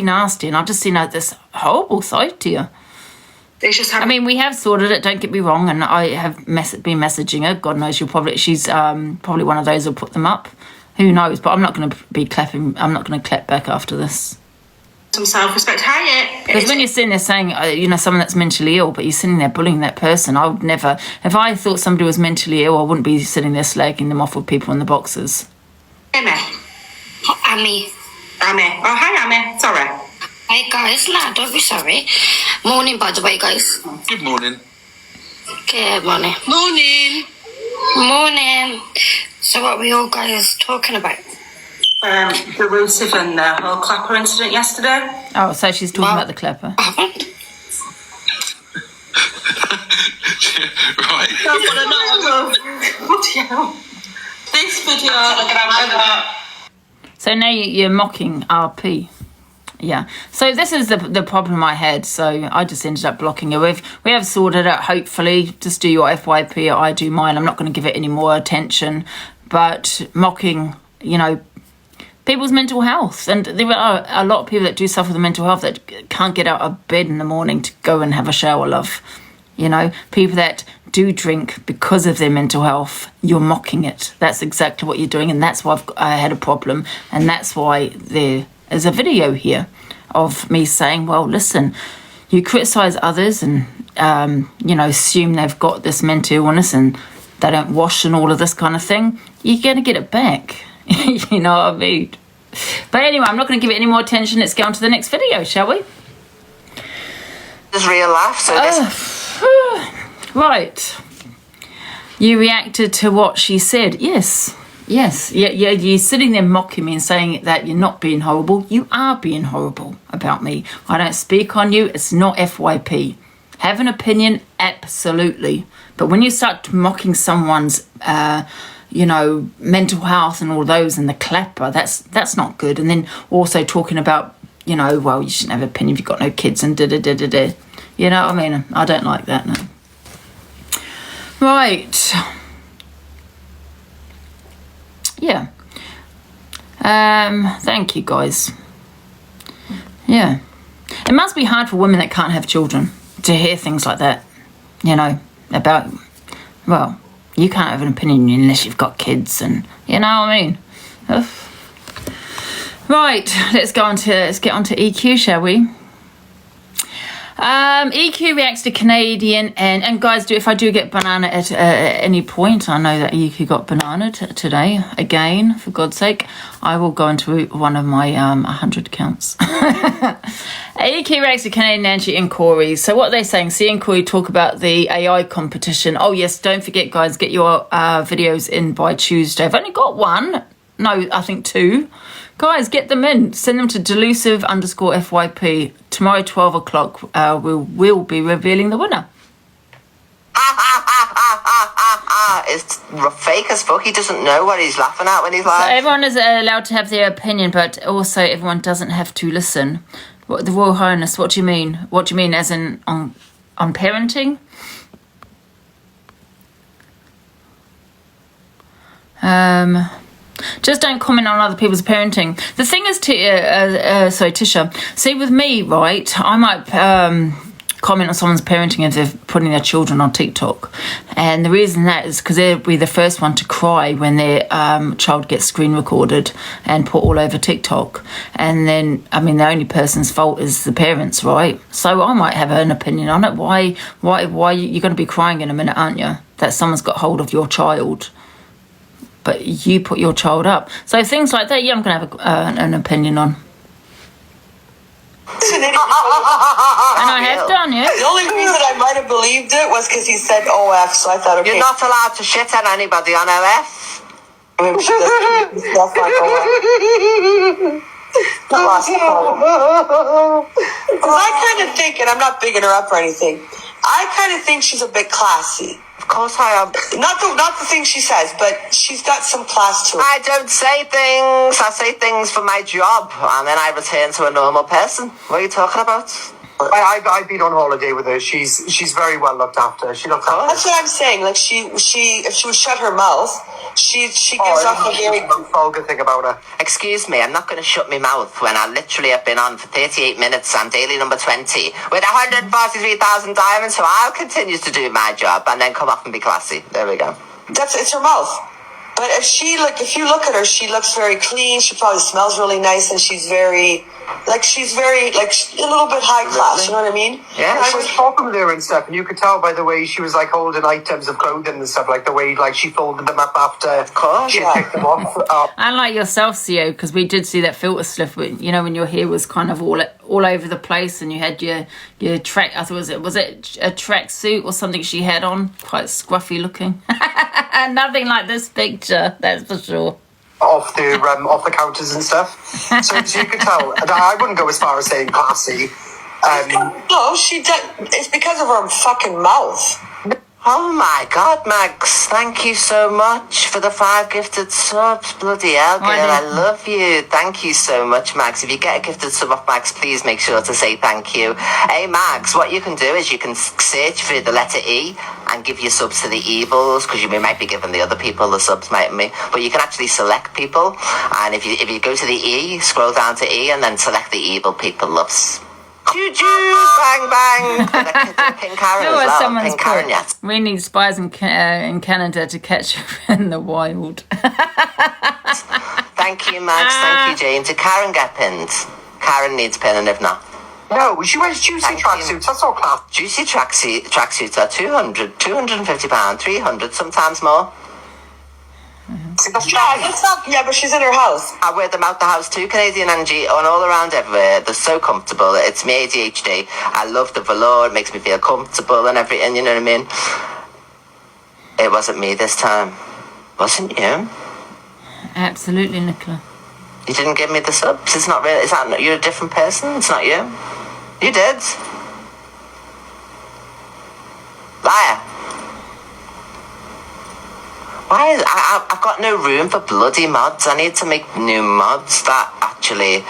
nasty, and I've just seen this horrible side to you. I mean, we have sorted it, don't get me wrong, and I have been messaging her. God knows she's probably one of those who'll put them up. Who knows? But I'm not going to be clapping. I'm not going to clap back after this. Some self-respect. Because when you're sitting there saying, someone that's mentally ill, but you're sitting there bullying that person, I would never. If I thought somebody was mentally ill, I wouldn't be sitting there slagging them off with people in the boxes. Amy. Amy. Oh, hi, Amy. Sorry. Hey, guys. No, don't be sorry. Morning, by the way, guys. Good morning. Good morning. Morning. So what were you all guys talking about? The Rusev and the whole clapper incident yesterday. Oh, so she's talking about the clapper. Happened? Right. That's what I know. What the hell? This video. So now you're mocking RP. Yeah. So this is the problem I had. So I just ended up blocking her. We have sorted it. Hopefully, just do your FYP or I do mine. I'm not going to give it any more attention. But mocking, people's mental health. And there are a lot of people that do suffer with mental health that can't get out of bed in the morning to go and have a shower, love. People that do drink because of their mental health, you're mocking it. That's exactly what you're doing. And that's why I had a problem. And that's why there is a video here of me saying, well, listen, you criticise others and, assume they've got this mental illness and they don't wash and all of this kind of thing. You're going to get it back. You know what I mean? But anyway, I'm not going to give it any more attention. Let's get on to the next video, shall we? Just real life, so this... Right. You reacted to what she said. Yes. Yeah, you're sitting there mocking me and saying that you're not being horrible. You are being horrible about me. I don't speak on you. It's not FYP. Have an opinion? Absolutely. But when you start mocking someone's, mental health and all those and the clapper, that's not good. And then also talking about, well, you shouldn't have an opinion if you've got no kids and da-da-da-da-da. You know what I mean? I don't like that, no. Right. Yeah. Thank you, guys. Yeah. It must be hard for women that can't have children to hear things like that, about, well, you can't have an opinion unless you've got kids and, you know what I mean? Ugh. Right, let's get on to EQ, shall we? EQ reacts to Canadian and guys, if I do get banana at any point, I know that EQ got banana today again, for God's sake, I will go into one of my 100 counts. EQ reacts to Canadian, Angie and Corey. So what are they saying? C and Corey talk about the AI competition. Oh yes, don't forget guys, get your videos in by Tuesday. I've only got one. No, I think two. Guys, get them in. Send them to delusive_FYP. Tomorrow, 12 o'clock, we'll be revealing the winner. It's fake as fuck. He doesn't know what he's laughing at when he's like... So everyone is allowed to have their opinion, but also everyone doesn't have to listen. What, the Royal Highness, what do you mean? What do you mean as in on parenting? Just don't comment on other people's parenting. The thing is, Tisha, see with me, right, I might comment on someone's parenting if they're putting their children on TikTok. And the reason that is because they'll be the first one to cry when their child gets screen recorded and put all over TikTok. And then, I mean, the only person's fault is the parents, right? So I might have an opinion on it. Why you're going to be crying in a minute, aren't you? That someone's got hold of your child. But you put your child up. So things like that, yeah, I'm going to have an opinion on. And I have done, yeah. The only reason I might have believed it was because he said OF, so I thought, okay. You're not allowed to shit on anybody on OF. I mean, she does stuff like OF. Because I kind of think, and I'm not bigging her up or anything, I kind of think she's a bit classy. Of course I am. Not the thing she says, but she's got some class to her. I don't say things. I say things for my job, and then I return to a normal person. What are you talking about? I've been on holiday with her. She's very well looked after. She looks after. That's what I'm saying. Like she if she would shut her mouth, she gives off a very vulgar thing about her. Excuse me, I'm not going to shut my mouth when I literally have been on for 38 minutes. I'm daily number 20 with 143,000 diamonds, so I'll continue to do my job and then come off and be classy. There we go. it's her mouth. But if you look at her, she looks very clean. She probably smells really nice, and she's very a little bit high class. You know what I mean? Yeah. I was talking with her and stuff, and you could tell by the way she was like holding items of clothing and stuff, like the way like she folded them up after she had picked them off. And like yourself, CEO, because we did see that filter slip. You know, when your hair was kind of all over the place, and you had your track. I thought was it a track suit or something she had on, quite scruffy looking. Nothing like this picture, that's for sure. Off the counters and stuff. So you could tell. And I wouldn't go as far as saying classy. No, she does. It's because of her fucking mouth. Oh my God, Max, thank you so much for the 5 gifted subs. Bloody hell, girl, I love you. Thank you so much, Max. If you get a gifted sub off Max, please make sure to say thank you. Hey, Max, what you can do is you can search for the letter E and give your subs to the evils, because you might be giving the other people the subs, mightn't we? But you can actually select people, and if you go to the E, scroll down to E, and then select the evil people, loves. Choo-choo, bang, bang. Pink Karen as well. Pink Karen, yes. We need spies in Canada to catch her in the wild. Thank you, Max. Thank you, Jane. Did Karen get pinned? Karen needs pinning, if not. No, she wears juicy tracksuits. That's all class. Juicy tracksuits are £200, £250, £300, sometimes more. Yeah, but she's in her house. I wear them out the house too, Canadian Angie, and all around everywhere. They're so comfortable. It's me ADHD. I love the velour. It makes me feel comfortable and everything, you know what I mean? It wasn't me this time. Wasn't you? Absolutely, Nicola. You didn't give me the subs? It's not real. Is that you're a different person? It's not you? You did. Liar. Why is I've got no room for bloody mods. I need to make new mods that actually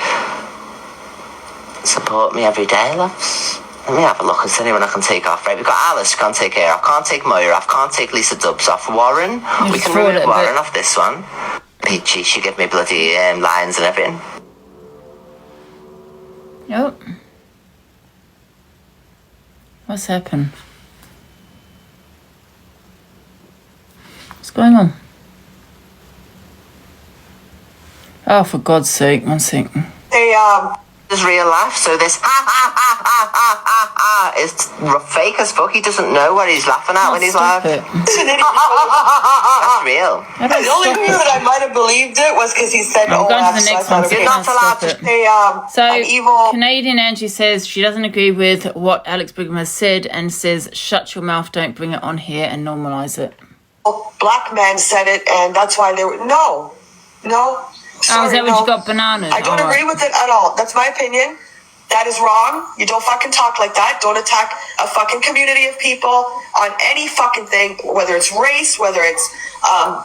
support me every day, loves. Let me have a look. Is there anyone I can take off? Right, we've got Alice, you can't take her off. Can't take Moira off. Can't take Lisa Dubs off. Warren, we can remove Warren off this one. Peachy, she gave me bloody lines and everything. Oh. What's happened? What's going on? Oh, for God's sake, one second. There's real life, so this is fake as fuck. He doesn't know what he's laughing at when he's laughing. That's real. The only reason I might have believed it was because he said, I'm going to the next one. You're not allowed to say So, evil. Canadian Angie says she doesn't agree with what Alex Brigham has said and says, shut your mouth, don't bring it on here and normalise it. Black man said it, and that's why they were... No. Sorry, is that what you got, bananas? I don't agree with it at all. That's my opinion. That is wrong. You don't fucking talk like that. Don't attack a fucking community of people on any fucking thing, whether it's race, whether it's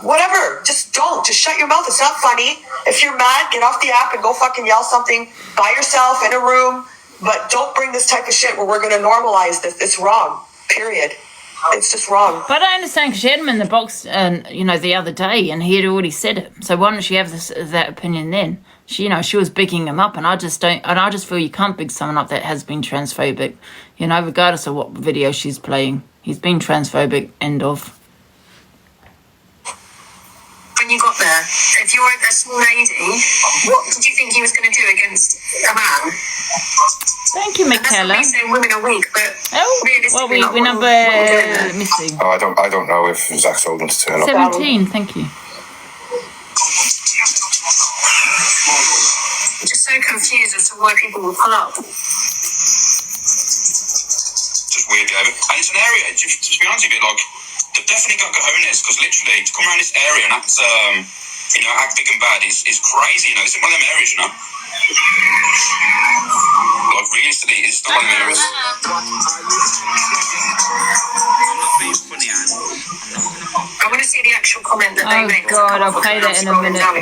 whatever. Just don't. Just shut your mouth. It's not funny. If you're mad, get off the app and go fucking yell something by yourself in a room. But don't bring this type of shit where we're going to normalize this. It's wrong. Period. It's just wrong. But I understand because she had him in the box, the other day, and he had already said it. So why don't she have that opinion then? She was bigging him up, and I just feel you can't big someone up that has been transphobic, regardless of what video she's playing. He's been transphobic. End of. When you got there, if you were a small lady, what did you think he was going to do against a man? Thank you, Michaela. That's what we say women are weak, but realistically, we number. Let me see. Oh, I don't know if Zach's old enough to turn up. 17. Thank you. I'm just so confused as to why people will pull up. Just weird, yeah. And it's an area. To be honest with you, like they've definitely got cojones because literally to come around this area and act, act big and bad is crazy. This is one of them areas, Like realistically, it's not one of them areas. I want to see the actual comment that they made. Oh God, I'll play that in a minute. I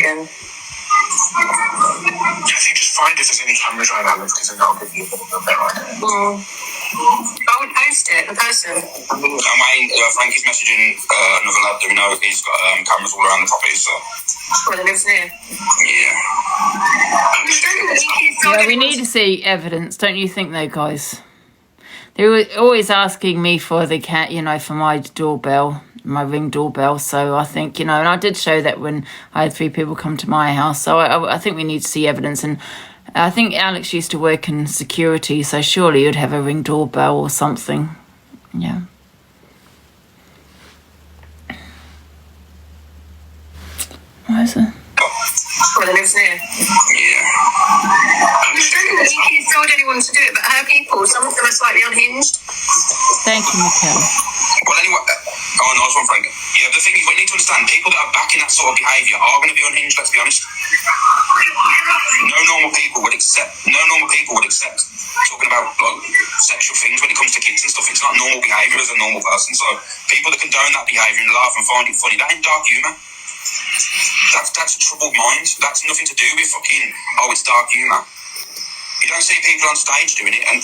think just find if there's any cameras around Alex, because then that'll give you a better idea. I would post it, the person. Frankie's messaging another lad that we know. He's got cameras all around the property, so. Where they live near. Yeah. Yeah, we need to see evidence, don't you think, though, guys? They were always asking me for the cat, you know, for my doorbell, my Ring doorbell. So I think, you know, and I did show that when I had 3 people come to my house. So I think we need to see evidence. And I think Alex used to work in security, so surely you'd have a Ring doorbell or something. Yeah. What is it? Where they live near. Yeah. I don't think he's told anyone to do it, but her people, some of them are slightly unhinged. Thank you, Michael. Well, anyway, nice one, Frank. Yeah, the thing is, we need to understand, people that are backing that sort of behaviour are going to be unhinged, let's be honest. No normal people would accept talking about like sexual things when it comes to kids and stuff. It's not normal behaviour as a normal person. So people that condone that behaviour and laugh and find it funny, that ain't dark humour. That's a troubled mind. That's nothing to do with fucking, it's dark humour. You don't see people on stage doing it, and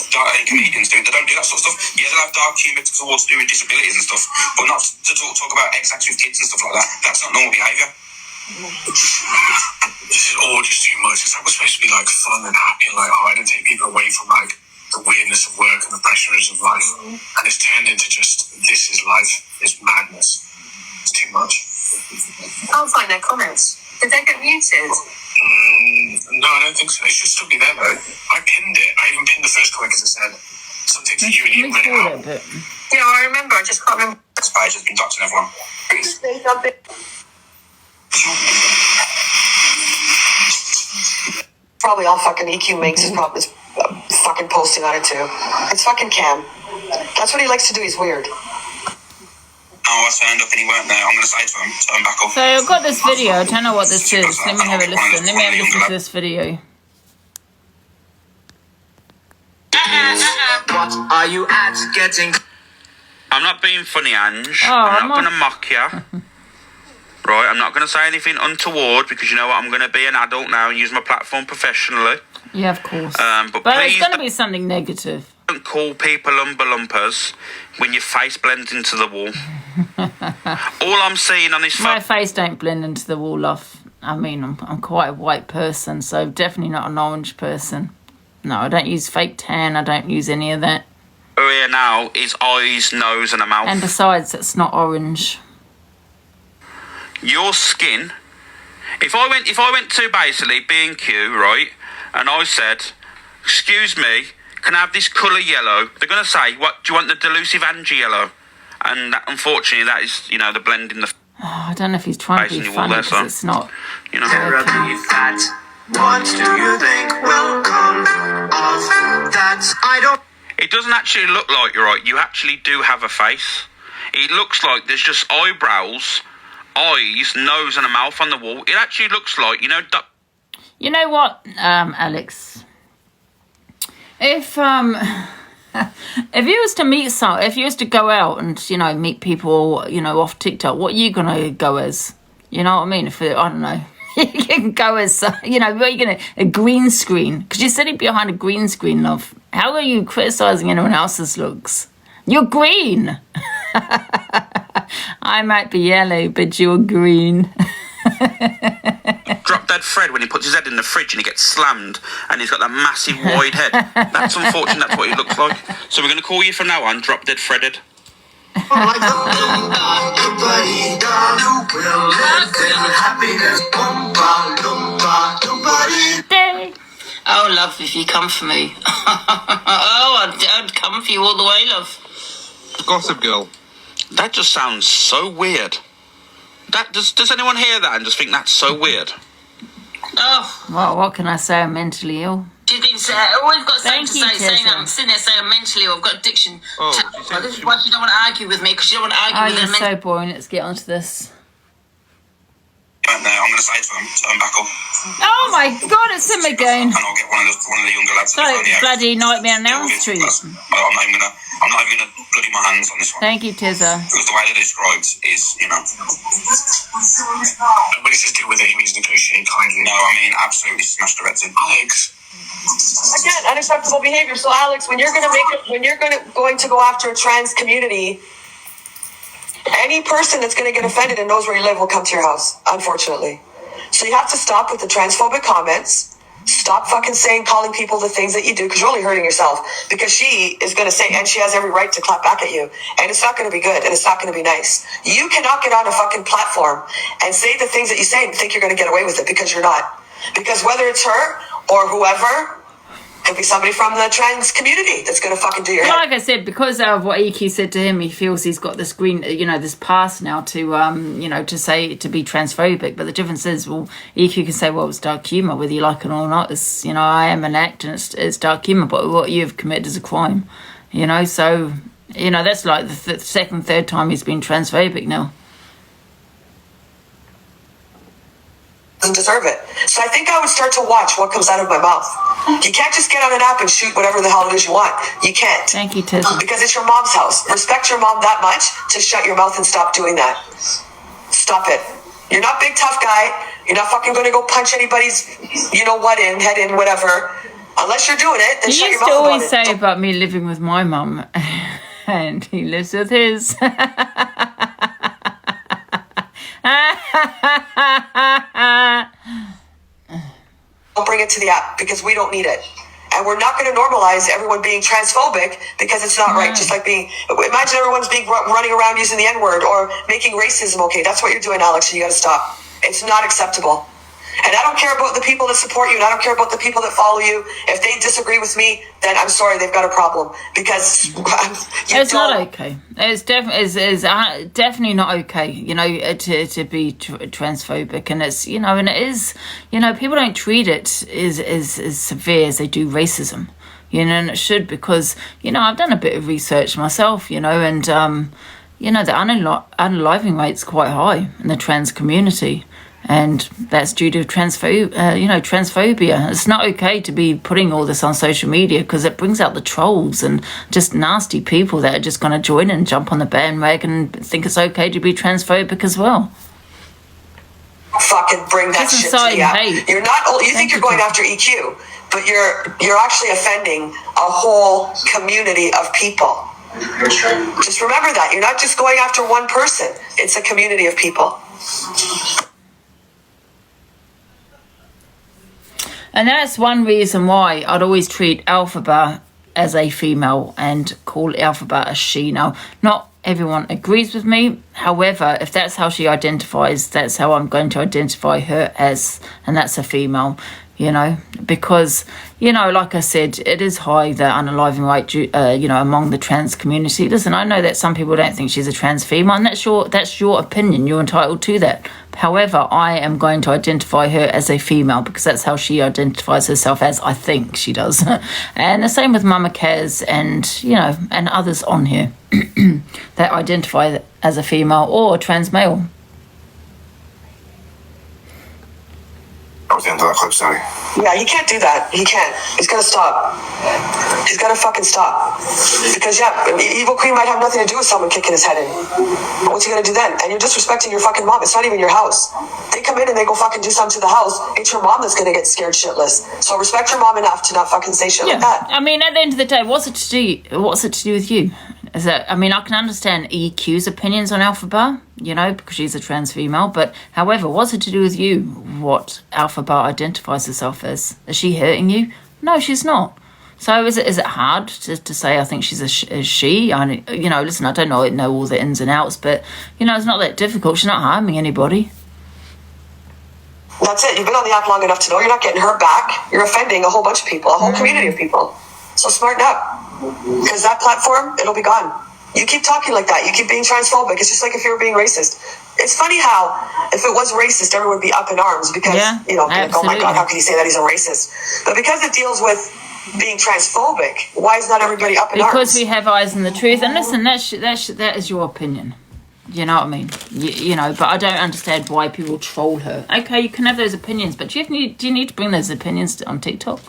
comedians do it. They don't do that sort of stuff. Yeah, they'll have dark humour towards do with disabilities and stuff, but not to talk about ex-acts with kids and stuff like that. That's not normal behaviour. This is all just too much. It's supposed to be like fun and happy and light-hearted and take people away from like the weirdness of work and the pressures of life. And it's turned into just, this is life. It's madness. It's too much. I'll find their comments. Did they get muted? No, I don't think so. It should still be there though. I pinned it. I even pinned the first comment because it said something to you and you read it out. Yeah, I remember. I just can't remember. This page has been doxing everyone. Probably all fucking EQ makes is probably fucking posting on it too. It's fucking Cam. That's what he likes to do. He's weird. I turned up and he weren't there. I'm going to say to him, turn back up. So I've got this video. I don't know what this is. Let me have a listen. Let me have a listen to this video. What are you at getting? I'm not being funny, Ange. Oh, I'm not going to mock you. Right, I'm not going to say anything untoward because you know what? I'm going to be an adult now and use my platform professionally. Yeah, of course. But it's please going to be something negative. don't call people lumpers when your face blends into the wall. All I'm seeing on this My face don't blend into the wall, love. I mean, I'm quite a white person, so definitely not an orange person. No, I don't use fake tan. I don't use any of that. here now is eyes, nose, and a mouth. And besides, it's not orange. Your skin. If I went to basically B&Q, right, and I said, "Excuse me, can I have this colour yellow?" They're gonna say, "What do you want? The delusive Angie yellow?" And that, unfortunately, that is, you know, the blend in the. Oh, I don't know if he's trying to be funny because it's not. You know. What do you think will come of that? I don't. It doesn't actually look like you're right. You actually do have a face. It looks like there's just eyebrows, eyes, nose, and a mouth on the wall. It actually looks like, you know. You know what, Alex? If you was to meet if you was to go out and, you know, meet people, you know, off TikTok, what are you gonna go as? You know what I mean? If I don't know, you can go as, you know, what are you gonna, a green screen? Because you're sitting behind a green screen, love. How are you criticising anyone else's looks? You're green. I might be yellow, but you're green. Drop Dead Fred when he puts his head in the fridge and he gets slammed and he's got that massive wide head. That's unfortunate, that's what he looks like. So we're going to call you from now on Drop Dead Fredhead. Oh, love, if you come for me. I'd come for you all the way, love. Gossip Girl. That just sounds so weird. That does anyone hear that and just think that's so weird? Oh. Well, what can I say? I'm mentally ill. She's been always got something to say, Tessa. saying that I'm sitting there saying I'm mentally ill, I've got addiction. Oh, This is why she don't want to argue with me, because she don't want to argue with You're her so boring. Let's get on to this. I'm going to say to him, turn back up. Oh my God, it's him again. And I'll get one of the younger lads. So bloody Nightmare on Elm Street. I'm not even gonna bloody my hands on this one. Thank you, Tessa. Because the way they're described is, you know. And when he says deal with it, he means negotiate kindly. No, I mean absolutely smashed the reds in. Alex, Again, unacceptable behavior. So Alex, when you're going to go after a trans community, any person that's going to get offended and knows where you live will come to your house, unfortunately. So you have to stop with the transphobic comments. Stop fucking calling people the things that you do, because you're only hurting yourself. Because she is going to say, and she has every right to clap back at you, and it's not going to be good, and it's not going to be nice. You cannot get on a fucking platform and say the things that you say and think you're going to get away with it, because you're not. Because whether it's her or whoever, could be somebody from the trans community that's going to fucking do your head. Like I said, because of what EQ said to him, he feels he's got this this pass now to, to be transphobic. But the difference is, well, EQ can say, well, it's dark humour, whether you like it or not. It's, I am an act and it's dark humour, but what you've committed is a crime, So, that's like the second, third time he's been transphobic now. Doesn't deserve it. So I think I would start to watch what comes out of my mouth. You can't just get on an app and shoot whatever the hell it is you want. You can't. Thank you, Tiz. Because it's your mom's house. Respect your mom that much to shut your mouth and stop doing that. Stop it. You're not big tough guy. You're not fucking going to go punch anybody's, head in, whatever. Unless you're doing it, then shut your mouth about it. He used to always say about me living with my mum, and he lives with his. Don't bring it to the app, because we don't need it. And we're not going to normalize everyone being transphobic, because it's not right. Just like imagine everyone's running around using the N-word or making racism okay. That's what you're doing, Alex, and you got to stop. It's not acceptable. And I don't care about the people that support you, and I don't care about the people that follow you. If they disagree with me, then I'm sorry, they've got a problem. Because it's not okay. It's definitely not okay, to be transphobic. And it's, and it is, people don't treat it as severe as they do racism, and it should, because, I've done a bit of research myself, and, the unaliving rate's quite high in the trans community. And that's due to transphobia. It's not okay to be putting all this on social media, because it brings out the trolls and just nasty people that are just going to join and jump on the bandwagon and think it's okay to be transphobic as well. Fucking bring that shit to the app. You're not. You think you're going after EQ, but you're actually offending a whole community of people. Just remember that. You're not just going after one person. It's a community of people. And that's one reason why I'd always treat Alphaba as a female and call Alphaba a she. Now, not everyone agrees with me. However, if that's how she identifies, that's how I'm going to identify her as, and that's a female, because, like I said, it is high, the unaliving rate, among the trans community. Listen, I know that some people don't think she's a trans female, and that's your opinion. You're entitled to that. However, I am going to identify her as a female, because that's how she identifies herself as, I think she does. And the same with Mama Kaz and, and others on here that identify as a female or a trans male. That was the end of that clip, sorry. Yeah, he can't do that. He can't. He's got to stop. He's got to fucking stop. Because, Evil Queen might have nothing to do with someone kicking his head in. What's he going to do then? And you're disrespecting your fucking mom. It's not even your house. They come in and they go fucking do something to the house. It's your mom that's going to get scared shitless. So respect your mom enough to not fucking say shit like that. I mean, at the end of the day, what's it to do with you? Is that, I mean, I can understand EQ's opinions on Alphaba, because she's a trans female, but however, what's it to do with you, what Alphaba identifies herself as? Is she hurting you? No, she's not. So is it hard to say I think she's a she? Listen, I don't know all the ins and outs, but, it's not that difficult. She's not harming anybody. That's it. You've been on the app long enough to know you're not getting her back. You're offending a whole bunch of people, a whole community of people. So smarten up. Because that platform, it'll be gone. You keep talking like that. You keep being transphobic. It's just like if you were being racist. It's funny how, if it was racist, everyone would be up in arms because, like, oh my God, how can you say that he's a racist? But because it deals with being transphobic, why is not everybody up in arms? Because we have eyes on the truth. And listen, that is your opinion. You know what I mean? But I don't understand why people troll her. Okay, you can have those opinions, but do you need to bring those opinions on TikTok?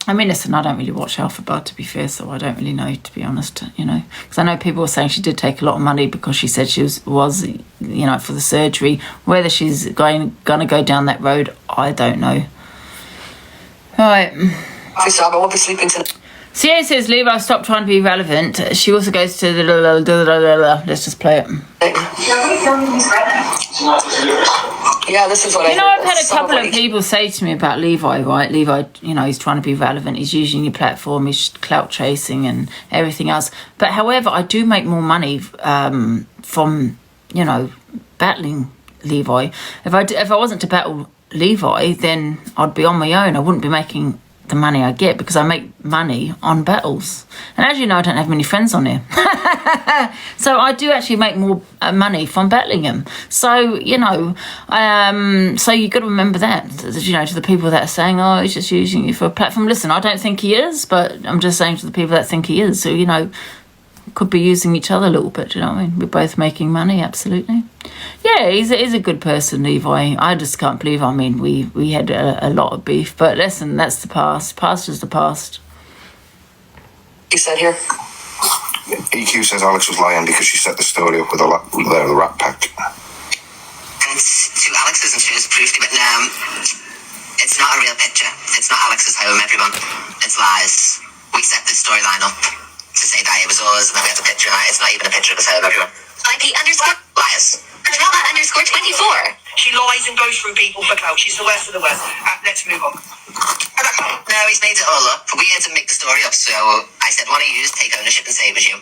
I mean, listen, I don't really watch Alphabet, to be fair, so I don't really know, to be honest, you know. Because I know people were saying she did take a lot of money because she said she was you know, for the surgery. Whether she's going to go down that road, I don't know. Right. Officer, I won't be sleeping tonight. CA says, Levi, stop trying to be relevant. She also goes to the... Let's just play it. Yeah, this is what You know, I've had a couple of people say to me about Levi, right? Levi, you know, he's trying to be relevant. He's using your platform. He's clout chasing and everything else. But however, I do make more money from, you know, battling Levi. If I wasn't to battle Levi, then I'd be on my own. I wouldn't be making the money I get because I make money on battles. And as you know, I don't have many friends on here. So I do actually make more money from battling him. So, you know, so you got to remember that, you know, to the people that are saying, oh, he's just using you for a platform. Listen, I don't think he is, but I'm just saying to the people that think he is. So, you know, could be using each other a little bit, you know what I mean? We're both making money, absolutely. Yeah, he's a good person, Levi. I just can't believe, I mean, we had a lot of beef. But listen, that's the past. Past is the past. You said here? EQ says Alex was lying because she set the story up with the Rat Pack. And to Alex's and Stu's proof, but no, it's not a real picture. It's not Alex's home, everyone. It's lies. We set this storyline up to say that it was ours, and then we had a picture, and it's not even a picture of his home, everyone. IP underscore Liars. drama underscore 24. She lies and goes through people for clout. She's the worst of the worst. Let's move on. No, he's made it all up. We had to make the story up, so I said, one of you take ownership and say it was you.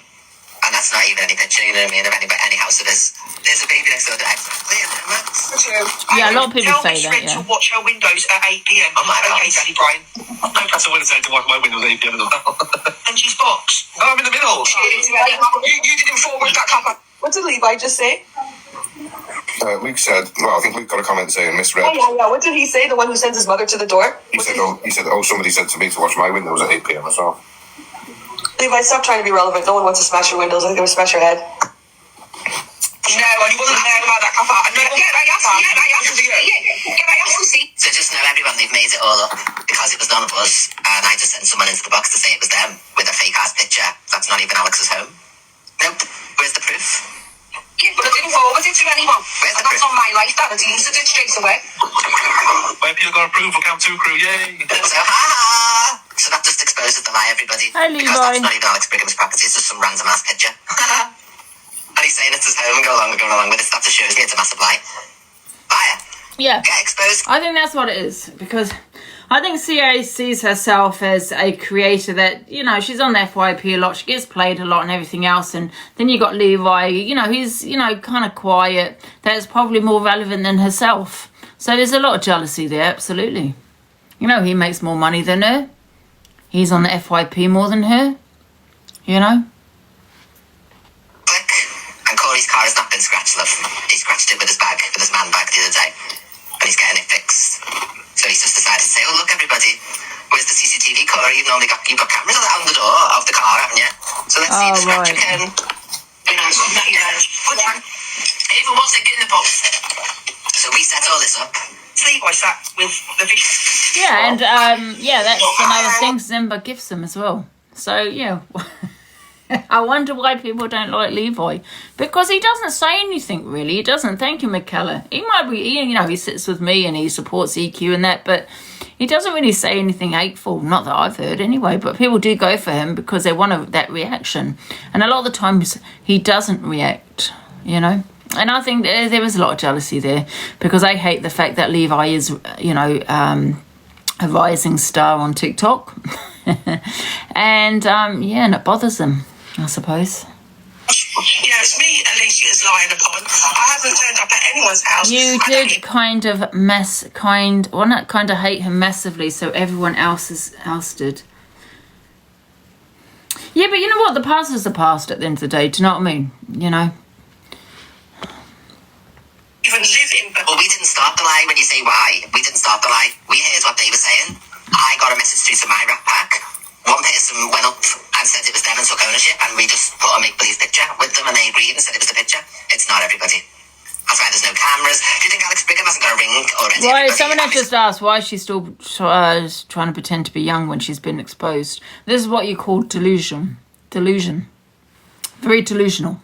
And that's not even any picture, you know what I mean, of any house of his. There's a baby next door to X. Yeah, a lot of people say that, yeah. To watch her windows at 8 p.m. Oh my God. Okay, Daddy Brian. That's what I said to watch my windows at 8 p.m. as well. And she's box. Oh, I'm in the middle. You didn't forward that cover. What did Levi just say? Luke said, well, I think Luke got a comment saying misread. Oh, yeah. What did he say? The one who sends his mother to the door? He said, somebody said to me to watch my windows at 8 p.m. as well. Levi, stop trying to be relevant. No one wants to smash your windows. I think they would smash your head. No, I wasn't there about that cover. So just know, everyone, they've made it all up because it was none of us, and I just sent someone into the box to say it was them with a fake ass picture. That's not even Alex's home. Nope. Where's the proof? Yeah, but I didn't forward it to anyone. Where's the That's proof? on my life. That was used it straight away. My people got approved for Camp 2 crew, yay! So that just exposes the lie, everybody. Hi, Levi. Because that's not even Alex Brigham's property, it's just some random ass picture. And he's saying it's his home and going along with it. That just shows me it's a massive lie. Liar. Yeah. Get exposed. I think that's what it is, because I think CA sees herself as a creator that, you know, she's on the FYP a lot, she gets played a lot and everything else, and then you got Levi, you know, he's, you know, kind of quiet, that's probably more relevant than herself. So there's a lot of jealousy there, absolutely. You know, he makes more money than her. He's on the FYP more than her, you know. Click. And Corey's car has not been scratched, love. He scratched it with his bag, with his man bag the other day. And he's getting it fixed. So he's just decided to say, oh, look, everybody, where's the CCTV, Corey? You've got cameras on the door of the car, haven't you? So let's see the scratch again. Even what's it in the box? So we set all this up. Levi sat with the fish. Yeah, and yeah, that's another thing Zimba gives them as well. So yeah, I wonder why people don't like Levi, because he doesn't say anything really. He doesn't. Thank you, McKellar. He might be, you know, he sits with me and he supports EQ and that, but he doesn't really say anything hateful. Not that I've heard anyway. But people do go for him because they want that reaction, and a lot of the times he doesn't react. You know. And I think there was a lot of jealousy there, because I hate the fact that Levi is, you know, a rising star on TikTok. And, yeah, and it bothers them, I suppose. Yeah, it's me Alicia's lying upon. I haven't turned up at anyone's house. You did kind of not kind of hate him massively, so everyone else is ousted. Yeah, but you know what? The past is the past at the end of the day, do you know what I mean? You know? Even live in. Well, we didn't start the lie when you say why. We didn't start the lie. We heard what they were saying. I got a message through to my Rat Pack. One person went up and said it was them and took ownership, and we just put a make-believe picture with them, and they agreed and said it was the picture. It's not everybody. That's why there's no cameras. Do you think Alex Brigham hasn't got a ring already? Why? Someone has just asked why she's still trying to pretend to be young when she's been exposed. This is what you call delusion. Very delusional.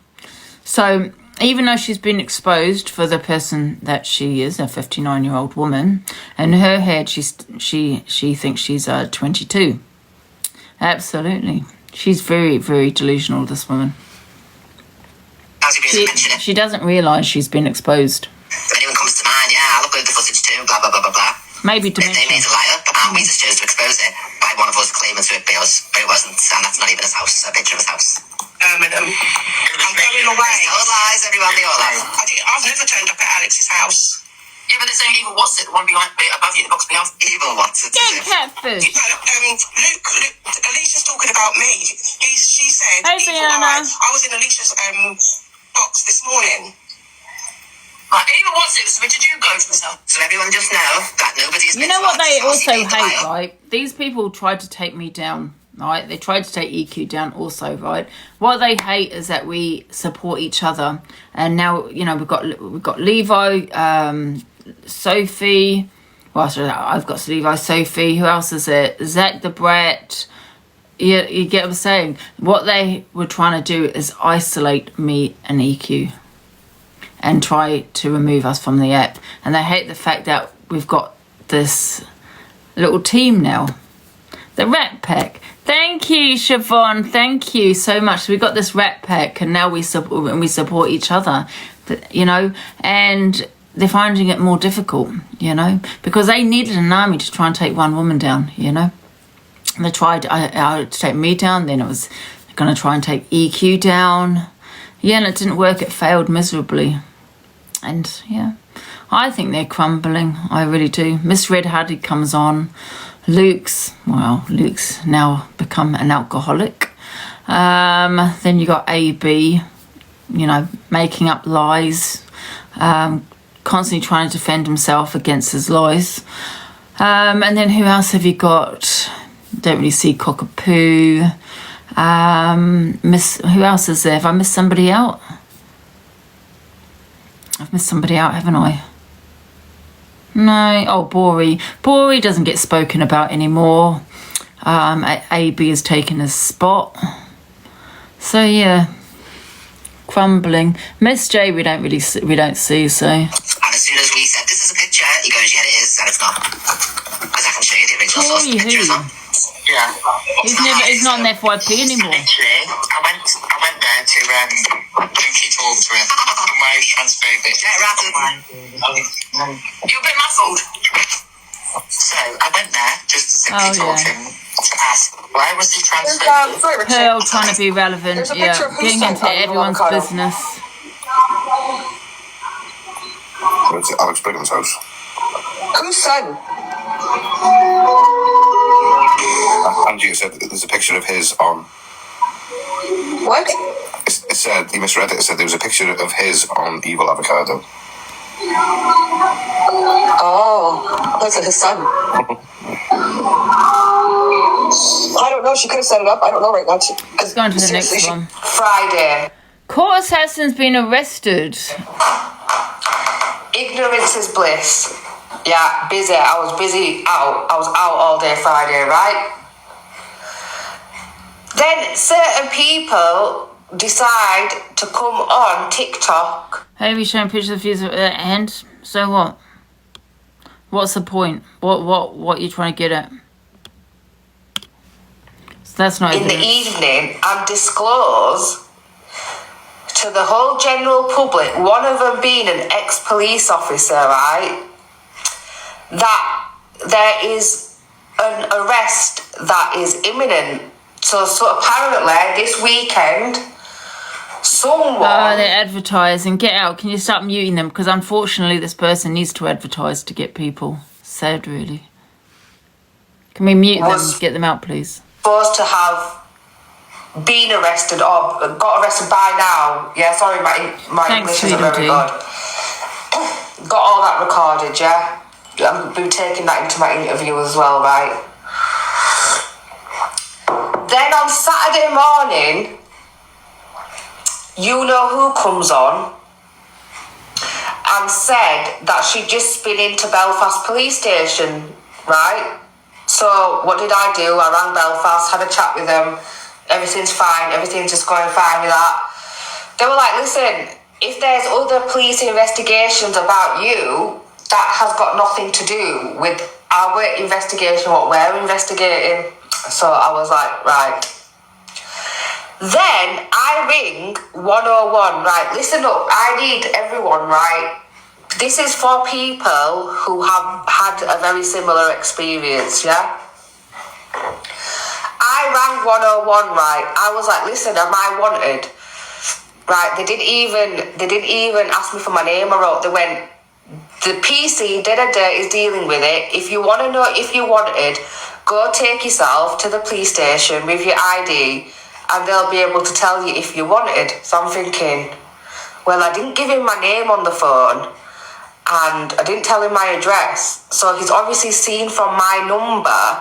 So even though she's been exposed for the person that she is, a 59-year-old woman, in her head she thinks she's 22. Absolutely. She's very, very delusional, this woman. She doesn't realise she's been exposed. If anyone comes to mind, I'll upload the footage too, blah, blah, blah, blah, blah. Maybe to They made a liar, but we just chose to expose it by one of us claiming to it, but it wasn't, and that's not even his house, a picture of his house. I'm going away. They all lies, everyone, they all lie. I've never turned up at Alex's house. Yeah, but there's no evil what's it, the one behind, above you, the box behind. Evil what's it? Get cat food. Luke, Alicia's talking about me. She said, hey, Fiona. I was in Alicia's box this morning. Right, even what's it, so where did you go to myself? So everyone just know that nobody's... You know what they also hate, right? These people tried to take me down, right? They tried to take EQ down also, right? What they hate is that we support each other. And now, you know, we've got Levo, Sophie. Well, sorry, I've got Levo, Sophie. Who else is it? Zach the Brat. You get what I'm saying? What they were trying to do is isolate me and EQ and try to remove us from the app. And they hate the fact that we've got this little team now. The Rat Pack. Thank you, Siobhan. Thank you so much. So we got this Rat Pack, and now we support each other, you know, and they're finding it more difficult, you know, because they needed an army to try and take one woman down, you know. They tried to take me down, then it was going to try and take EQ down. Yeah, and it didn't work. It failed miserably. And, yeah, I think they're crumbling. I really do. Miss Red Hardy comes on. Luke's now become an alcoholic. Then you got AB, you know, making up lies, constantly trying to defend himself against his lies. And then who else have you got? Don't really see Cockapoo. Who else is there? Have I missed somebody out? I've missed somebody out, haven't I? No. Oh, Bori. Bori doesn't get spoken about anymore. AB has taken his spot. So yeah, crumbling. Miss J, we don't see. So. And as soon as we said this is a picture, he goes, yeah, it is, and it's not. Because I can show you the original source of the picture as well. Yeah. He's not an FYP anymore. Literally, I went there to briefly talk to him. I'm very transphobic. You're a bit muffled. So I went there just to simply talk to him to ask why was he transphobic. Pearl trying to be relevant, getting into everyone's business. It's at Alex Brigham's house. Whose son? Angie said there's a picture of his on. What? It said, he misread it, it said there was a picture of his on Evil Avocado. Oh, that's his son. I don't know, she could have set it up. I don't know right now. Let's go on to the next one. Friday. Court assassin's been arrested. Ignorance is bliss. Yeah, busy. I was busy out. I was out all day Friday, right? Then certain people decide to come on TikTok. Hey, we showing pictures of views at the end. So what? What's the point? What are you trying to get at? So that's not in the evening and disclose to the whole general public, one of them being an ex-police officer, right, that there is an arrest that is imminent. So apparently this weekend, someone... Oh, they're advertising. Get out. Can you start muting them? Because unfortunately this person needs to advertise to get people. Sad, really. Can we mute them? Get them out, please. Supposed to have been arrested or got arrested by now. Yeah, sorry, my English isn't very good. Got all that recorded, yeah? I've been taking that into my interview as well, right? Then on Saturday morning, you know who comes on and said that she'd just been into Belfast police station, right? So what did I do? I rang Belfast, had a chat with them. Everything's fine. Everything's just going fine with that. They were like, listen, if there's other police investigations about you, that has got nothing to do with our investigation, what we're investigating. So I was like, right. Then I ring 101, right? Listen up, I need everyone, right? This is for people who have had a very similar experience, yeah? I rang 101, right? I was like, listen, am I wanted? Right, they didn't even ask me for my name. I wrote, they went, the PC is dealing with it. If you want to know if you wanted, go take yourself to the police station with your ID and they'll be able to tell you if you wanted. So I'm thinking, well, I didn't give him my name on the phone and I didn't tell him my address. So he's obviously seen from my number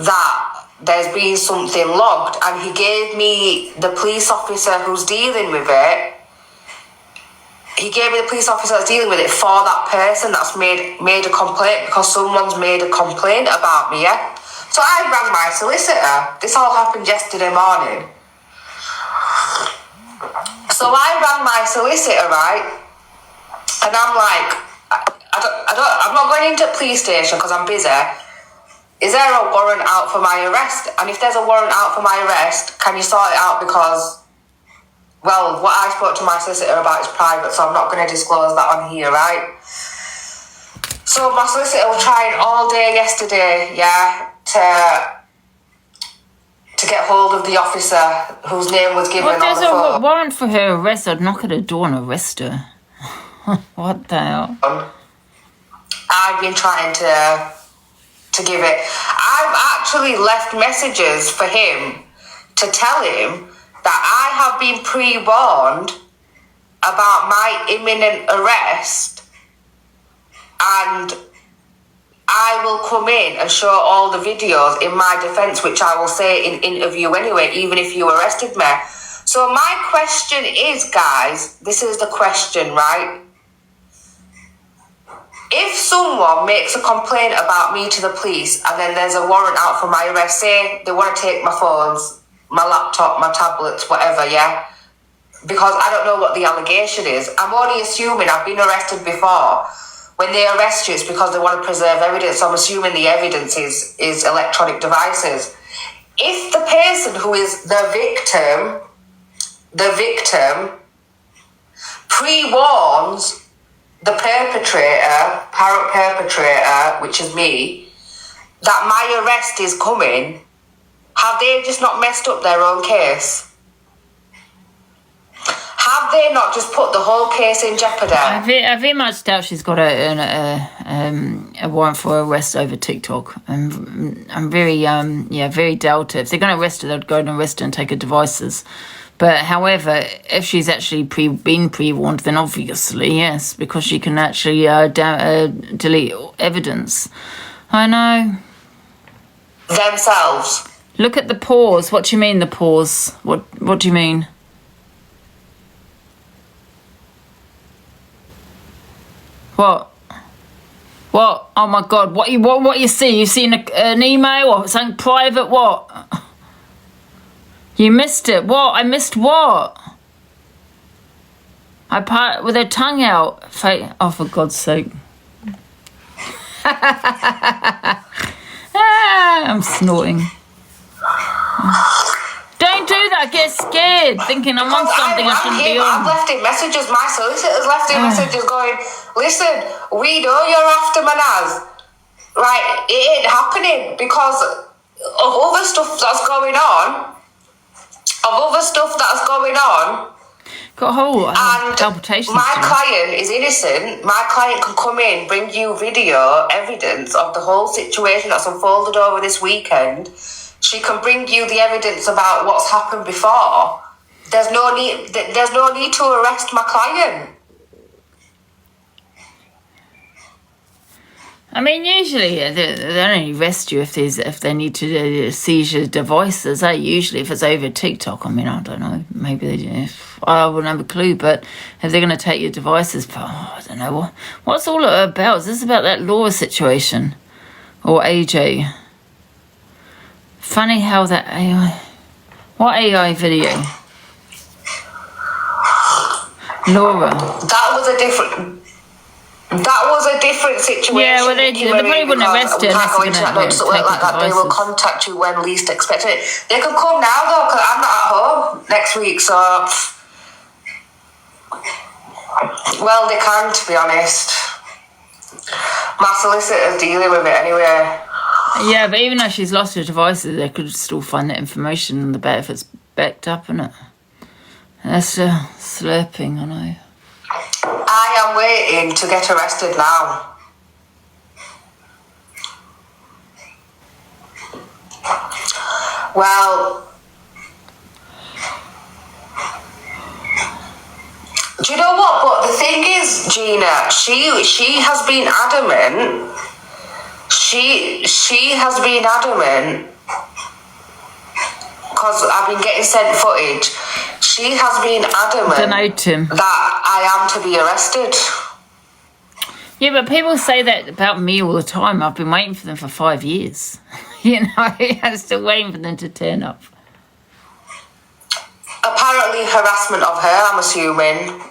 that there's been something logged, and he gave me the police officer who's dealing with it. He gave me the police officer that's dealing with it for that person that's made a complaint, because someone's made a complaint about me, yeah? So I rang my solicitor. This all happened yesterday morning. So I rang my solicitor, right? And I'm like, I'm not going into the police station because I'm busy. Is there a warrant out for my arrest? And if there's a warrant out for my arrest, can you sort it out? Because, well, what I spoke to my solicitor about is private, so I'm not going to disclose that on here, right? So my solicitor was trying all day yesterday, yeah, to get hold of the officer whose name was given on the phone. There's a warrant for her arrest. I'd knock at her door and arrest her. What the hell? I've been trying to give it. I've actually left messages for him to tell him that I have been pre-warned about my imminent arrest and I will come in and show all the videos in my defence, which I will say in interview anyway, even if you arrested me. So my question is, guys, this is the question, right? If someone makes a complaint about me to the police and then there's a warrant out for my arrest, say they want to take my phones, my laptop, my tablets, whatever, yeah? Because I don't know what the allegation is. I'm only assuming I've been arrested before. When they arrest you, it's because they want to preserve evidence. So I'm assuming the evidence is electronic devices. If the person who is the victim pre-warns the apparent perpetrator, which is me, that my arrest is coming, have they just not messed up their own case? Have they not just put the whole case in jeopardy? I very much doubt she's got a warrant for arrest over TikTok. I'm very very doubt it. If they're going to arrest her, they'd go and arrest her and take her devices. But however, if she's actually been pre-warned, then obviously yes, because she can actually delete evidence. I know. Themselves. Look at the pause. What do you mean the pause? What do you mean? What? Oh my God! What you see? You seen an email or something private? What? You missed it. What? I missed what? I part with her tongue out. Oh, for God's sake! I'm snorting. Don't do that. Get scared, thinking I'm on something I shouldn't be on. I've left him messages. My solicitor's left him messages going, listen, we know you're after Manaz. Right, it ain't happening because of other stuff that's going on. Got a whole palpitation. My client is innocent. My client can come in, bring you video evidence of the whole situation that's unfolded over this weekend. She can bring you the evidence about what's happened before. There's no need to arrest my client. I mean, usually they only arrest you if they need to seize your devices. Usually, if it's over TikTok, I mean, I don't know. Maybe they do. I wouldn't have a clue. But if they're going to take your devices, I don't know what's all about. Is this about that Laura situation or AJ? Funny how that AI. What AI video? Laura. That was a different situation. Yeah, well, they probably wouldn't arrest her unless they're going to work like that. They will contact you when least expected. They could come now though, because I'm not at home next week. So, well, they can, to be honest. My solicitor's dealing with it anyway. Yeah, but even though she's lost her devices, they could still find that information on the bed if it's backed up, innit? That's slurping, I know. I am waiting to get arrested now. Well, do you know what? But the thing is, Gina, she has been adamant. She has been adamant because I've been getting sent footage. She has been adamant that I am to be arrested. Yeah, but people say that about me all the time. I've been waiting for them for 5 years. You know, I'm still waiting for them to turn up. Apparently harassment of her, I'm assuming.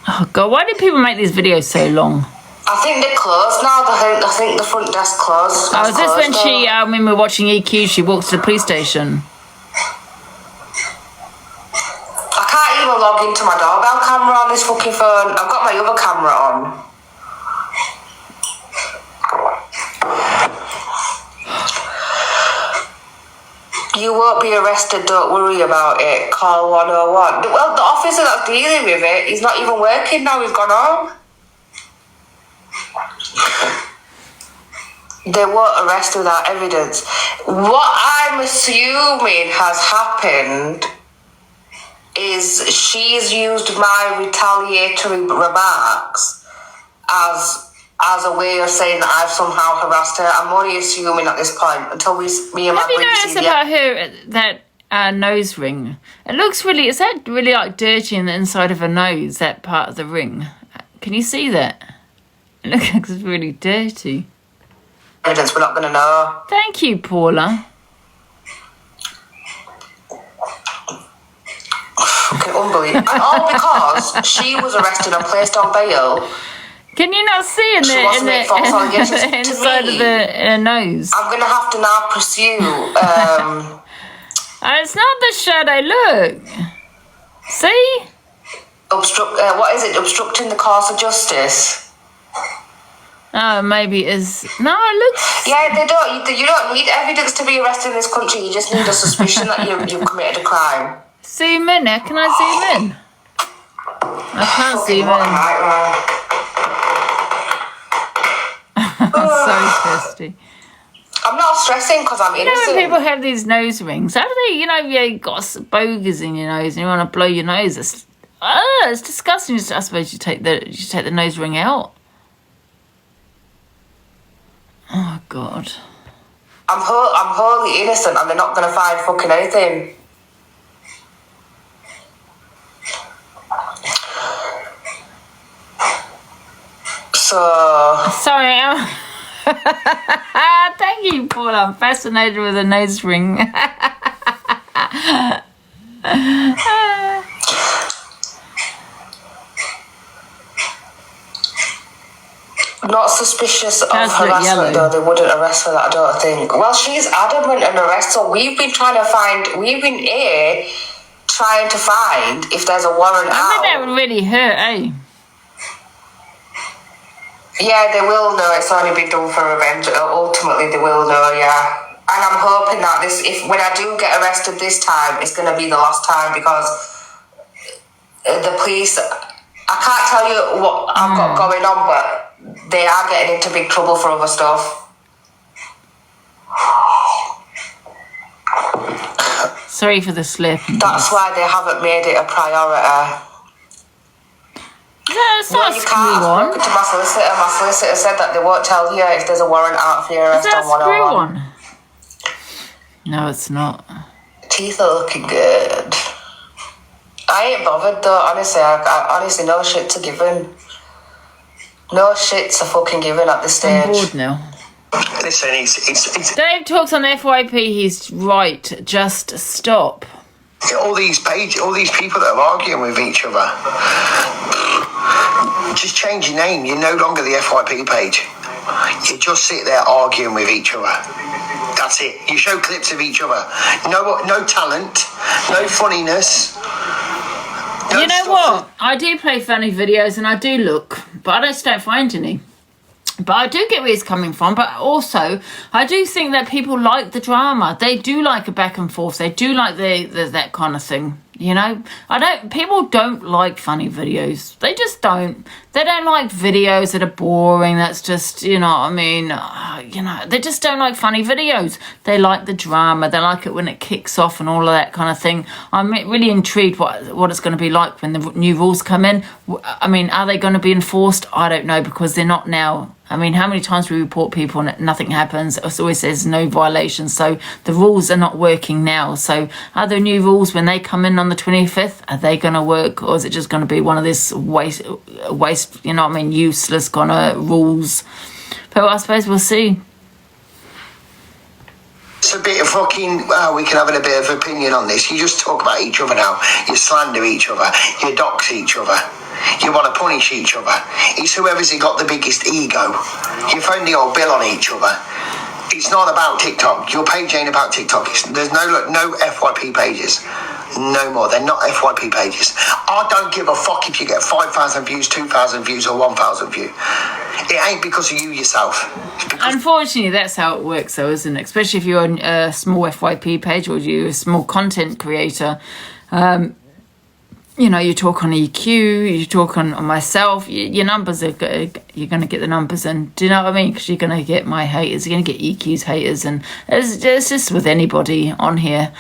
Oh, God, why do people make these videos so long? I think they're closed now. I think the front desk closed. Oh, is this when she, when we were watching EQ, she walks to the police station? I can't even log into my doorbell camera on this fucking phone. I've got my other camera on. You won't be arrested, don't worry about it. Call 101. Well, the officer that's dealing with it, he's not even working now, he's gone home. They won't arrest without evidence. What I'm assuming has happened is she's used my retaliatory remarks as a way of saying that I've somehow harassed her. I'm only assuming at this point until me and my Have you noticed about her that nose ring? It looks really, is that really like dirty in the inside of her nose, that part of the ring? Can you see that? It looks like it's really dirty. Evidence, we're not going to know. Thank you, Paula. Fucking unbelievable. And all because she was arrested and placed on bail. Can you not see in the inside of the nose? I'm going to have to now pursue... it's not the shadow, look. See? What is it? Obstructing the course of justice? Oh, maybe it is. No, it looks... Yeah, you don't need evidence to be arrested in this country. You just need a suspicion that you've committed a crime. Zoom in there. Can I zoom in? I can't zoom in. I'm so thirsty. I'm not stressing because I'm innocent. When people have these nose rings, how do they, you got boogers in your nose and you want to blow your nose? It's disgusting. I suppose you take the nose ring out. Oh, God. I'm wholly innocent and they're not going to find fucking anything. So... Sorry, thank you, Paul. I'm fascinated with a nose ring. Not suspicious of harassment, though. They wouldn't arrest for that, I don't think. Well, she's adamant an arrest, so we've been trying to find if there's a warrant out. I think that would really hurt, eh? Yeah, they will know it's only been done for revenge. Ultimately, they will know, yeah. And I'm hoping that when I do get arrested this time, it's going to be the last time because the police, I can't tell you what I've got going on, but they are getting into big trouble for other stuff. Sorry for the slip. That's why they haven't made it a priority. That's No, not you screw can't. on. To my solicitor. My solicitor said that they won't tell you if there's a warrant out for your Is arrest that on screw 101. on? No, it's not. Teeth are looking good. I ain't bothered though, honestly. I honestly, no shit to giving. No shits are fucking given at this I'm stage. bored now. Listen, it's Dave talks on the FYP. He's right. Just stop. all these people that are arguing with each other. Just change your name. You're no longer the FYP page. You just sit there arguing with each other. That's it. You show clips of each other. No talent, no funniness. No You know stuff what? I do play funny videos and I do look, but I just don't find any. But I do get where he's coming from. But also, I do think that people like the drama. They do like a back and forth. They do like the that kind of thing. You know, people don't like funny videos. They just don't. They don't like videos that are boring. That's just, you know what I mean? They just don't like funny videos. They like the drama. They like it when it kicks off and all of that kind of thing. I'm really intrigued what it's going to be like when the new rules come in. I mean, are they going to be enforced? I don't know, because they're not now. I mean, how many times we report people and nothing happens? It always says no violations. So the rules are not working now. So are there new rules when they come in on the 25th? Are they going to work? Or is it just going to be one of this waste, you know what I mean, useless kind of rules? But I suppose we'll see. It's a bit of fucking, we can have a bit of opinion on this. You just talk about each other now. You slander each other. You dox each other. You want to punish each other. It's whoever's got the biggest ego. You phone the old bill on each other. It's not about TikTok. Your page ain't about TikTok. There's no FYP pages. No more. They're not FYP pages. I don't give a fuck if you get 5,000 views, 2,000 views, or 1,000 views. It ain't because of you yourself. Unfortunately, that's how it works, though, isn't it? Especially if you're a small FYP page or you're a small content creator. You know, you talk on EQ, you talk on myself, your numbers are good. You're going to get the numbers, and do you know what I mean? Because you're going to get my haters, you're going to get EQ's haters, and it's just with anybody on here,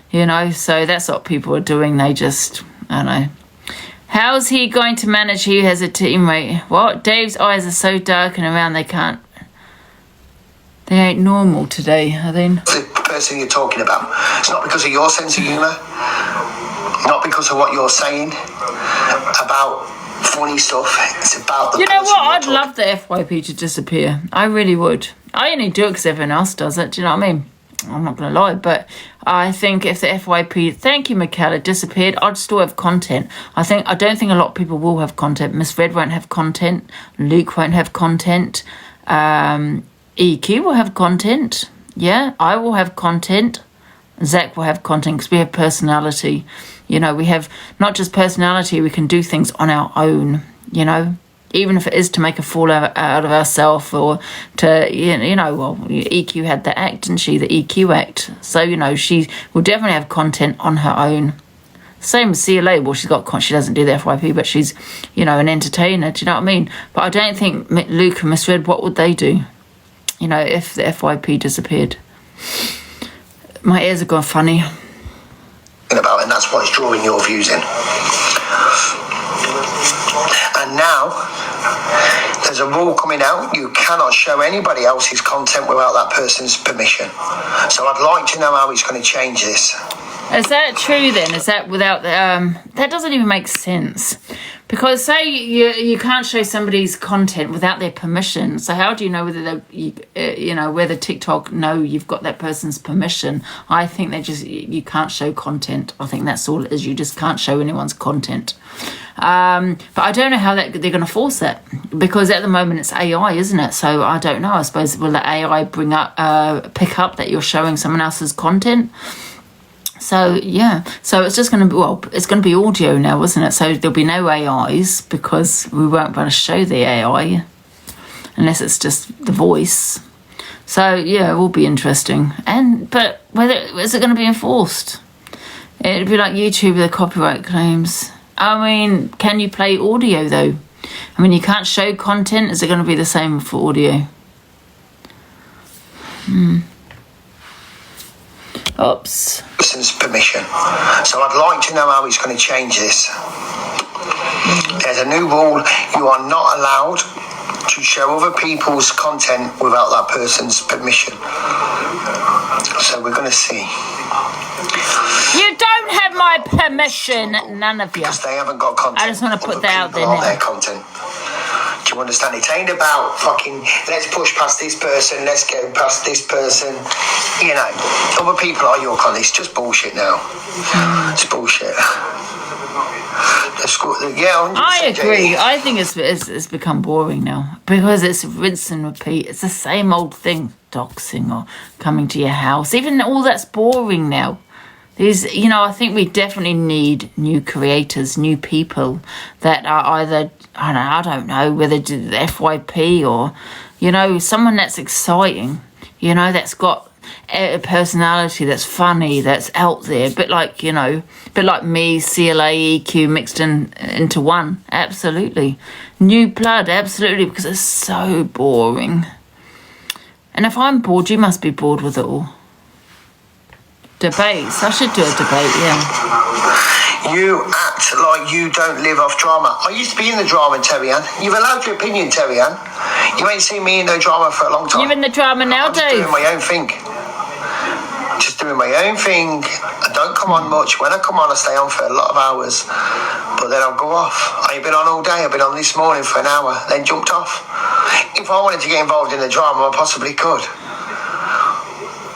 you know. So that's what people are doing. They just, I don't know. How's he going to manage? He has a teammate. What? Dave's eyes are so dark and around they ain't normal today, are they? The person you're talking about. It's not because of your sense of humour. Not because of what you're saying about funny stuff. It's about the. You know what? I'd talking. love the FYP to disappear. I really would. I only do it because everyone else does it. Do you know what I mean? I'm not going to lie, but I think if the FYP, thank you, Michaela, disappeared, I'd still have content. I don't think a lot of people will have content. Miss Red won't have content. Luke won't have content. EQ will have content. Yeah, I will have content. Zach will have content because we have personality. You know, we have not just personality, we can do things on our own, you know, even if it is to make a fool out of ourselves or to, you know, well, EQ had the act, didn't she? The EQ act. So, you know, she will definitely have content on her own. Same as CLA. Well, she doesn't do the FYP, but she's, you know, an entertainer. Do you know what I mean? But I don't think Luke and Miss Red, what would they do? You know, if the FYP disappeared. My ears have gone funny. About, and that's what's drawing your views in. And now there's a rule coming out: you cannot show anybody else's content without that person's permission. So I'd like to know how it's going to change this. Is that true then? Is that without the that doesn't even make sense, because say you can't show somebody's content without their permission. So how do you know whether whether TikTok know you've got that person's permission? I think you can't show content. I think that's all it is. You just can't show anyone's content. But I don't know how they're going to force that, because at the moment it's AI, isn't it? So I don't know. I suppose will the AI pick up that you're showing someone else's content? So yeah, so it's just going to be, it's going to be audio now, isn't it? So there'll be no AIs, because we won't be able to show the AI unless it's just the voice. So yeah, it will be interesting. But is it going to be enforced? It'd be like YouTube with the copyright claims. I mean, can you play audio though? I mean, you can't show content. Is it going to be the same for audio? Oops. Person's permission. So I'd like to know how it's going to change this. There's a new rule. You are not allowed to show other people's content without that person's permission. So we're going to see. You don't have my permission, none of you. Because they haven't got content. I just want to put that out there now. now. Their content. Do you understand? It ain't about fucking, let's push past this person, let's go past this person. You know, other people are your content. It's just bullshit now. It's bullshit. Yeah, I agree. I think it's become boring now because it's rinse and repeat. It's the same old thing, doxing or coming to your house. Even all that's boring now. These, you know, I think we definitely need new creators, new people that are either, I don't know, whether it's the FYP or, you know, someone that's exciting, you know, that's got a personality, that's funny, that's out there, but like, you know, but like me, CLA, EQ mixed into one. Absolutely. New blood, absolutely, because it's so boring. And if I'm bored, you must be bored with it all. Debates. I should do a debate, yeah. You act like you don't live off drama. I used to be in the drama, Terry-Ann. You've allowed your opinion, Terry-Ann. You ain't seen me in no drama for a long time. You're in the drama now, I'm just Dave. doing my own thing. Just doing my own thing. I don't come on much. When I come on, I stay on for a lot of hours. But then I'll go off. I ain't been on all day. I've been on this morning for an hour, then jumped off. If I wanted to get involved in the drama, I possibly could.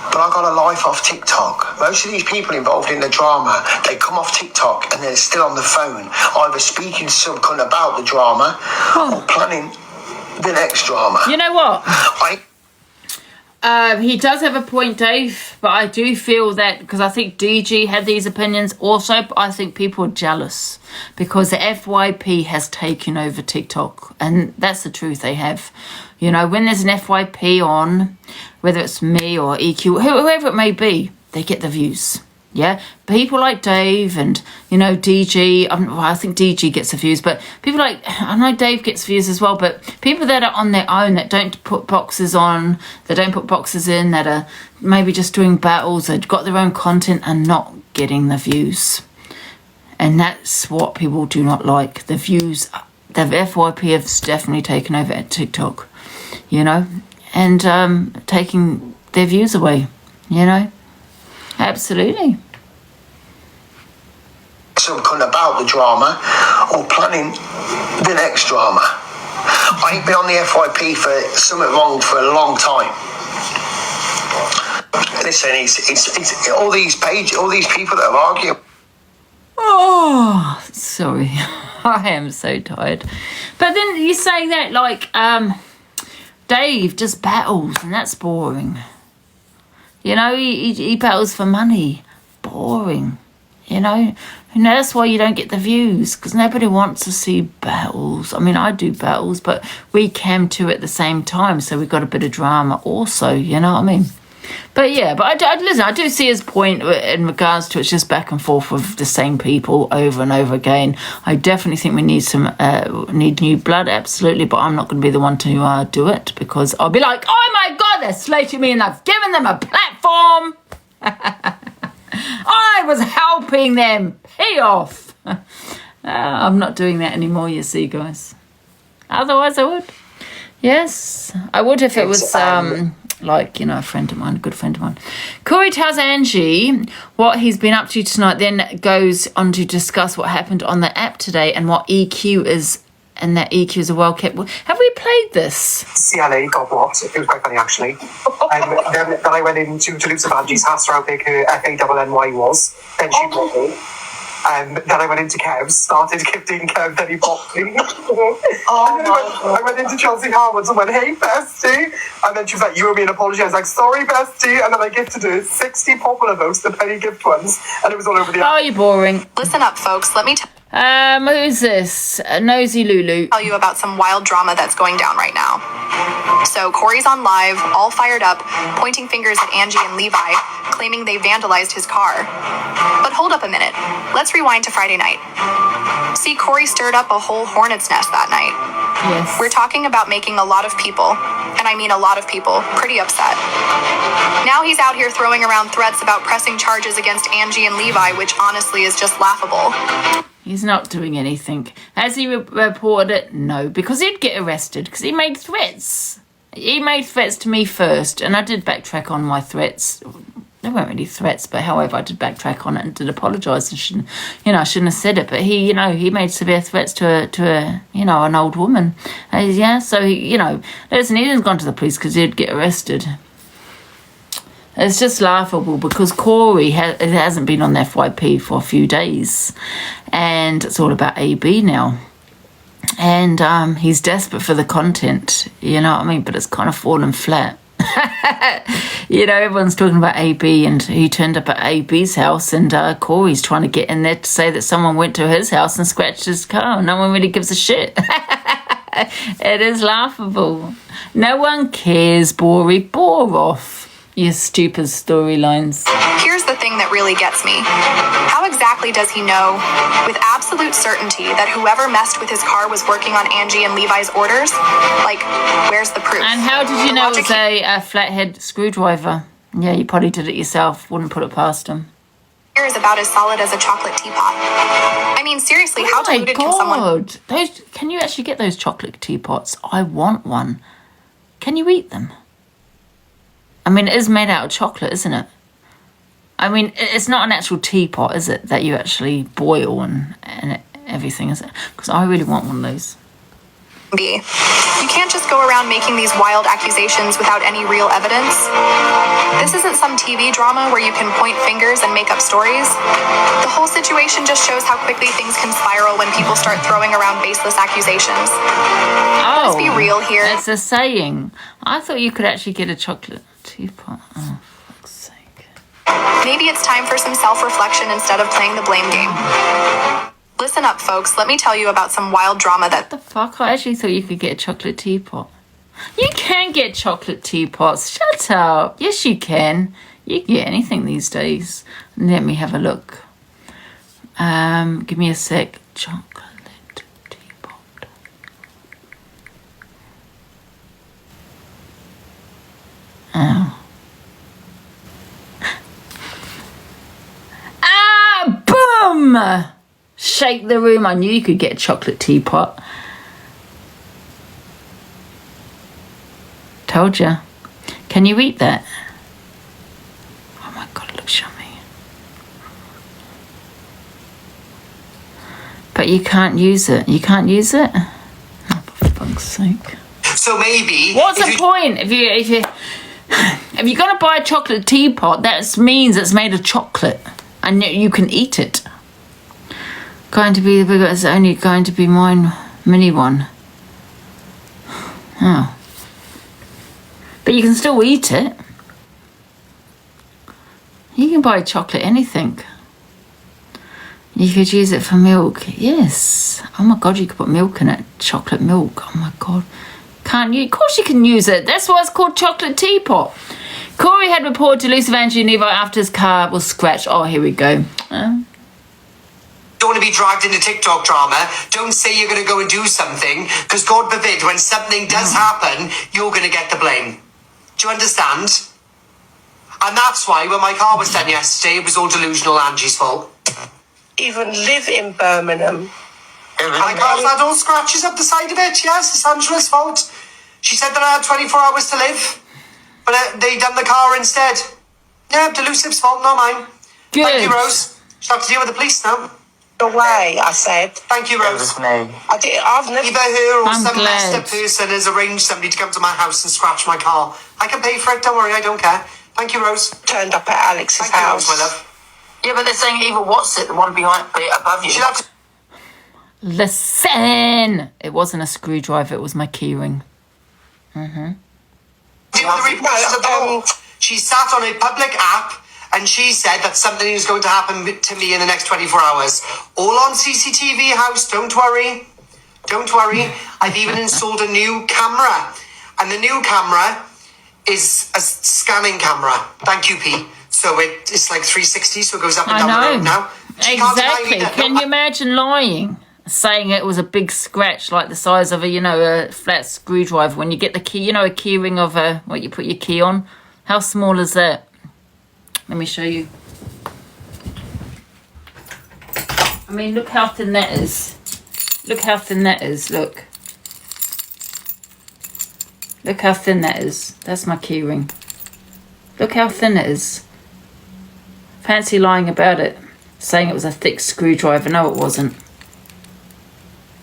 But I got a life off TikTok. Most of these people involved in the drama, they come off TikTok and they're still on the phone, either speaking to some cunt about the drama or planning the next drama. You know what? He does have a point, Dave, but I do feel that, because I think DG had these opinions also, but I think people are jealous because the FYP has taken over TikTok, and that's the truth, they have. You know, when there's an FYP on, whether it's me or EQ, whoever it may be, they get the views. Yeah, people like Dave and, you know, DG, I think DG gets the views, but people like, I know Dave gets views as well, but people that are on their own, that don't put boxes on, that don't put boxes in, that are maybe just doing battles, that got their own content and not getting the views. And that's what people do not like. The views, the FYP have definitely taken over at TikTok, you know, and taking their views away, you know. Absolutely. Some cunt about the drama or planning the next drama. I ain't been on the FYP for something wrong for a long time. Listen, it's all these people that are arguing. Oh, sorry. I am so tired. But then you say that like Dave just battles and that's boring. You know, he battles for money. Boring. You know, and that's why you don't get the views, because nobody wants to see battles. I mean, I do battles, but we cam too at the same time, so we've got a bit of drama also, you know what I mean? But yeah, but listen, I do see his point in regards to it's just back and forth with the same people over and over again. I definitely think we need need new blood, absolutely, but I'm not going to be the one to do it, because I'll be like, oh my God, they're slating me and I've given them a platform. I was helping them pay off. I'm not doing that anymore, you see, guys. Otherwise I would. Yes, I would if it was like, you know, a friend of mine, a good friend of mine. Corey tells Angie what he's been up to tonight, then goes on to discuss what happened on the app today and what EQ is, and that EQ is a well-kept... Have we played this? CLA got blocked. It was quite funny, actually. Then I went into Toulouse Angie's house for how big her FANNY was. Then she blocked me. Then I went into Kev's, started gifting Kev, then he blocked me. I went into Chelsea Harwood's and went, hey, bestie. And then she was like, you owe me an apology. I was like, sorry, bestie. And then I gifted her 60 popular votes, the penny gift ones. And it was all over the app. Oh, you're boring. Listen up, folks. Let me who's this? Nosy Lulu. tell you about some wild drama that's going down right now. So Corey's on live, all fired up, pointing fingers at Angie and Levi, claiming they vandalized his car. But hold up a minute. Let's rewind to Friday night. See, Corey stirred up a whole hornet's nest that night. Yes. We're talking about making a lot of people, and and I mean a lot of people, pretty upset. Now he's out here throwing around threats about pressing charges against Angie and Levi, which honestly is just laughable. He's not doing anything. Has he reported it? No, because he'd get arrested, because he made threats. He made threats to me first, and I did backtrack on my threats. They weren't really threats, but however, I did backtrack on it and did apologise, and I shouldn't have said it. But he made severe threats to a an old woman. So listen, he hasn't gone to the police because he'd get arrested. It's just laughable because Corey hasn't been on the FYP for a few days, and it's all about AB now. And he's desperate for the content, you know what I mean? But it's kind of fallen flat. Everyone's talking about AB, and he turned up at AB's house, and Corey's trying to get in there to say that someone went to his house and scratched his car. No one really gives a shit. It is laughable. No one cares, Bori. Bore off. You stupid storylines. Here's the thing that really gets me. How exactly does he know, with absolute certainty, that whoever messed with his car was working on Angie and Levi's orders? Like, where's the proof? And how did you know it was a flathead screwdriver? Yeah, you probably did it yourself. Wouldn't put it past him. Here is about as solid as a chocolate teapot. I mean, seriously, how deluded can someone... Can you actually get those chocolate teapots? I want one. Can you eat them? I mean, it is made out of chocolate, isn't it? I mean, it's not an actual teapot, is it, that you actually boil and everything, is it? Because I really want one of those. You can't just go around making these wild accusations without any real evidence. This isn't some TV drama where you can point fingers and make up stories. The whole situation just shows how quickly things can spiral when people start throwing around baseless accusations. Let's be real here. It's a saying. I thought you could actually get a chocolate teapot. Oh, fuck's sake. Maybe it's time for some self-reflection instead of playing the blame game. Listen up, folks. Let me tell you about some wild drama that... What the fuck? I actually thought you could get a chocolate teapot. You can get chocolate teapots. Shut up. Yes, you can. You can get anything these days. Let me have a look. Give me a sec. Chocolate teapot. Oh. Boom! Shake the room. I knew you could get a chocolate teapot. Told you. Can you eat that? Oh my god, it looks yummy. But you can't use it. You can't use it? Oh, for fuck's sake. So maybe... What's the point? If you're going to buy a chocolate teapot, that means it's made of chocolate. And you can eat it. Going to be the bigger, it's only going to be mine mini one. Oh. But you can still eat it. You can buy chocolate anything. You could use it for milk. Yes. Oh my god, you could put milk in it. Chocolate milk. Oh my god. Can't you? Of course you can use it. That's why it's called chocolate teapot. Corey had reported to Lucy Angie and Levi after his car was scratched. Oh, here we go. Don't want to be dragged into TikTok drama. Don't say you're going to go and do something, because God forbid, when something does happen, you're going to get the blame. Do you understand? And that's why when my car was done yesterday, it was all delusional Angie's fault. Even live in Birmingham. My car's had all scratches up the side of it. Yes, it's Angela's fault. She said that I had 24 hours to live, but they done the car instead. Yeah, Delusive's fault, not mine. Good. Thank you, Rose. She'll have to deal with the police now. Away, I said. Thank you, Rose. I've never... Either her or I'm some glad. messed up person has arranged somebody to come to my house and scratch my car. I can pay for it, don't worry, I don't care. Thank you, Rose. Turned up at Alex's Thank house. you, Rose, my love. Yeah, but they're saying either what's it, the one behind, above you. She'll have to Listen! It wasn't a screwdriver, it was my keyring. deal with the repercussions of the law. She sat on a public app and she said that something is going to happen to me in the next 24 hours. All on CCTV house, don't worry. Don't worry. I've even installed a new camera. And the new camera is a scanning camera. Thank you, P. So it's like 360, so it goes up and down the road now. Exactly. Can you imagine lying? saying it was a big scratch like the size of a flat screwdriver when you get the key, a key ring of what you put your key on. How small is that? Let me show you. I mean, look how thin that is. Look how thin that is. Look how thin that is. That's my key ring. Look how thin it is. Fancy lying about it, saying it was a thick screwdriver. No, it wasn't.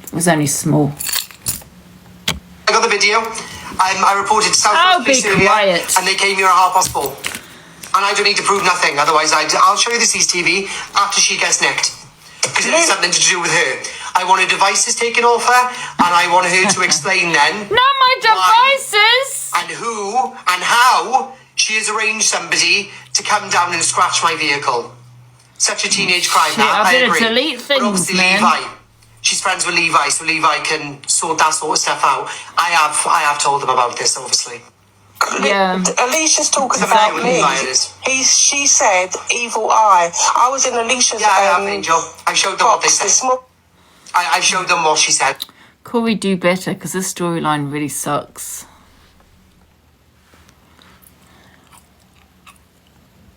It was only small. I got the video. I reported South Police earlier, and they came here at 4:30. And I don't need to prove nothing. Otherwise, I'll show you the CCTV after she gets nicked. Because it has something to do with her. I want her devices taken off her, and I want her to explain then... Not my devices! And who and how she has arranged somebody to come down and scratch my vehicle. Such a teenage crime. Shit, I agree. delete things, but obviously man. Levi. She's friends with Levi, so Levi can sort that sort of stuff out. I have told them about this, obviously. Yeah. Alicia's talking about me. She said evil eye. I was in Alicia's. Yeah, I have, Angel. I showed them what they said. I showed them what she said. Corey, do better, because this storyline really sucks.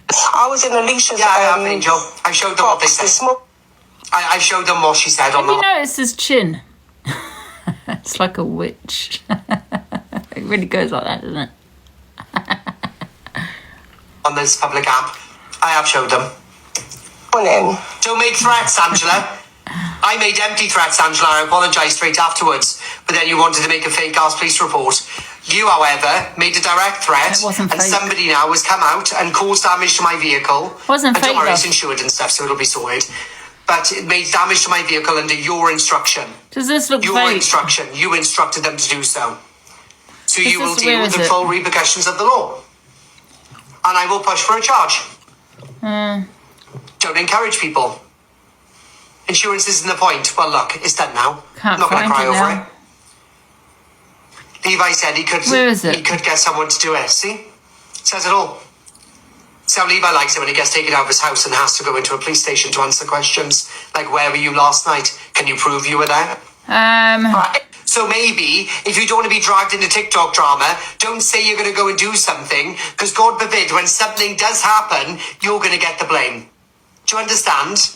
I was in Alicia's. Yeah, I have, Angel. I showed them what they said. I showed them what she said. Have you noticed his chin? It's like a witch. It really goes like that, doesn't it? On this public app, I have showed them. Morning. Don't make threats, Angela. I made empty threats, Angela. I apologised straight afterwards. But then you wanted to make a fake ass police report. You, however, made a direct threat, and fake. somebody now has come out and caused damage to my vehicle. Wasn't and fake, don't worry, it's though. insured and stuff, so it'll be sorted. But it made damage to my vehicle under your instruction. Does this look your fake? instruction. You instructed them to do so. So Is you will this- deal where with is the it? full repercussions of the law. And I will push for a charge. Don't encourage people. Insurance isn't the point. Well, look, it's done now. Can't I'm not going to find cry it over now. it. Levi said he could. Where is it? He could get someone to do it. See, says it all. See how Levi likes it when he gets taken out of his house and has to go into a police station to answer questions like, "Where were you last night? Can you prove you were there?" Right. So maybe if you don't want to be dragged into TikTok drama, don't say you're going to go and do something, because God forbid, when something does happen, you're going to get the blame. Do you understand?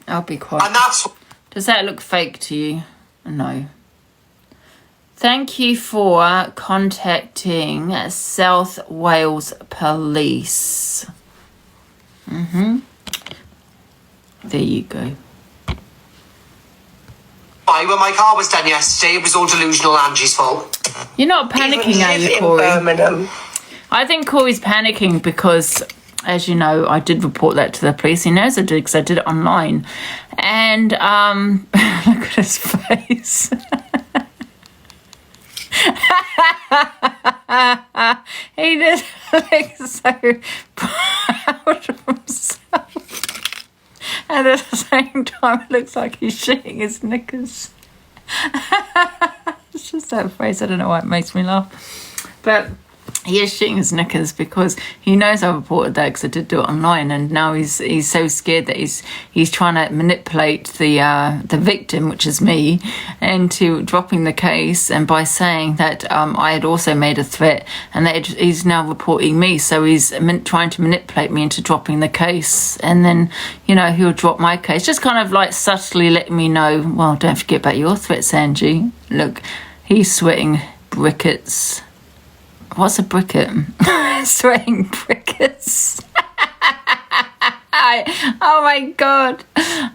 I'll be quiet. And that's... Does that look fake to you? No. Thank you for contacting South Wales Police. There you go. Why, when my car was done yesterday, it was all delusional Angie's fault. You're not panicking, are you, Corey? I think Corey's panicking because, as you know, I did report that to the police. He knows I did because I did it online. And look at his face. He just looks so proud of himself. And at the same time, it looks like he's shitting his knickers. It's just that phrase. I don't know why it makes me laugh. But he is shitting his knickers because he knows I reported that because I did do it online, and now he's so scared that he's trying to manipulate the victim, which is me, into dropping the case, and by saying that I had also made a threat, and that he's now reporting me, so he's trying to manipulate me into dropping the case, and then he'll drop my case, just kind of like subtly letting me know, well, don't forget about your threats, Angie. Look, he's sweating briquettes. What's a briquette? Sweating briquettes. Oh my god.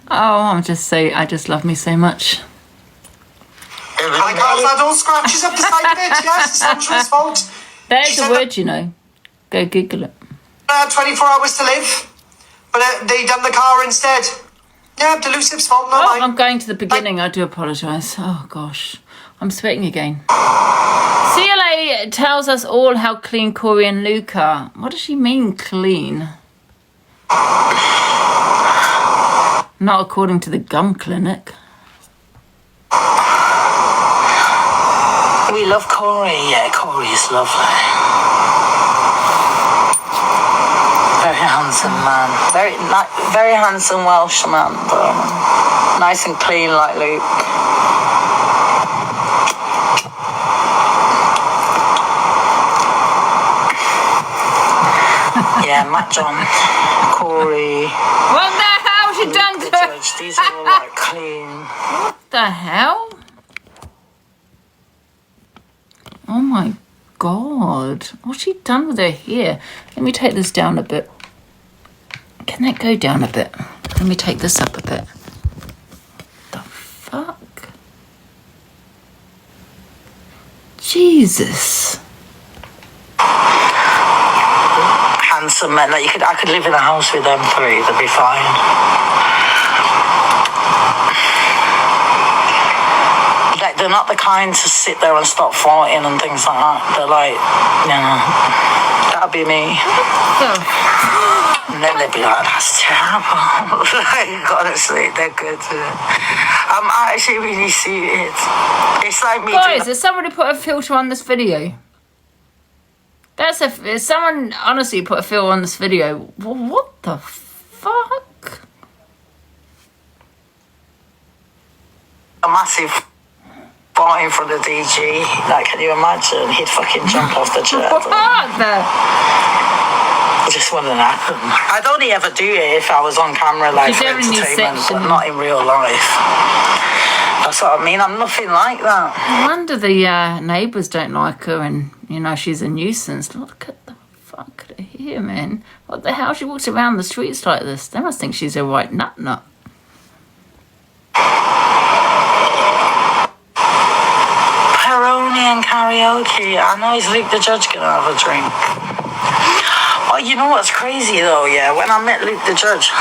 I just love me so much. My car's had all scratches up the side of it, yes, it's Angela's fault. There's a word, Go Google it. I had 24 hours to live, but they done the car instead. Yeah, Delusive's fault, not mine. I'm going to the beginning. I do apologise. Oh gosh. I'm sweating again. CLA tells us all how clean Corey and Luke are. What does she mean, clean? Not according to the gum clinic. We love Corey. Yeah, Corey is lovely. Very handsome man. Very handsome Welsh man, though. Nice and clean like Luke. Yeah, Matt John, Corey. What the hell she done to her? These are all like clean. What the hell? Oh my God. What's she done with her hair? Let me take this down a bit. Can that go down a bit? Let me take this up a bit. What the fuck? Jesus. Handsome men. Like I could live in a house with them three. They'd be fine. Like they're not the kind to sit there and start fighting and things like that. They're like, that'd be me. And then they'd be like, that's terrible. Like, honestly, they're good. I'm actually really suited. It's like me. Guys, has somebody put a filter on this video? Someone honestly put a filter on this video. What the fuck? A massive fight in front of DG. Like, can you imagine? He'd fucking jump off the jet. What the? It just wouldn't happen. I'd only ever do it if I was on camera, like for entertainment, but not in real life. That's what I mean. I'm nothing like that. No wonder the neighbours don't like her, and she's a nuisance. Look at the fuck at her here, man. What the hell? She walks around the streets like this. They must think she's a white nut. Peroni and karaoke. I know, is Luke the Judge gonna have a drink? Oh, you know what's crazy though? Yeah, when I met Luke the Judge,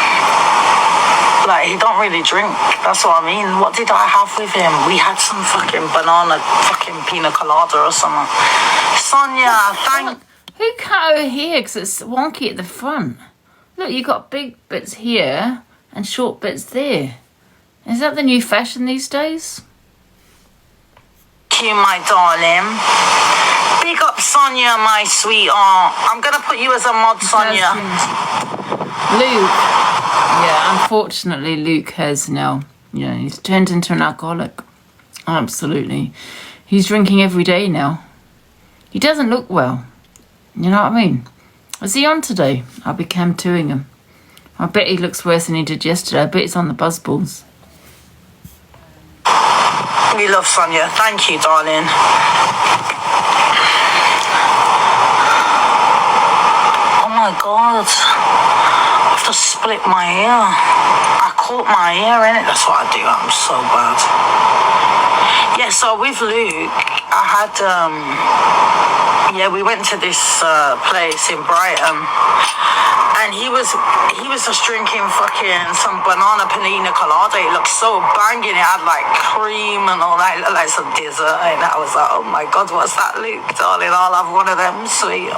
like, he don't really drink. That's what I mean. What did I have with him? We had some fucking banana, fucking pina colada or something. Sonia, Who cut her hair? Because it's wonky at the front. Look, you got big bits here and short bits there. Is that the new fashion these days? Thank you, my darling. Big up Sonia, my sweetheart. I'm going to put you as a mod, Sonia. Luke. Yeah, unfortunately, Luke has now, he's turned into an alcoholic. Absolutely. He's drinking every day now. He doesn't look well. You know what I mean? Is he on today? I'll be cam 2ing him. I bet he looks worse than he did yesterday. I bet he's on the buzzballs. We love Sonia. Thank you, darling. Oh my God. I've just split my ear. I caught my ear in it. That's what I do. I'm so bad. Yeah, so with Luke, I had, we went to this place in Brighton, and he was just drinking fucking some banana panina colada. It looked so banging. It had like cream and all that. It looked like some dessert. And I was like, oh my God, what's that, Luke, darling? I'll have one of them, sweet.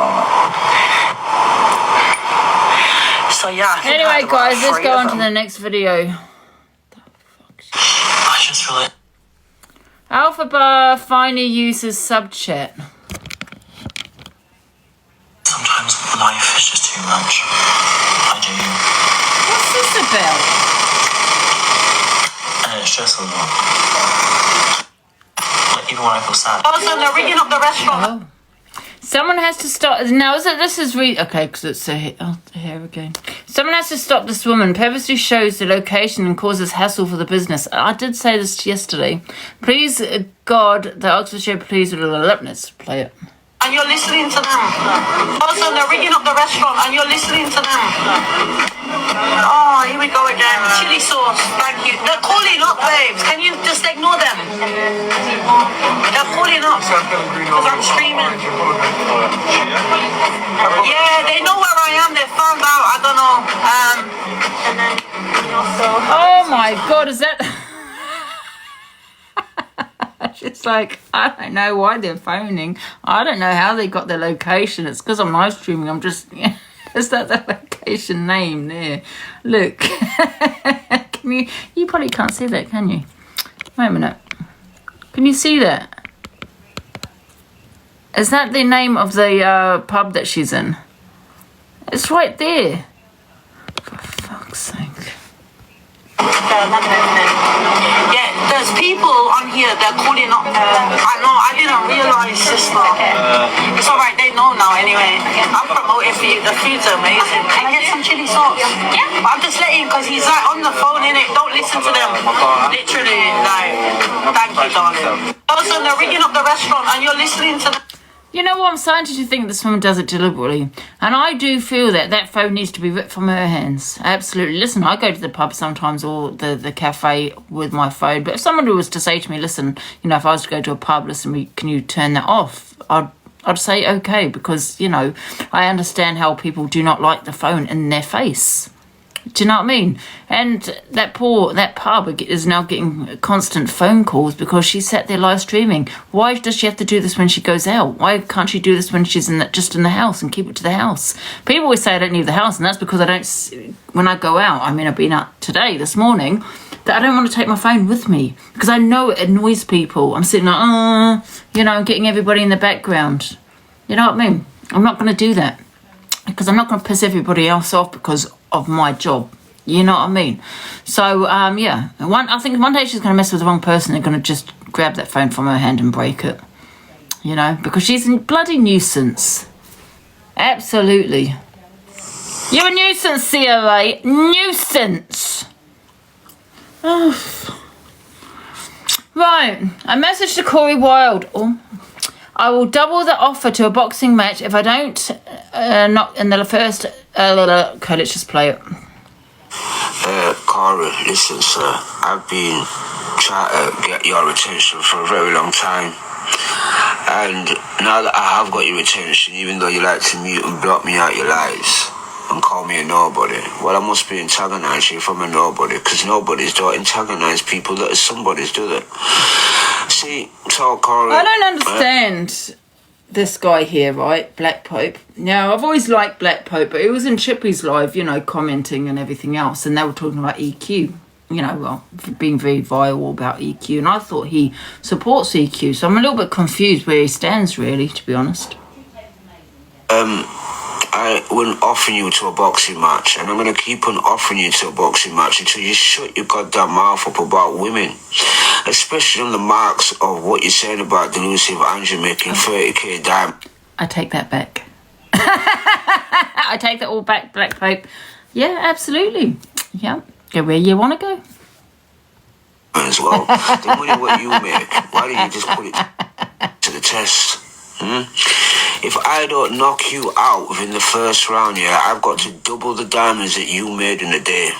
So yeah. Anyway, guys, let's go on to the next video. I just feel it. Alpha Bar finally uses sub chat. Sometimes life is just too much. I do. What's this about? And it's just a lot. Like, even when I feel sad. Oh, so they're ringing up the restaurant. Oh. Someone has to stop. Now, this is okay, because it's here again. Someone has to stop this woman. Purposely shows the location and causes hassle for the business. I did say this yesterday. Please, God, the Oxfordshire police will let's play it. And you're listening to them. Also, they're ringing up the restaurant and you're listening to them. Oh, here we go again. Chili sauce. Thank you. They're calling up, babes. Can you just ignore them? They're calling up. Because I'm streaming. Yeah, they know where I am. They found out. I don't know. And then also. Oh my God, is that... It's like, I don't know why they're phoning. I don't know how they got their location. It's because I'm live streaming. I'm just... Is that the location name there? Look. Can you probably can't see that, can you? Wait a minute. Can you see that? Is that the name of the pub that she's in? It's right there. Yeah, there's people on here, they're calling up. I know, I didn't realise, sister. It's alright, they know now anyway. I'm promoting for you, the food's amazing. Can I get some chili sauce? Yeah. But I'm just letting, because he's like on the phone, innit? Don't listen to them. Literally, like, thank you, darling. Also, they're ringing up the restaurant and you're listening to them. You know what, I'm starting to think this woman does it deliberately. And I do feel that phone needs to be ripped from her hands. Absolutely. Listen, I go to the pub sometimes or the cafe with my phone. But if somebody was to say to me, listen, you know, if I was to go to a pub, listen, can you turn that off? I'd say okay, because, you know, I understand how people do not like the phone in their face. Do you know what I mean? And that pub is now getting constant phone calls because she sat there live streaming. Why does she have to do this when she goes out? Why can't she do this when she's just in the house and keep it to the house? People always say I don't leave the house, and that's because I don't, when I go out, I mean, I've been out today, this morning, that I don't want to take my phone with me because I know it annoys people. I'm sitting like, you know, getting everybody in the background. You know what I mean? I'm not going to do that because I'm not going to piss everybody else off because of my job. You know what I mean? So, yeah. I think one day she's going to mess with the wrong person. They're going to just grab that phone from her hand and break it. You know? Because she's a bloody nuisance. Absolutely. You're a nuisance, COA. Nuisance. Oh. Right. A message to Corey Wilde. Oh. I will double the offer to a boxing match if I don't knock in the first... okay, let's just play it. Corey, listen, sir. I've been trying to get your attention for a very long time. And now that I have got your attention, even though you like to mute and block me out your lives and call me a nobody, well, I must be antagonising you from a nobody, because nobodies don't antagonise people that are somebodies, do they? See, so Corey... I don't understand this guy here, right? Black Pope. Now, I've always liked Black Pope, but he was in Chippy's live, you know, commenting and everything else, and they were talking about EQ. You know, well, being very vile about EQ, and I thought he supports EQ, so I'm a little bit confused where he stands, really, to be honest. I wouldn't offer you to a boxing match, and I'm going to keep on offering you to a boxing match until you shut your goddamn mouth up about women, especially on the marks of what you're saying about delusive Angie making 30k diamond. I take that back. I take that all back, Black Pope. Yeah, absolutely. Yeah, go where you want to go. As well, the money what you make, why don't you just put it to the test? If I don't knock you out within the first round, yeah, I've got to double the diamonds that you made in a day.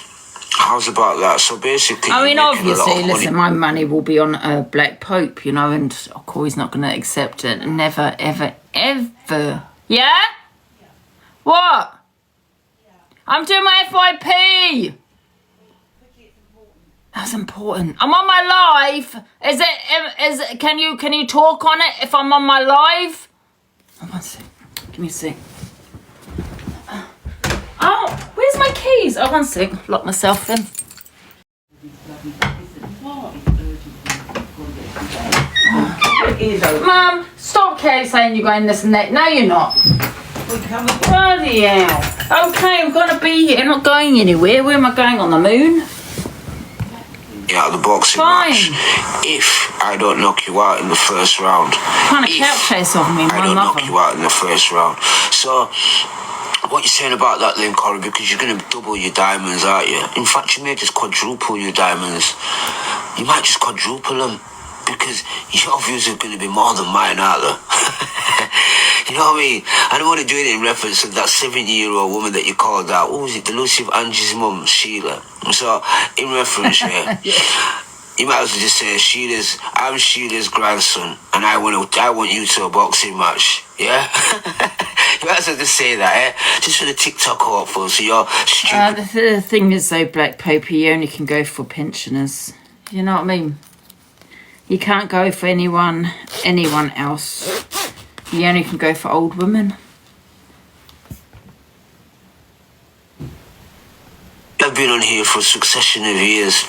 How's about that? So basically, I mean, obviously, listen, my money will be on Black Pope, you know, and Corey's not going to accept it. Never, ever, ever. Yeah? What? I'm doing my FYP. That's important. I'm on my live. Can you talk on it if I'm on my live? Oh, one sec. Give me a sec. Oh, where's my keys? Oh, one sec. Lock myself in. Mum, stop Kelly saying you're going this and that. No, you're not. Bloody hell. Okay, I'm going to be here. I'm not going anywhere. Where am I going? On the moon? Yeah, the boxing match. If I don't knock you out in the first round, kind of couch chase off me, I don't knock you out in the first round. So, what you're saying about that then, Corey, because you're going to double your diamonds, aren't you? In fact, you may just quadruple your diamonds. You might just quadruple them, because your views are going to be more than mine, aren't they? You know what I mean? I don't want to do it in reference to that 70-year-old woman that you called out. What was it? Delusive Angie's mum, Sheila. So, in reference, yeah, you might as well just say I'm Sheila's grandson, and I want you to a boxing match. Yeah? You might as well just say that, eh? Just for the TikTok hopeful, so you're stupid. The thing is, though, Black Pope, you only can go for pensioners. You know what I mean? You can't go for anyone else. You only can go for old women. I've been on here for a succession of years.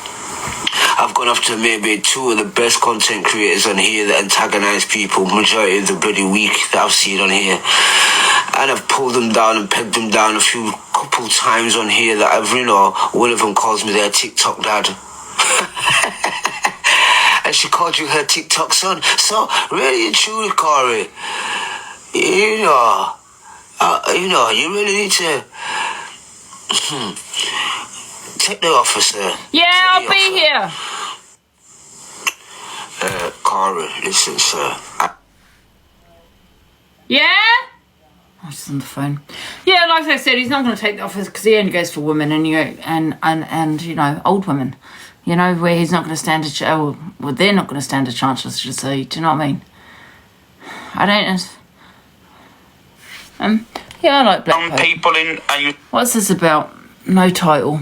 I've gone after maybe 2 of the best content creators on here that antagonise people majority of the bloody week that I've seen on here. And I've pulled them down and pegged them down a couple times on here that I've, you know, one of them calls me their TikTok dad. And she called you her TikTok son. So, really and truly, Corey, you know, you really need to take the officer. Yeah, I'll be here. Corey, listen, sir. Yeah? I was on the phone. Yeah, like I said, he's not going to take the office because he only goes for women and you know, old women. You know, where he's not going to stand a chance. Well, they're not going to stand a chance, I should say. Do you know what I mean? I don't. Yeah, I like black people in. What's this about? No title.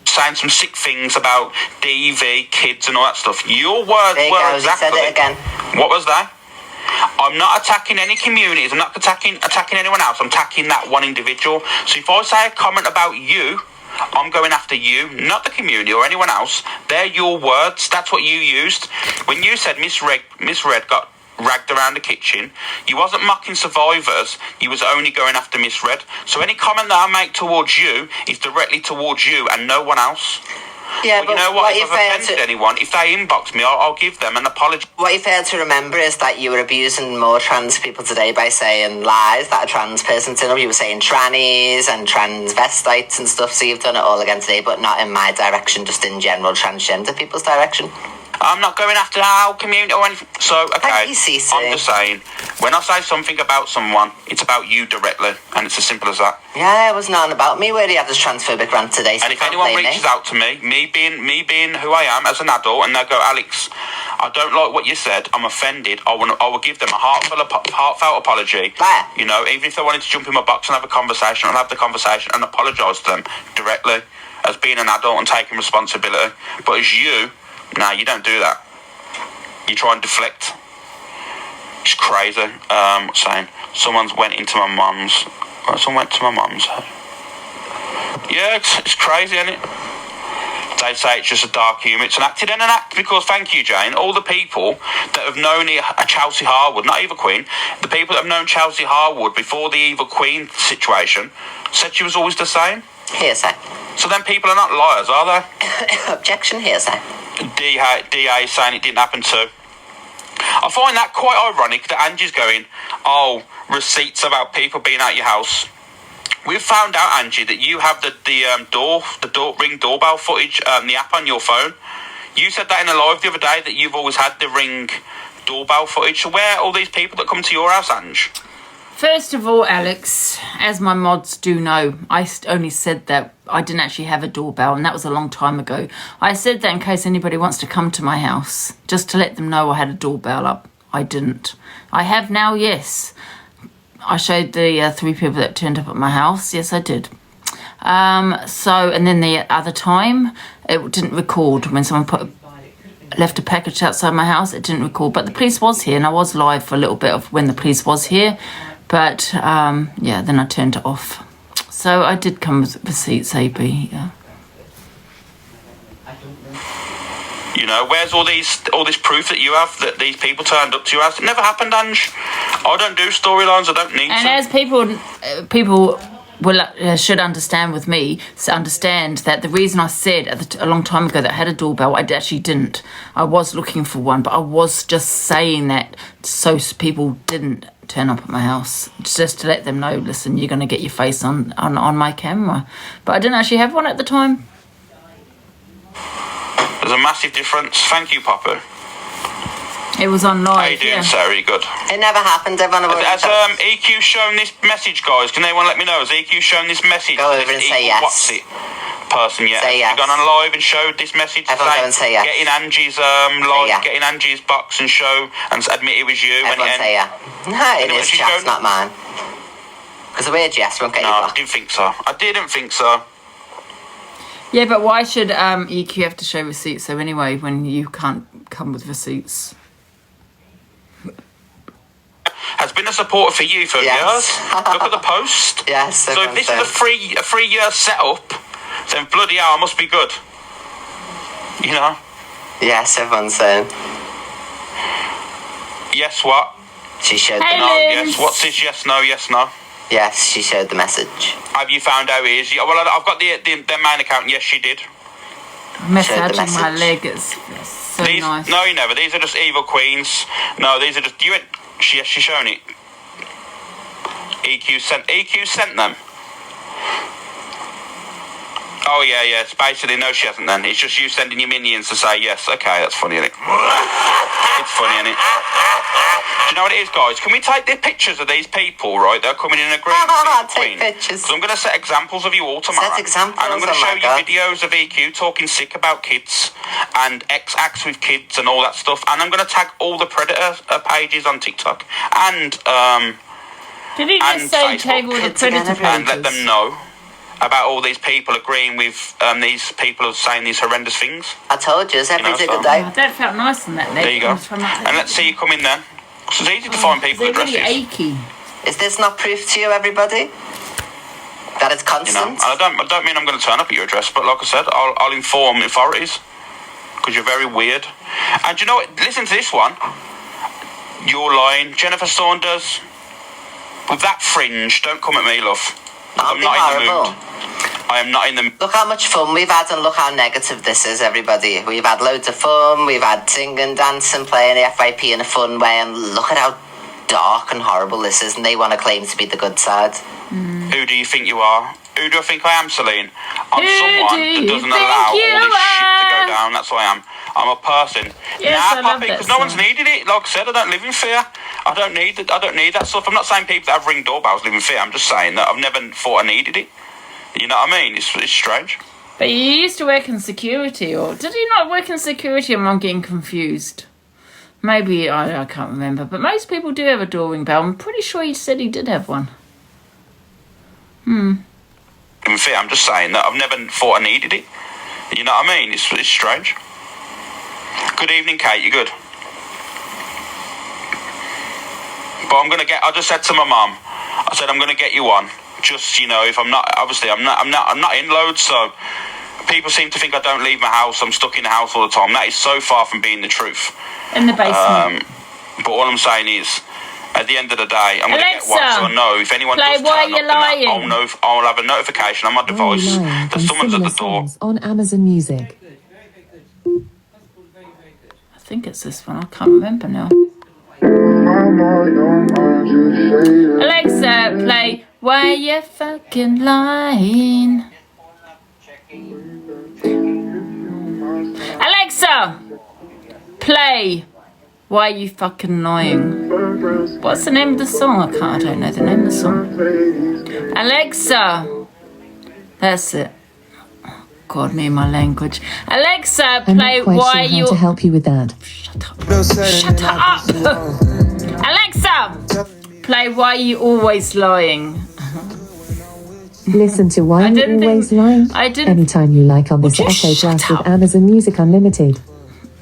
Saying some sick things about DV, kids, and all that stuff. Your words there were goes, exactly. He said it again. What was that? I'm not attacking any communities. I'm not attacking anyone else. I'm attacking that one individual. So if I say a comment about you, I'm going after you, not the community or anyone else. They're your words. That's what you used. When you said Miss Red got ragged around the kitchen, you wasn't mocking survivors. You was only going after Miss Red. So any comment that I make towards you is directly towards you and no one else. Yeah, but you know what? If I've offended anyone, if they inbox me, I'll give them an apology. What you fail to remember is that you were abusing more trans people today by saying lies that a trans person said. You were saying trannies and transvestites and stuff, so you've done it all again today, but not in my direction, just in general transgender people's direction. I'm not going after our community or anything. So, okay, I'm just saying, when I say something about someone, it's about you directly, and it's as simple as that. Yeah, it was not about me. We already had this transphobic rant today, so and if anyone reaches out to me being who I am as an adult, and they go, Alex, I don't like what you said, I'm offended, I will give them a heartfelt apology. You know, even if they wanted to jump in my box and have a conversation, I'll have the conversation and apologise to them directly as being an adult and taking responsibility. But as you, no, you don't do that. You try and deflect. It's crazy. Saying someone went to my mum's. Yeah, it's crazy, isn't it? They say it's just a dark humour. It's an acted and an act because, thank you, Jane, all the people that have known Chelsea Harwood, not Eva Queen, the people that have known Chelsea Harwood before the Eva Queen situation said she was always the same. Hearsay. So then people are not liars, are they? Objection, hearsay. DA saying it didn't happen too. I find that quite ironic that Angie's going, oh, receipts about people being at your house. We've found out, Angie, that you have the Ring doorbell footage, the app on your phone. You said that in a live the other day that you've always had the Ring doorbell footage. So where are all these people that come to your house, Ange? First of all, Alex, as my mods do know, I only said that I didn't actually have a doorbell, and that was a long time ago. I said that in case anybody wants to come to my house, just to let them know I had a doorbell up. I didn't. I have now, yes. I showed the 3 people that turned up at my house. Yes, I did. And then the other time, it didn't record when someone left a package outside my house. It didn't record, but the police was here, and I was live for a little bit of when the police was here. But, yeah, then I turned it off. So I did come with receipts, AB, yeah. You know, where's all this proof that you have that these people turned up to your house? It never happened, Ange. I don't do storylines, I don't need to. And as people will should understand with me, understand that the reason I said a long time ago that I had a doorbell, I actually didn't. I was looking for one, but I was just saying that so people didn't turn up at my house, just to let them know, listen, you're going to get your face on my camera. But I didn't actually have one at the time. There's a massive difference. Thank you, Papa. It was on live. How you doing, Sarah? Good. It never happened. Everyone has EQ shown this message, guys? Can anyone let me know? Has EQ shown this message? Go over and say yes. What's it? Person, yeah. Say yes. Gone on live and showed this message. Everyone go and say yes. Getting Angie's live, getting Angie's box and show and admit it was you. Everyone say yeah. No, it is just not mine. Because the word yes won't get you. No, I didn't think so. I didn't think so. Yeah, but why should EQ have to show receipts? So anyway, when you can't come with receipts. Has been a supporter for you for years. Look at the post. Yes. So if this is a 3-year setup, then bloody hell, I must be good. You know? Yes, everyone's saying. Yes, what? She showed no, yes. What's this? Yes, no, yes, no. Yes, she showed the message. Have you found out it is? Well, I've got the main account. Yes, she did. Massaging my leg, it's so nice. No, you never. These are just evil queens. No, these are just... She's shown it. EQ sent them. Oh, yeah. It's basically, no, she hasn't then. It's just you sending your minions to say yes. Okay, that's funny, isn't it? It's funny, isn't it? Do you know what it is, guys? Can we take the pictures of these people, right? They're coming in agreement with Take pictures. Because I'm going to set examples of you all tomorrow. Set examples, and I'm going to show you videos of EQ talking sick about kids and acts with kids and all that stuff. And I'm going to tag all the Predator pages on TikTok and did he just say tag all the Predator pages? And let them know about all these people agreeing with these people saying these horrendous things. I told you, it's every single day. That felt nice on that leg. There you go. And let's see you come in then. It's easy to find people with dresses. Really achy. Is this not proof to you, everybody? That it's constant? I don't mean I'm going to turn up at your address, but like I said, I'll inform authorities. Because you're very weird. And do you know what? Listen to this one. You're lying. Jennifer Saunders. With that fringe, don't come at me, love. I'm not in the mood. I am not in the mood. Look how much fun we've had and look how negative this is, everybody. We've had loads of fun, we've had singing, dancing, playing the FYP in a fun way, and look at how dark and horrible this is, and they want to claim to be the good side. Who do you think you are? Who do I think I am, Celine? I'm someone that doesn't allow all this shit to go down. That's who I am. I'm a person. Yes, Poppy, because no one's needed it. Like I said, I don't live in fear. I don't need that stuff. I'm not saying people that have ring doorbells live in fear. I'm just saying that I've never thought I needed it. You know what I mean? It's strange. But you used to work in security, or did you not work in security? I'm getting confused. Maybe, I can't remember. But most people do have a door ring bell. I'm pretty sure he said he did have one. In fear, I'm just saying that I've never thought I needed it. You know what I mean? It's strange. Good evening, Kate. You good? But I just said to my mum, I said I'm gonna get you one. Just, you know, if I'm not, obviously I'm not in loads, so people seem to think I don't leave my house. I'm stuck in the house all the time. That is so far from being the truth. In the basement. But all I'm saying is, at the end of the day, I'm going to get one, so I know if anyone does turn up, I'll have a notification on my device that someone's at the door. On Amazon Music. I think it's this one. I can't remember now. Alexa, play Why You Fucking Lying. Alexa, play Why You Fucking Lying. What's the name of the song? I don't know the name of the song. Alexa. That's it. Oh, God, me and my language. Alexa, play Why You... I'm not quite sure how to help you with that. Shut up. Alexa, play Why You Always Lying. Listen to Why You Always Lying anytime you like on this Echo Blast with Amazon Music Unlimited.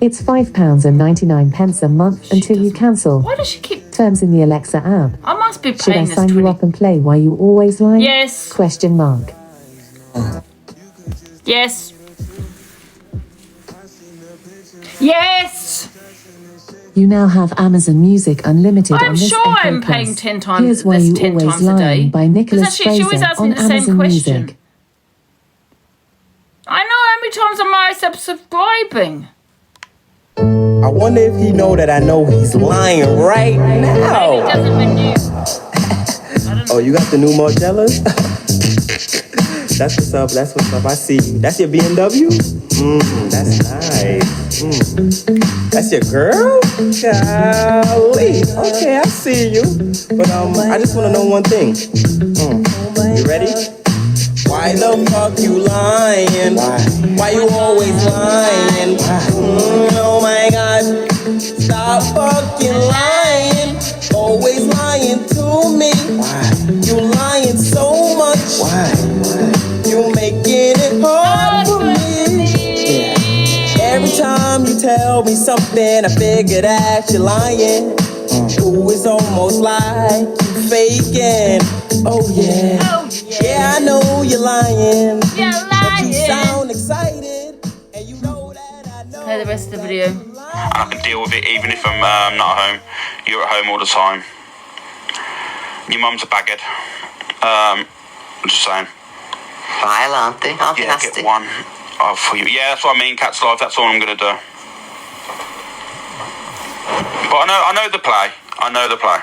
It's £5.99 a month until you cancel. Why does she keep... Terms in the Alexa app. I must be Should playing I this sign you up and play Why You Always Lying? Yes. Question mark. Yes. Yes. You now have Amazon Music Unlimited I'm on this sure Echo I'm paying Plus. 10 times. Here's Why You Always Lying by Nicholas She always Fraser asks me on the same Amazon question. Music. I know how many times am I subscribing. I wonder if he know that I know he's lying right now. Maybe he doesn't renew. Oh, you got the new Margellas? That's what's up. That's what's up. I see you. That's your BMW? That's nice. That's your girl? Golly. Okay, I see you. But I just want to know one thing. You ready? Why the fuck you lying? Why you always lying? Oh my God. Stop fucking lying. Always lying to me. You lying so much. You making it hard for me. Every time you tell me something, I figure that you're lying. Ooh, it's almost like you faking. Oh yeah. Yeah, I know you're lying. You're lying. But you sound excited, and you know that I know. Play the rest of the video. I can deal with it even if I'm not at home. You're at home all the time. Your mum's a bagged. I'm just saying. Vile, aren't they? Aren't they Yeah, nasty? get one. Oh, for you. Yeah, that's what I mean, Cat's Life. That's all I'm going to do. But I know the play. I know the play.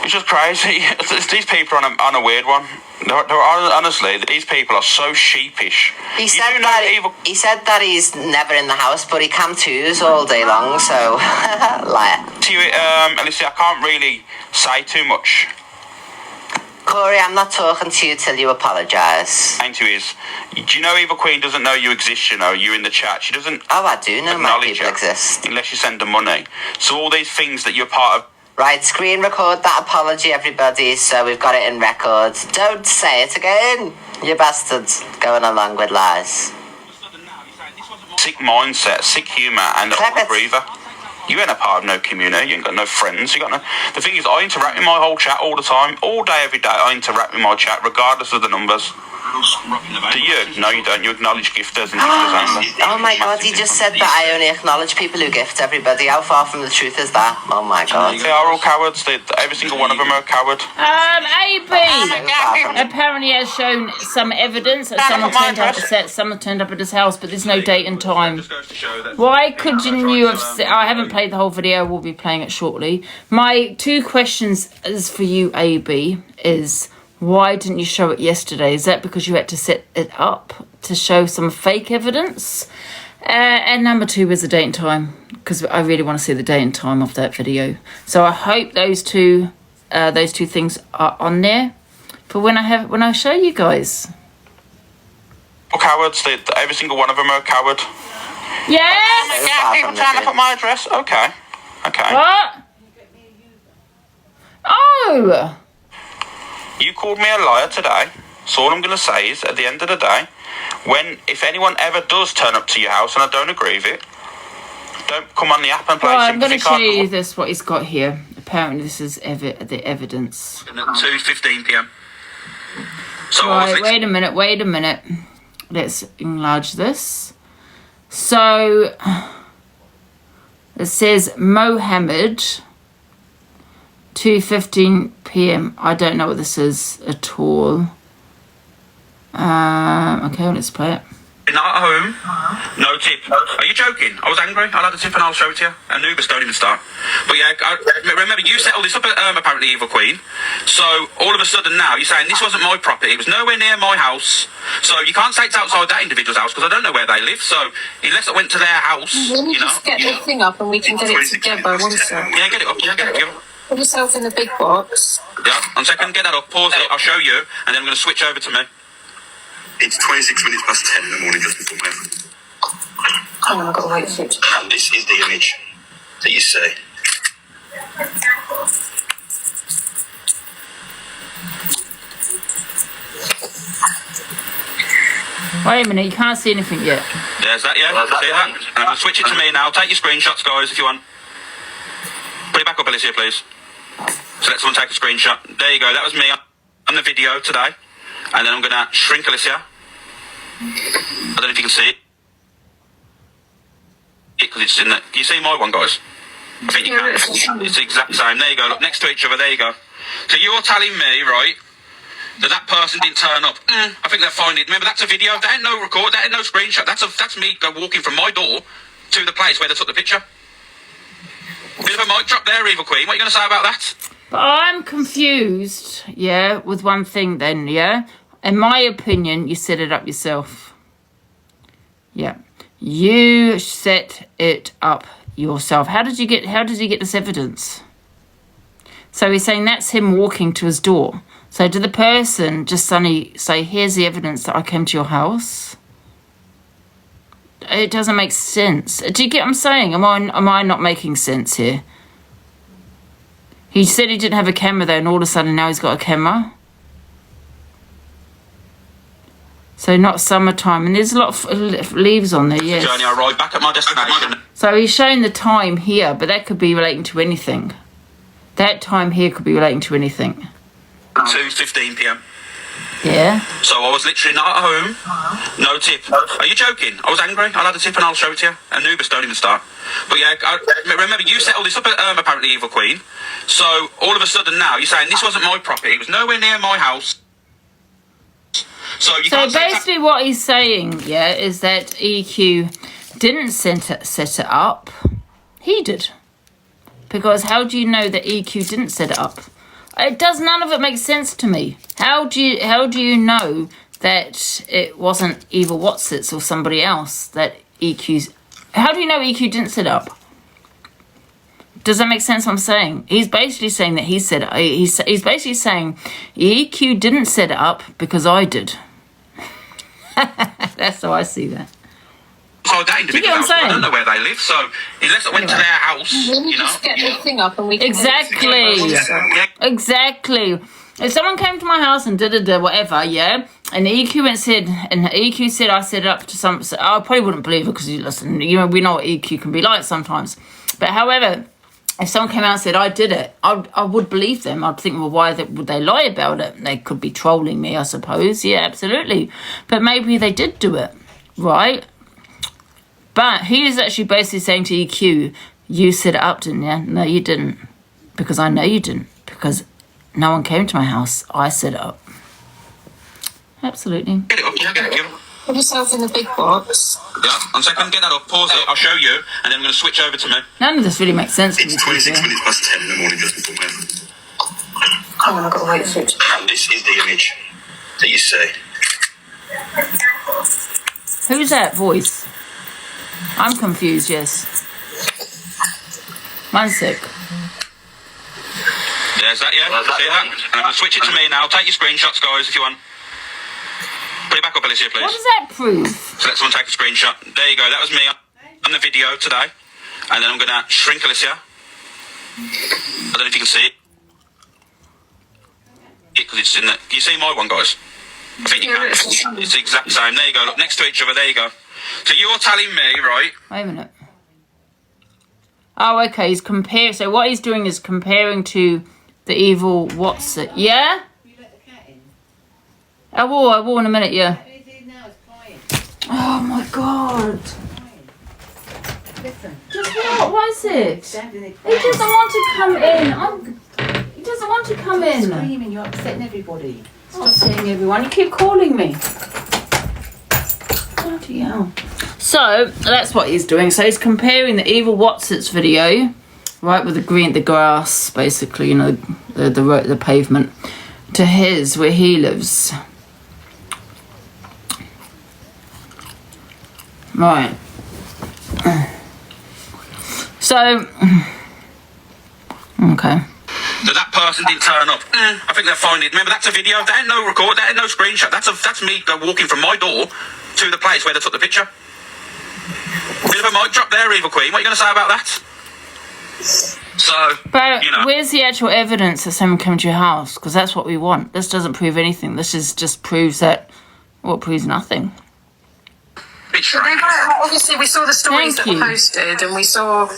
It's just crazy. These people are on a weird one. Honestly, these people are so sheepish. He said that he's never in the house, but he can twos all day long, so liar. To you, Alicia, I can't really say too much. Corey, I'm not talking to you till you apologise. Ain't you is. Do you know Evil Queen doesn't know you exist, you know? You're in the chat. She doesn't. Oh, I do know my people exist. Unless you send her money. So all these things that you're part of. Right, screen record that apology, everybody, so we've got it in record. Don't say it again, you bastards. Going along with lies. Sick mindset, sick humour, and a breather. You ain't a part of no community, you ain't got no friends, you got no... The thing is, I interact with my whole chat all the time, all day, every day, I interact with my chat, regardless of the numbers. Do you? No, you don't. You acknowledge gifters and gifters only. Oh my god, you just said that I only acknowledge people who gift everybody. How far from the truth is that? Oh my god. They are all cowards. Every single one of them are a coward. AB apparently has shown some evidence that someone turned up at his house, but there's no date and time. Why couldn't you have... I haven't played the whole video. We'll be playing it shortly. My 2 questions is for you, AB, is... Why didn't you show it yesterday? Is that because you had to set it up to show some fake evidence? And number 2 is the date and time, because I really want to see the date and time of that video. So I hope those two things are on there for when I show you guys. Cowards. Every single one of them are a coward. Yes. Yeah, people trying to put my address. Okay. What? Oh. You called me a liar today, so all I'm going to say is, at the end of the day, if anyone ever does turn up to your house and I don't agree with it, don't come on the app and play Well, I'm going to show you what he's got here. Apparently this is the evidence. At 2:15 p.m. So right, wait a minute. Let's enlarge this. So, it says Mohammed... 2:15 p.m. I don't know what this is at all. Okay, let's play it. Not at home. No tip. Are you joking? I was angry. I'll have the tip and I'll show it to you. And Ubers don't even start. But yeah, remember you set all this up at apparently Evil Queen. So all of a sudden now you're saying this wasn't my property. It was nowhere near my house. So you can't say it's outside that individual's house because I don't know where they live. So unless I went to their house, let me just get the thing up and we can get it together. One sec. Yeah, get it up. Put yourself in the big box. Yeah, 1 second, get that up, pause it, I'll show you, and then I'm going to switch over to me. It's 26 minutes past 10 in the morning, just before my... Hang on, I've got to wait for it. And this is the image that you see. Wait a minute, you can't see anything yet. There's that, yeah, see that? And I'm going to switch it to me now. Take your screenshots, guys, if you want. Put it back up, Alicia, please. So let someone take a screenshot. There you go. That was me on the video today. And then I'm going to shrink Alicia. I don't know if you can see it. Because it's in the... Can you see my one, guys? I think you can. It's the exact same. There you go. Look, next to each other. There you go. So you're telling me, right, that person didn't turn up. I think they're finding it. Remember, that's a video. That ain't no record. That ain't no screenshot. That's me walking from my door to the place where they took the picture. Bit of a mic drop there, Evil Queen. What are you going to say about that? But I'm confused, yeah, with one thing then, yeah? In my opinion, you set it up yourself. Yeah. You set it up yourself. How did you get this evidence? So he's saying that's him walking to his door. So did the person just suddenly say, here's the evidence that I came to your house? It doesn't make sense. Do you get what I'm saying? Am I not making sense here? He said he didn't have a camera there, and all of a sudden now he's got a camera. So not summertime, and there's a lot of leaves on there. Yes. Journey, I arrived back at my destination. So he's showing the time here, but that could be relating to anything. That time here could be relating to anything. 2:15 p.m. Yeah. So I was literally not at home. No tip. Are you joking? I was angry. I'll have the tip and I'll show it to you. And Ubers don't even start. But yeah, remember you set all this up at apparently Evil Queen. So all of a sudden now you're saying this wasn't my property. It was nowhere near my house. So basically what he's saying, yeah, is that EQ didn't set it up. He did. Because how do you know that EQ didn't set it up? None of it makes sense to me. How do you know that it wasn't Evil Watsits or somebody else that EQ's... How do you know EQ didn't set it up? Does that make sense what I'm saying? He's basically saying that he said... He's basically saying EQ didn't set it up because I did. That's how I see that. So that individual house, I don't know where they live, so unless I went to their house, Let me just get the thing up and we can... Exactly. If someone came to my house and did whatever, yeah, and EQ said I set it up to some... So I probably wouldn't believe it because, listen, we know what EQ can be like sometimes. But however, if someone came out and said I did it, I would believe them. I'd think, well, why would they lie about it? They could be trolling me, I suppose. Yeah, absolutely. But maybe they did do it, right? But he is actually basically saying to EQ, you set it up, didn't you? No, you didn't. Because I know you didn't. Because no one came to my house. I set it up. Absolutely. Get it up, get it up. Put yourself in the big box. Yeah, 1 second, get that up, pause it, I'll show you, and then I'm going to switch over to me. None of this really makes sense to me. It's 26 minutes past 10 in the morning just before bed. Come on, I've got to wait for it. And this is the image that you see. Who's that voice? I'm confused, yes. Mine's sick. There's that, yeah? See that? And I'm going to switch it to me now. Take your screenshots, guys, if you want. Put it back up, Alicia, please. What does that prove? So let someone take a screenshot. There you go, that was me on the video today. And then I'm going to shrink Alicia. I don't know if you can see it. Because it's in the... Can you see my one, guys? I think you can. It's the exact same. There you go, look, next to each other, there you go. So you're telling me, right? Wait a minute. Oh, okay, he's comparing... So what he's doing is comparing to the Evil Watson. Yeah? I will in a minute, yeah. Oh my god. Just what was it? He doesn't want to come in. He doesn't want to come in. Screaming, you're upsetting everybody. Stop saying everyone. You keep calling me. Bloody hell. So that's what he's doing. So he's comparing the Evil Watsits video, right, with the grass, basically, you know, the pavement, to his where he lives. Right. So, okay. That person didn't turn up. I think they're finding. Remember, that's a video. There ain't no record. There ain't no screenshot. That's me walking from my door to the place where they took the picture. Bit of a mic drop there, Evil Queen. What are you going to say about that? So, but you know. Where's the actual evidence that someone came to your house? Because that's what we want. This doesn't prove anything. This just proves that, well, it proves nothing. So obviously we saw the stories that were posted, and we saw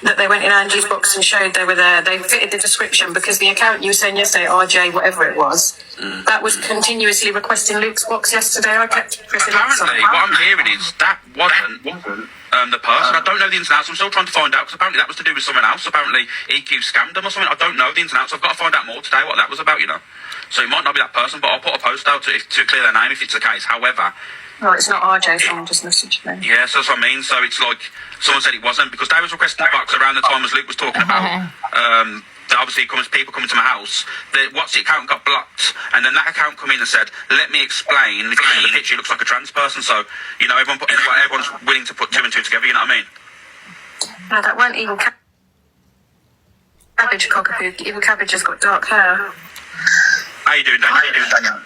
that they went in Angie's box and showed they were there. They fitted the description because the account you were saying yesterday, RJ, whatever it was, that was continuously requesting Luke's box yesterday. I kept pressing apparently, what I'm hearing is that wasn't the person. I don't know the ins and outs. I'm still trying to find out because apparently that was to do with someone else. Apparently EQ scammed them or something. I don't know the ins and outs. I've got to find out more today what that was about, you know. So it might not be that person, but I'll put a post out to clear their name if it's the case. However... Oh, it's not RJ, someone just messaged me. Yeah, so that's what I mean. So it's like someone said it wasn't because they was requesting the box around the time as Luke was talking about. Obviously, people coming to my house. The WhatsApp account got blocked, and then that account come in and said, "Let me explain." If you see the picture, it looks like a trans person. So you know, everyone's willing to put two and two together. You know what I mean? No, that weren't Evil Cabbage, cockapoo. Evil Cabbage has got dark hair. How you doing, Daniel?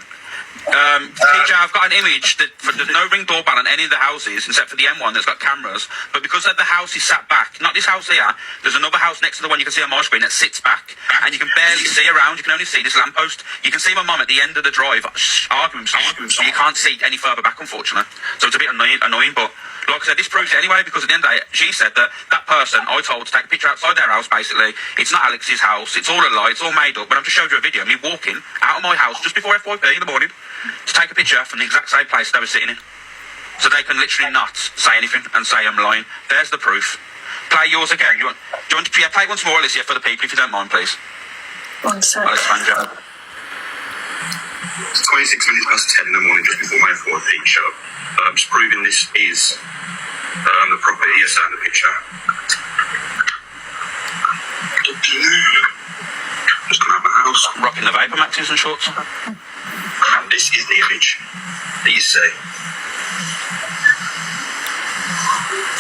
TJ, I've got an image that there's no ring doorbell on any of the houses except for the M1 that's got cameras, but because the house is sat back, not this house here, there's another house next to the one you can see on my screen that sits back, and you can barely see around. You can only see this lamppost. You can see my mum at the end of the drive arguing, so you can't see any further back, unfortunately. So it's a bit annoying, but like I said, this proves it anyway, because at the end of the day, she said that person I told to take a picture outside their house, basically. It's not Alex's house, it's all a lie, it's all made up, but I've just showed you a video of me walking out of my house just before FYP in the morning to take a picture from the exact same place they were sitting in. So they can literally not say anything and say I'm lying. There's the proof. Play yours again. Do you want to play once more, Alicia, for the people, if you don't mind, please? One sec. Alexandra. It's 26 minutes past 10 in the morning, just before my FYP show. Just proving this is the property. Yes, and the picture. Just come out of my house. Rocking the Vapor Maxes and shorts. And this is the image that you see.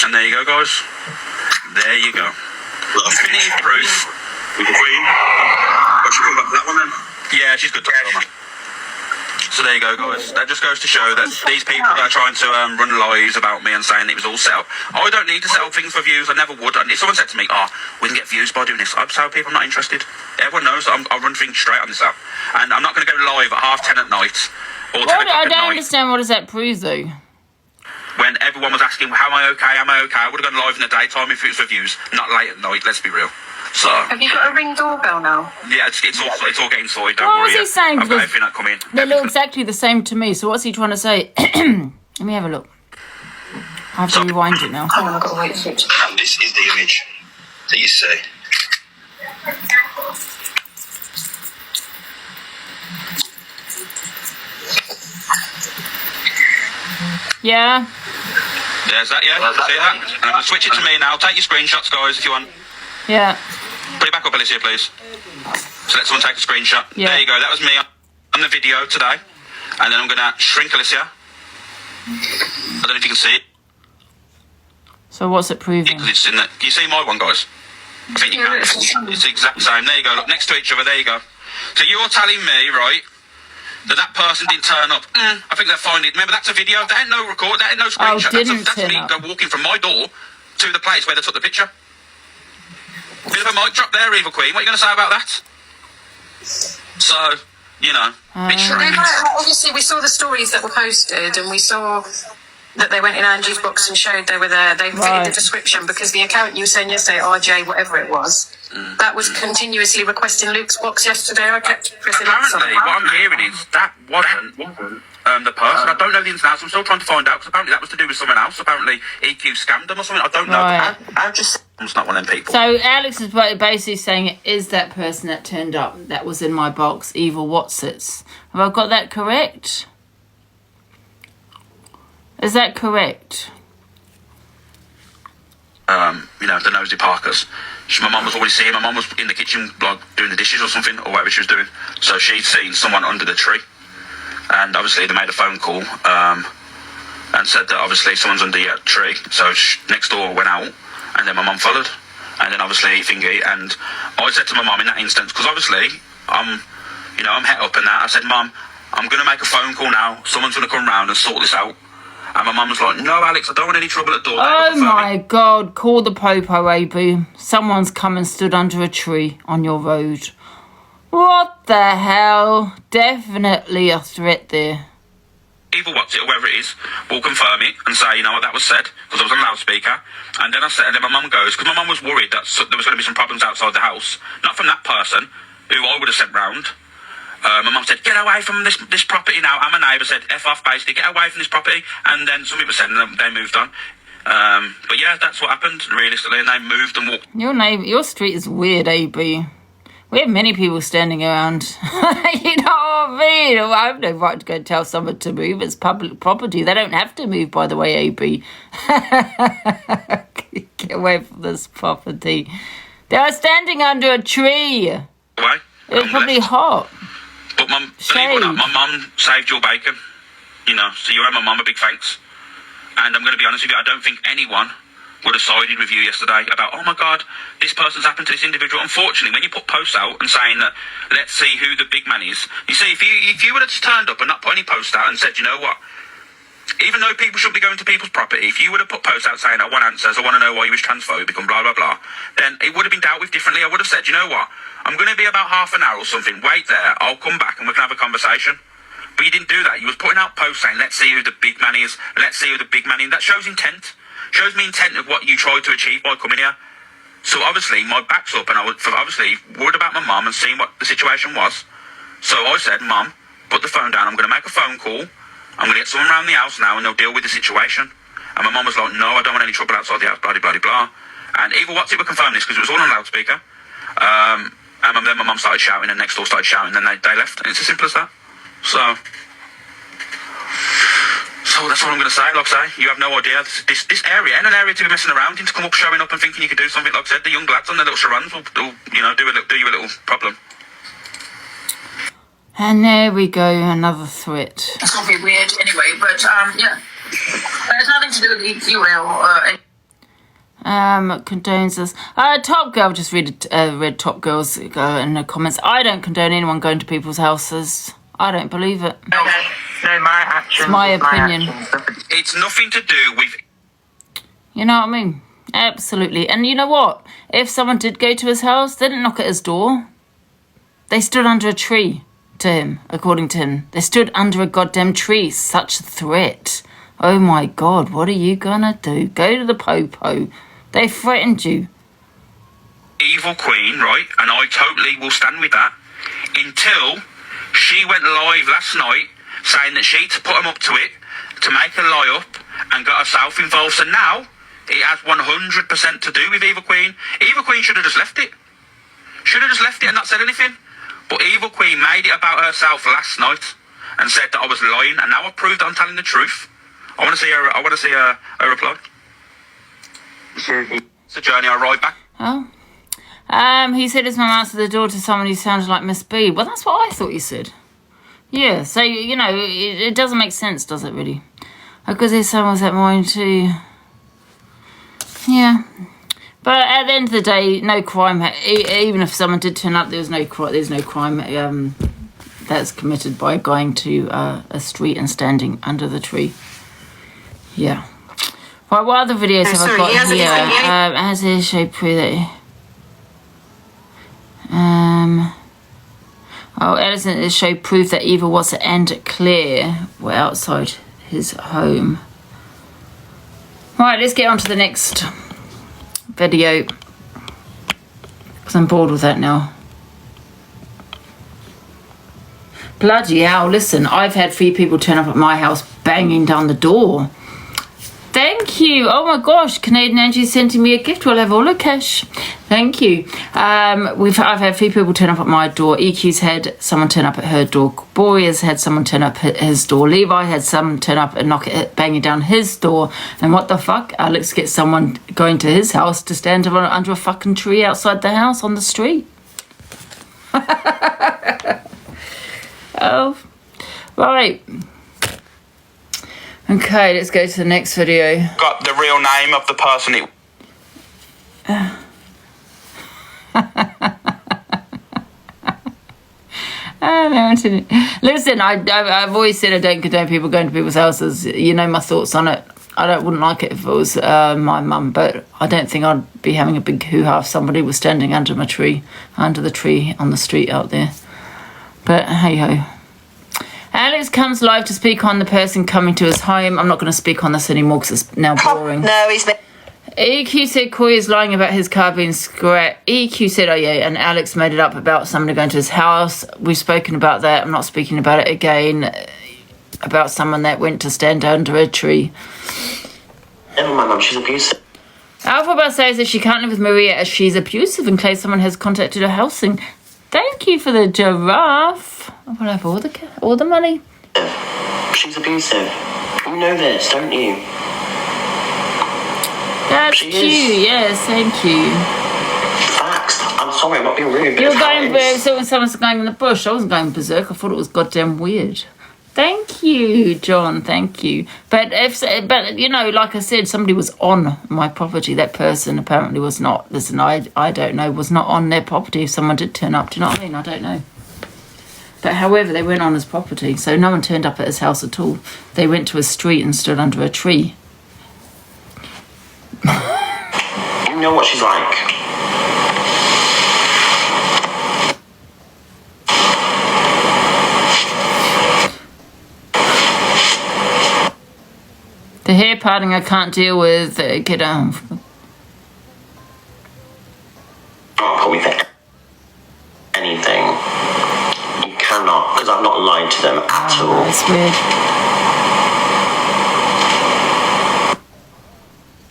And there you go, guys. There you go. Definitive proof. With the Queen. Why should we come back to that one then? Yeah, she's good to film. So there you go, guys. That just goes to show that these people that are trying to run lies about me and saying it was all set up. I don't need to set up things for views. I never would. And if someone said to me, we can get views by doing this, I'd tell people I'm not interested. Everyone knows that I run things straight on this app. And I'm not going to go live at 10:30 at night. Or 10 o'clock I at don't night. understand. What does that prove, though? When everyone was asking, how am I okay, I would have gone live in the daytime if it was for views, not late at night, let's be real. So, have you got a Ring doorbell now? Yeah, it's all getting sorted, don't What worry. was he saying? I've got everything that come in. They look exactly the same to me, so what's he trying to say? Let me have a look. I have to rewind it now. Oh, I've got to wait for it to... And this is the image that you see. Yeah. There's that, yeah? See that? And I'm going to switch it to me now. Take your screenshots, guys, if you want. Yeah. Put it back up, Alicia, please. So let someone take a screenshot. Yeah. There you go. That was me on the video today. And then I'm going to shrink Alicia. I don't know if you can see it. So what's it proving? Because it's in the... Can you see my one, guys? I think you can. It's the exact same. There you go. Look, next to each other. There you go. So you're telling me, right, that person didn't turn up. I think they're finding it. Remember, that's a video. That ain't no record. That ain't no screenshot. That's me walking from my door to the place where they took the picture. Bit of a mic drop there, Eva Queen. What are you going to say about that? So, you know, bit strange. Obviously, we saw the stories that were posted, and we saw that they went in Angie's box and showed they were there. They fitted the description because the account you were saying yesterday, RJ, whatever it was, that was continuously requesting Luke's box yesterday. I kept pressing apparently, what I'm hearing is that wasn't the person. I don't know the ins and outs. I'm still trying to find out because apparently that was to do with someone else. Apparently EQ scammed them or something. I don't know. I'm not one of them people. So Alex is basically saying, is that person that turned up that was in my box Evil Watsits? Have I got that correct? Is that correct? You know, the nosy Parkers. My mum was already seeing. My mum was in the kitchen, like, doing the dishes or something, or whatever she was doing. So she'd seen someone under the tree. And obviously they made a phone call and said that obviously someone's under the tree. So next door went out, and then my mum followed. And then obviously thingy, and I said to my mum in that instance, because obviously I'm het up and that. I said, Mum, I'm going to make a phone call now. Someone's going to come round and sort this out. And my mum was like, no, Alex, I don't want any trouble at the door. Oh my God, call the popo, Abu. Someone's come and stood under a tree on your road. What the hell? Definitely a threat there. Evil What's It, or whoever it is, will confirm it and say, you know what, that was said, because I was on loudspeaker. And then my mum goes, because my mum was worried that there was going to be some problems outside the house. Not from that person, who I would have sent round. My mum said, get away from this property now. And my neighbour said, F off, basically, get away from this property. And then some people said, and they moved on. But yeah, that's what happened, realistically, and they moved and walked. Your street is weird, AB. We have many people standing around. You know what I mean? I have no right to go and tell someone to move. It's public property. They don't have to move, by the way, AB. Get away from this property. They are standing under a tree. Why? It was probably hot. But Mum, believe it or not, my mum saved your bacon. You know, so you owe my mum a big thanks. And I'm going to be honest with you, I don't think anyone would have sided with you yesterday about, oh my God, this person's happened to this individual. Unfortunately, when you put posts out and saying that, let's see who the big man is, you see, if you would have just turned up and not put any posts out and said, you know what, even though people shouldn't be going to people's property, if you would have put posts out saying, I want answers, I want to know why you was transphobic and blah, blah, blah, then it would have been dealt with differently. I would have said, you know what, I'm going to be about half an hour or something, wait there, I'll come back and we can have a conversation. But you didn't do that. You was putting out posts saying, let's see who the big man is, let's see who the big man is. That shows intent. Shows me intent of what you tried to achieve by coming here. So obviously my back's up and I was obviously worried about my mum and seeing what the situation was. So I said, Mum, put the phone down, I'm going to make a phone call, I'm going to get someone around the house now and they'll deal with the situation. And my mum was like, no, I don't want any trouble outside the house, blah, blah, blah, blah. And Evil What's It would confirm this because it was all on loudspeaker. And then my mum started shouting and next door started shouting and then they left. And it's as simple as that. So that's what I'm going to say. Like I say, you have no idea. This area ain't an area to be messing around in, to come up, showing up and thinking you can do something. Like I said, the young lads on their little sarangs will do you a little problem. And there we go, another threat. It's going to be weird anyway, but yeah. It has nothing to do with EQL or condones us. Top Girl, just read Top Girl's in the comments. I don't condone anyone going to people's houses. I don't believe it. No, my actions. It's my opinion. It's nothing to do with... You know what I mean? Absolutely. And you know what? If someone did go to his house, they didn't knock at his door. They stood under a tree to him, according to him. They stood under a goddamn tree. Such a threat. Oh my God, what are you gonna do? Go to the popo. They threatened you. Evil Queen, right? And I totally will stand with that. Until she went live last night saying that she'd put him up to it to make a lie up and got herself involved. So now it has 100% to do with Evil Queen. Evil Queen should have just left it. Should have just left it and not said anything. But Evil Queen made it about herself last night and said that I was lying, and now I've proved that I'm telling the truth. I want to see her reply. It's a journey I ride back. Oh. He said his mum answered the door to someone who sounded like Miss B. Well, that's what I thought you said. Yeah, so, you know, it doesn't make sense, does it, really? Because there's someone that mind too. Yeah. But at the end of the day, no crime. Even if someone did turn up, there's no crime that's committed by going to a street and standing under the tree. Yeah. Right, what other videos have I got here? As it show proof that... Edison has showed proof that Eva Watson and Claire were outside his home. Right, let's get on to the next video, because I'm bored with that now. Bloody hell, listen, I've had 3 people turn up at my house banging down the door. Thank you. Oh my gosh, Canadian Angie sending me a gift. We'll have all the cash. Thank you. I've had 3 people turn up at my door. EQ's had someone turn up at her door. Boy has had someone turn up at his door. Levi had someone turn up and banging down his door. And what the fuck? Alex gets someone going to his house to stand under a fucking tree outside the house on the street. Oh, right. Okay, let's go to the next video. Got the real name of the person it... Listen, I've always said I don't condone people going to people's houses. You know my thoughts on it. Wouldn't like it if it was my mum, but I don't think I'd be having a big hoo-ha if somebody was standing under the tree on the street out there. But hey-ho. Alex comes live to speak on the person coming to his home. I'm not going to speak on this anymore because it's now boring. No, he's not. EQ said Corey is lying about his car being scratched. EQ said, oh yeah, and Alex made it up about somebody going to his house. We've spoken about that. I'm not speaking about it again. About someone that went to stand under a tree. Never mind, Mum, she's abusive. Alphabet says that she can't live with Maria as she's abusive in case someone has contacted her housing. Thank you for the giraffe. I will have all the money. She's abusive. You know this, don't you? That's cute. Yes, thank you. Facts. I'm sorry, I'm not being rude. You're going berserk. Someone's going in the bush. I wasn't going berserk. I thought it was goddamn weird. Thank you, John. Thank you. But you know, like I said, somebody was on my property. That person apparently was not. Listen, I don't know. Was not on their property. If someone did turn up, do you know what I mean? I don't know. But however, they went on his property, so no one turned up at his house at all. They went to a street and stood under a tree. You know what she's like. The hair parting I can't deal with. Get on. Not with anything. You cannot, because I've not lied to them at all. That's weird.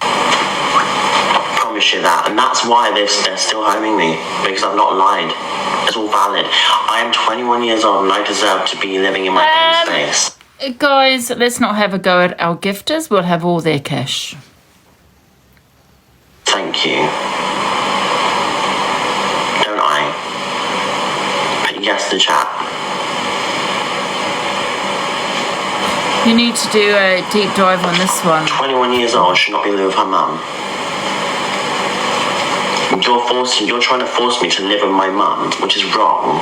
I promise you that, and that's why they're still harming me, because I've not lied. It's all valid. I am 21 years old and I deserve to be living in my own space. Guys, let's not have a go at our gifters. We'll have all their cash. Thank you. Don't I? But yes, the chat. You need to do a deep dive on this one. 21 years old, should not be living with her mum. You're trying to force me to live with my mum, which is wrong.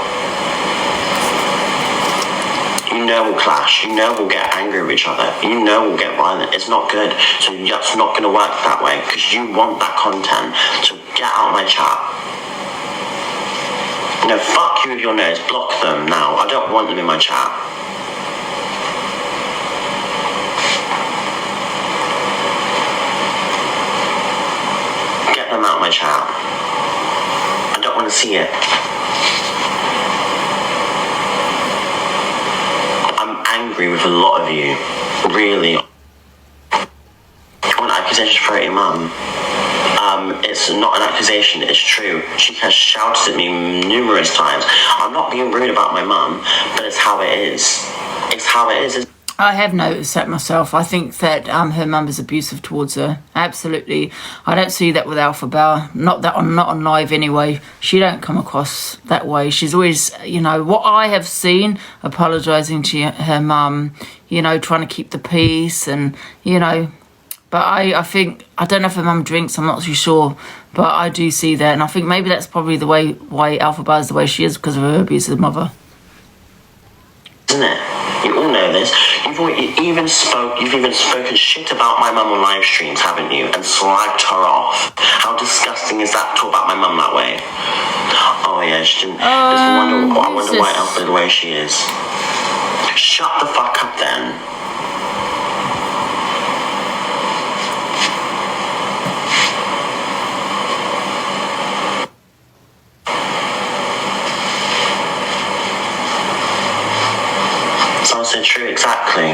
You know we'll clash. You know we'll get angry with each other. You know we'll get violent. It's not good. So that's not going to work that way, because you want that content. So get out of my chat. No, fuck you with your nose. Block them now. I don't want them in my chat. Get them out of my chat. I don't want to see it. I'm angry with a lot of you, really. One accusation for your mum. It's not an accusation, it's true. She has shouted at me numerous times. I'm not being rude about my mum, but it's how it is. It's how it is. I have noticed that myself. I think that her mum is abusive towards her. Absolutely. I don't see that with Alphabet. Not on live anyway. She don't come across that way. She's always, you know, what I have seen, apologising to her mum, you know, trying to keep the peace and, you know. But I think, I don't know if her mum drinks, I'm not too sure. But I do see that. And I think maybe that's probably the way why Alphabet is the way she is, because of her abusive mother. Isn't it? You all know this. You've even spoken shit about my mum on live streams, haven't you? And slagged her off. How disgusting is that to talk about my mum that way? Oh yeah, she didn't. I wonder why Alpha the way she is. Shut the fuck up then. So true, exactly.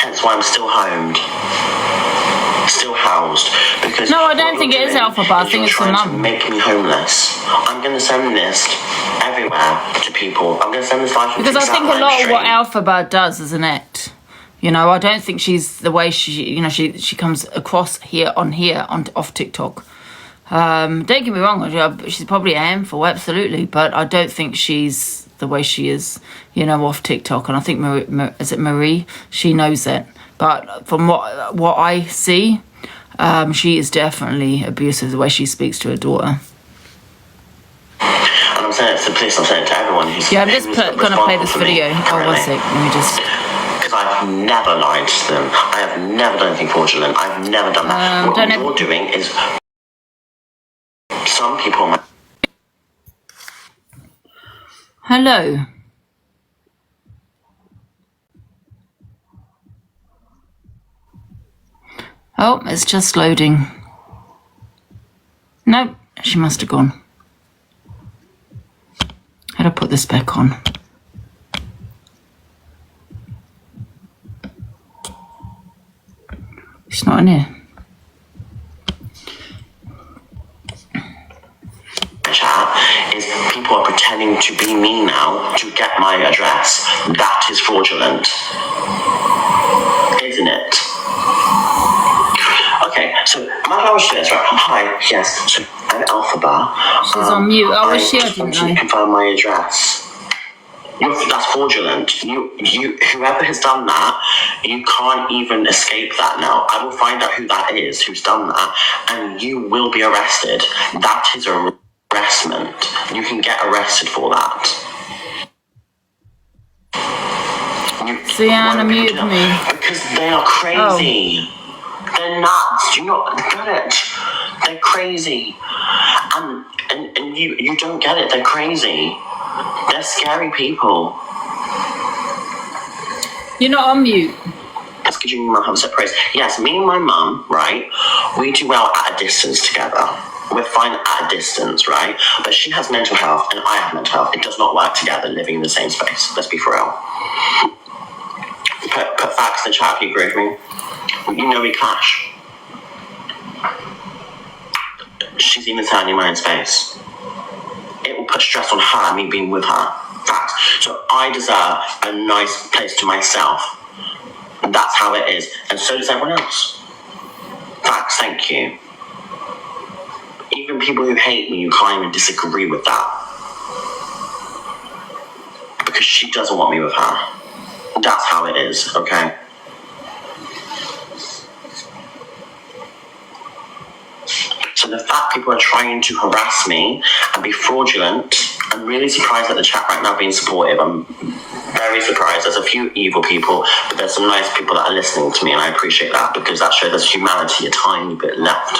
Hence why I'm still homed, still housed. Because no, I don't think it is Alphabet. I think it's the mum. To make me homeless. I'm going to send this everywhere to people. I'm going to send this live because I think a lot of what Alphabet does is an act. You know, I don't think she's the way she comes across off TikTok. Don't get me wrong, she's probably a handful, absolutely, but I don't think she's the way she is, you know, off TikTok. And I think Marie? She knows that. But from what I see, she is definitely abusive the way she speaks to her daughter. And I'm saying it to the police, I'm saying it to everyone who's... Yeah, I'm just going to play this video. Oh, one sec, let me just... Because I've never lied to them. I have never done anything fraudulent. I've never done that. What you're doing is... Some people... Hello. Oh, it's just loading. Nope, she must have gone. How do I put this back on? She's not in here. Is people are pretending to be me now to get my address. That is fraudulent, isn't it? Okay, so imagine I was this, right? Hi, yes, so I'm Alphabet. She's on mute. Oh, is she? I just want to confirm my address. That's fraudulent. You, whoever has done that, you can't even escape that now. I will find out who that is, who's done that, and you will be arrested. That is a harassment. You can get arrested for that. Sienna muted me. Because they are crazy. Oh. They're nuts. Do you not get it? They're crazy. And you don't get it. They're crazy. They're scary people. You're not on mute. That's because you and your mum have a separate place. Yes, me and my mum, right, we do well at a distance together. We're fine at a distance, right? But she has mental health and I have mental health. It does not work together living in the same space. Let's be for real. Put facts in the chat if you agree with me. You know we clash. she's even saying in my own space. It will put stress on her, me being with her. Fact. So I deserve a nice place to myself. And that's how it is. And so does everyone else. Facts, thank you. Even people who hate me, you can't even disagree with that. Because she doesn't want me with her. That's how it is, okay? So the fact people are trying to harass me and be fraudulent, I'm really surprised at the chat right now being supportive. I'm very surprised. There's a few evil people, but there's some nice people that are listening to me, and I appreciate that because that shows there's humanity a tiny bit left.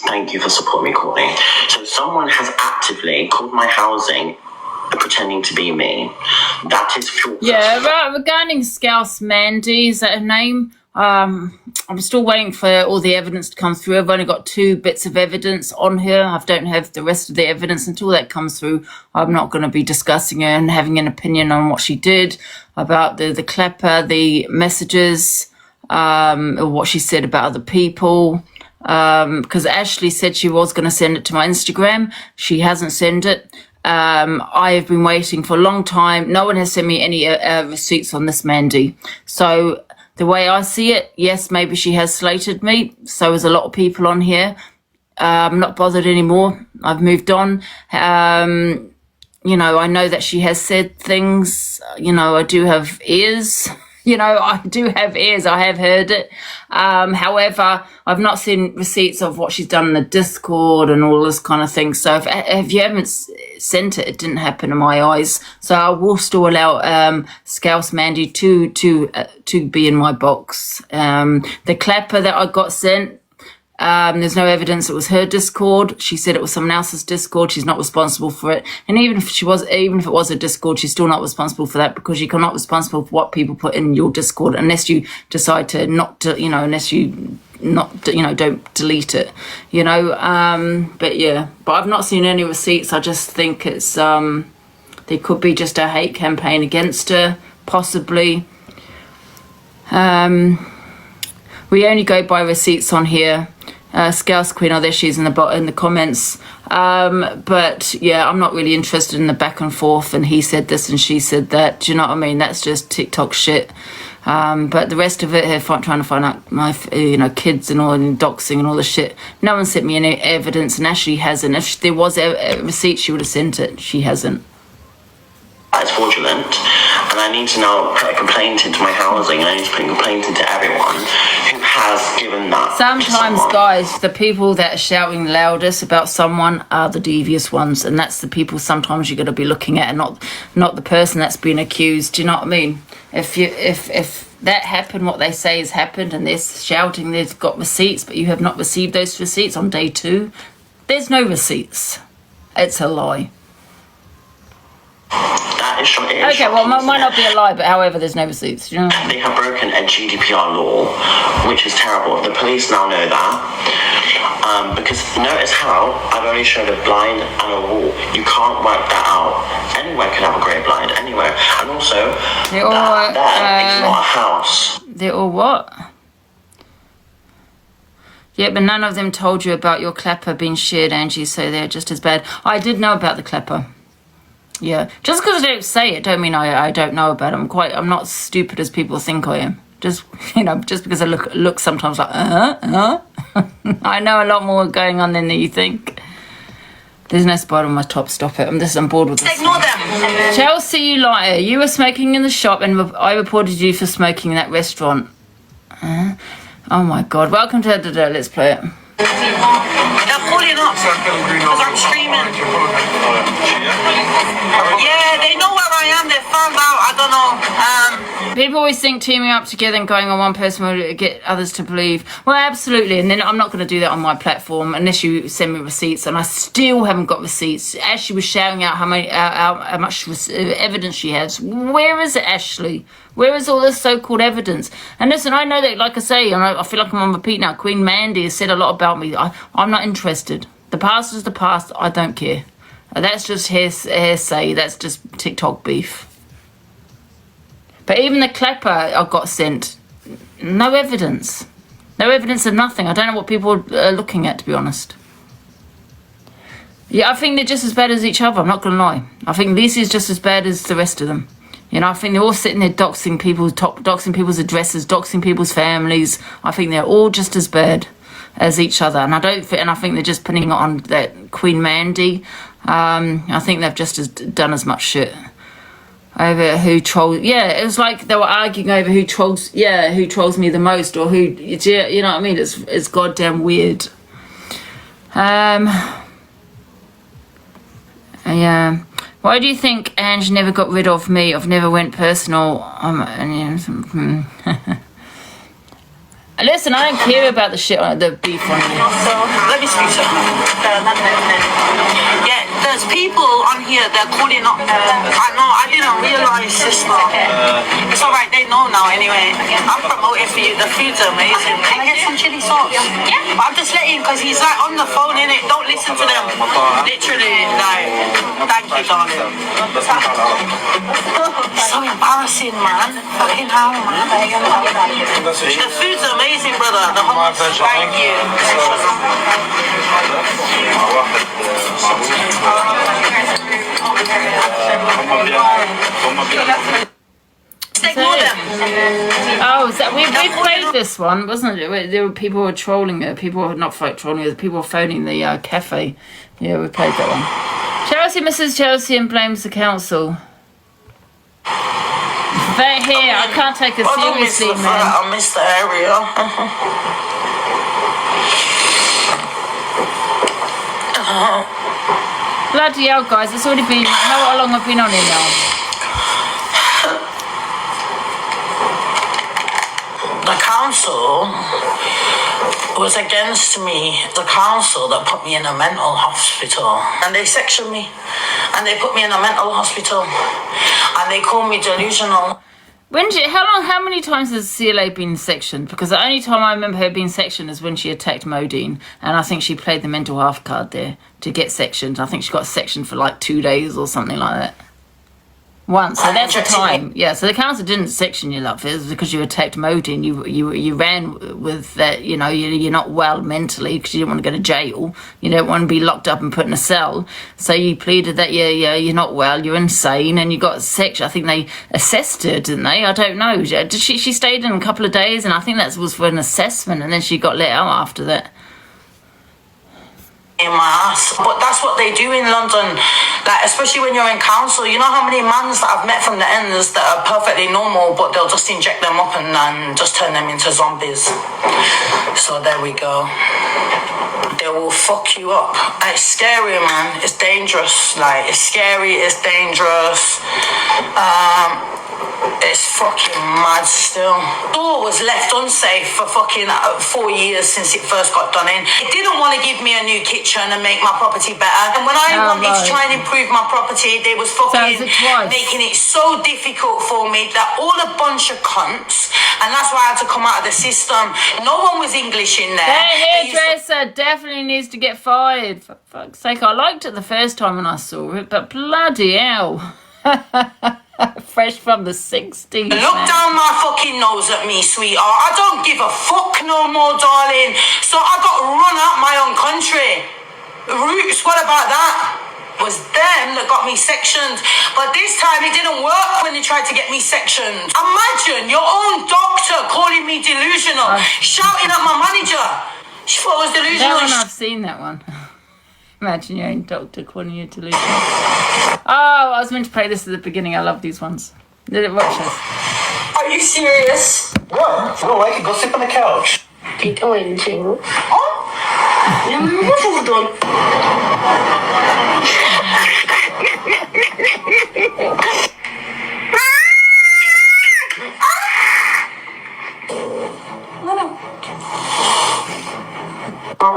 Thank you for supporting me, Courtney. So someone has actively called my housing pretending to be me. That is fuel. Yeah, regarding Scouse Mandy, is that her name? I'm still waiting for all the evidence to come through. I've only got 2 bits of evidence on her. I don't have the rest of the evidence. Until that comes through, I'm not going to be discussing her and having an opinion on what she did, about the clapper, the messages, or what she said about other people. Because Ashley said she was going to send it to my Instagram. She hasn't sent it. I have been waiting for a long time. No one has sent me any receipts on this Mandy. So the way I see it, yes, maybe she has slated me. So has a lot of people on here. I'm not bothered anymore. I've moved on. You know, I know that she has said things. You know, I do have ears. You know, I do have ears. I have heard it. However, I've not seen receipts of what she's done in the Discord and all this kind of thing. So if you haven't sent it, it didn't happen in my eyes. So I will still allow Scouse Mandy to be in my box. The clapper that I got sent, there's no evidence it was her Discord. She said it was someone else's Discord. She's not responsible for it. And even if it was a Discord, she's still not responsible for that, because you're not responsible for what people put in your Discord unless you decide to unless you don't delete it, but I've not seen any receipts. I just think it's there could be just a hate campaign against her, possibly. We only go by receipts on here. Scouse Queen, there she is in the comments. But yeah, I'm not really interested in the back and forth and he said this and she said that. Do you know what I mean? That's just TikTok shit. But the rest of it, her trying to find out my kids and all, and doxing and all the shit. No one sent me any evidence, and Ashley hasn't. If there was a receipt, she would have sent it. She hasn't. It's fraudulent, and I need to now put a complaint into my housing, and I need to put a complaint into everyone who has given that. Sometimes, guys, the people that are shouting loudest about someone are the devious ones, and that's the people sometimes you're going to be looking at, and not the person that's been accused. Do you know what I mean? If that happened, what they say has happened, and they're shouting they've got receipts, but you have not received those receipts on day 2, there's no receipts. It's a lie. That is shocking. Okay, well, it might not be a lie, but however, there's no receipts. You know? They have broken a GDPR law, which is terrible. The police now know that. Because notice how I've only showed a blind and a wall. You can't work that out. Anywhere can have a grey blind, anywhere. And also, that is not a house. They're all what? Yeah, but none of them told you about your clapper being shared, Angie, so they're just as bad. I did know about the clapper. Yeah, just because I don't say it, don't mean I don't know about it. I'm not stupid as people think I am. Just because I look sometimes like I know a lot more going on than you think. There's no spot on my top. Stop it. I'm bored with this. Ignore them. Chelsea, you liar! You were smoking in the shop, and I reported you for smoking in that restaurant. Oh my God! Welcome to the Let's Play It. They're pulling up because I'm streaming. Yeah, they know where I am. They found out. I don't know. People always think teaming up together and going on one person will get others to believe. Well, absolutely. And then I'm not going to do that on my platform unless you send me receipts. And I still haven't got receipts. Ashley was shouting out how much evidence she has. Where is it, Ashley? Where is all this so-called evidence? And listen, I know that, like I say, I feel like I'm on repeat now. Queen Mandy has said a lot about me. I'm not interested. The past is the past. I don't care. That's just hearsay. That's just TikTok beef. But even the clapper I got sent, no evidence. No evidence of nothing. I don't know what people are looking at, to be honest. Yeah, I think they're just as bad as each other. I'm not going to lie. I think this is just as bad as the rest of them. You know, I think they're all sitting there doxing people's addresses, doxing people's families. I think they're all just as bad as each other. And I think they're just putting it on that Queen Mandy. I think they've just done as much shit over who trolls. Yeah, it was like they were arguing over who trolls me the most, or who, you know what I mean? It's goddamn weird. Yeah. Why do you think Ange never got rid of me? I've never went personal. Listen, I don't care about the shit, the beef on me. So, let me speak something. Yeah, there's people on here, they're calling up. I know, I didn't realise, sister. It's alright, they know now anyway. I'm promoting for you, the food's amazing. Can I get some chili sauce? Yeah. But I'm just letting, because he's like on the phone, innit? Don't listen to them. Literally, like, thank you, darling. So embarrassing, man. Fucking hell, man. The food's amazing, brother. The whole thank you. We played this one, wasn't it? There were people who were trolling it. People were not trolling it. People were phoning the cafe. Yeah, we played that one. Chelsea misses Chelsea and blames the council. But here, I can't take it seriously, man. I miss the area. Bloody hell, guys! It's already been. How long have I been on here now? The council was against me. The council that put me in a mental hospital, and they sectioned me, and they put me in a mental hospital, and they called me delusional. How many times has CLA been sectioned? Because the only time I remember her being sectioned is when she attacked Modine, and I think she played the mental health card there to get sectioned. I think she got sectioned for like 2 days or something like that. Once, so that's the time. Yeah, so the council didn't section you, love. It was because you attacked Modine. You ran with that. You know, you're not well mentally because you didn't want to go to jail. You don't want to be locked up and put in a cell. So you pleaded that you're not well, you're insane, and you got sectioned. I think they assessed her, didn't they? I don't know. Did she stayed in a couple of days, and I think that was for an assessment, and then she got let out after that. In my ass, but that's what they do in London, like especially when you're in council. You know how many mans that I've met from the ends that are perfectly normal, but they'll just inject them up and just turn them into zombies. So there we go. They will fuck you up. It's scary, man. It's dangerous. Like, it's scary, it's dangerous. It's fucking mad still. The door was left unsafe for fucking 4 years since it first got done in. It didn't want to give me a new kitchen and make my property better. And when I wanted to try and improve my property, they was fucking making it so difficult for me that all a bunch of cunts, and that's why I had to come out of the system. No one was English in there. That hairdresser definitely needs to get fired. For fuck's sake, I liked it the first time when I saw it, but bloody hell. Fresh from the 60s. Look down my fucking nose at me, sweetheart. I don't give a fuck no more, darling. So I got run out my own country. Roots, what about that? It was them that got me sectioned. But this time it didn't work when they tried to get me sectioned. Imagine your own doctor calling me delusional, shouting at my manager. She thought I was delusional. That one, I've seen that one. Imagine your own doctor calling you delusional. Oh, I was meant to play this at the beginning. I love these ones. Did it watch this? Are you serious? What? You don't like it? Go sit on the couch. Tita Wenjing. Oh? What have you done?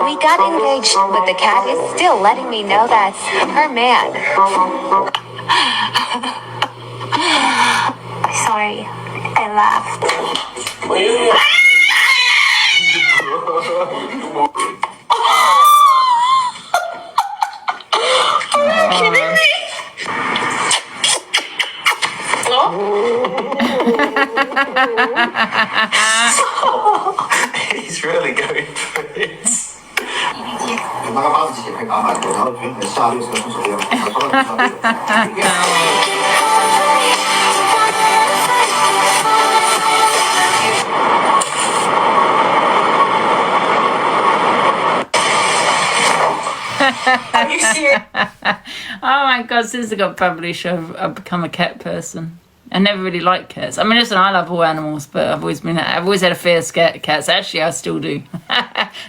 We got engaged, but the cat is still letting me know that's her man. Sorry, I laughed. Are you kidding me? He's real. Are you serious? Oh my god, since I got published, I've become a cat person. I never really liked cats. I mean, listen, I love all animals, but I've always had a fear of cats. Actually, I still do.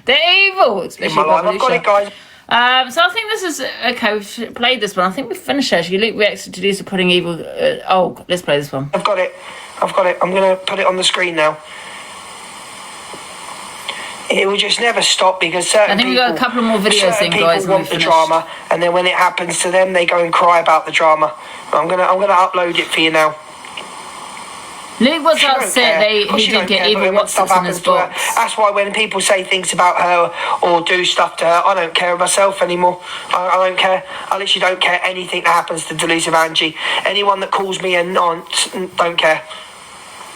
They're evil, especially in my life. I've got it, guys. So I think this is okay. We've played this one. I think we've finished actually. Luke reacted to Lisa putting evil. Let's play this one. I've got it. I'm gonna put it on the screen now. It will just never stop because certain I think we've got a couple of more videos in, guys. People want the drama, and then when it happens to them, they go and cry about the drama. I'm gonna upload it for you now. Luke was upset he didn't get evil WhatsApps in his box. That's why when people say things about her or do stuff to her, I don't care myself anymore. I don't care. I literally don't care anything that happens to Delusive Angie. Anyone that calls me a nonce, don't care.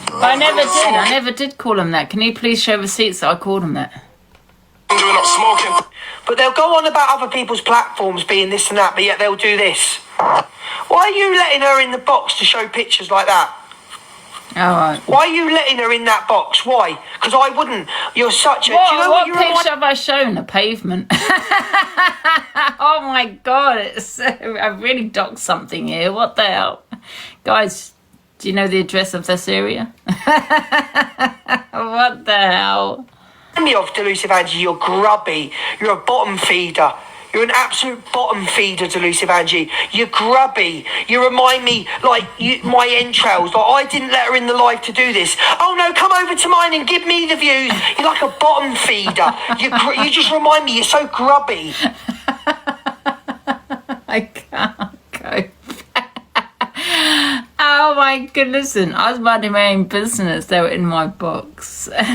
But I never did call him that. Can you please show receipts that I called him that? But they'll go on about other people's platforms being this and that, but yet they'll do this. Why are you letting her in the box to show pictures like that? Alright. Why are you letting her in that box? Why? Because I wouldn't. You're such a... What, do you know what you picture have I shown? A pavement. Oh my god, I've really docked something here. What the hell? Guys, do you know the address of this area? What the hell? Me off, Delusive Angie, you're grubby. You're a bottom feeder. You're an absolute bottom feeder, Delusive Angie. You're grubby. You remind me, like, my entrails. Like, I didn't let her in the live to do this. Oh, no, come over to mine and give me the views. You're like a bottom feeder. You just remind me, you're so grubby. I can't cope. Oh, my goodness. Listen, I was minding my own business. They were in my box. Like,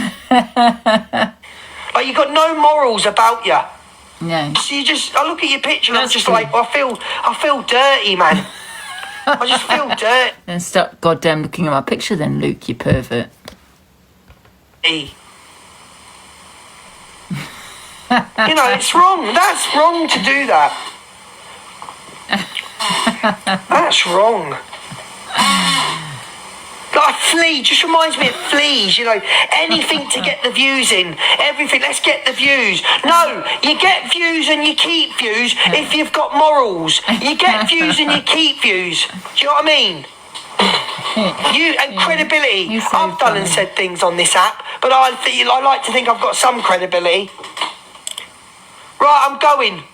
you got no morals about you. Yeah. So I look at your picture and I'm just like, I feel dirty, man. I just feel dirty. Then stop goddamn looking at my picture then, Luke, you pervert. You know, it's wrong. That's wrong to do that. That's wrong. Like a flea, just reminds me of fleas, you know, anything to get the views in, everything, let's get the views. No, you get views and you keep views if you've got morals. You get views and you keep views. Do you know what I mean? And credibility. I've done and said things on this app, but I like to think I've got some credibility. Right, I'm going.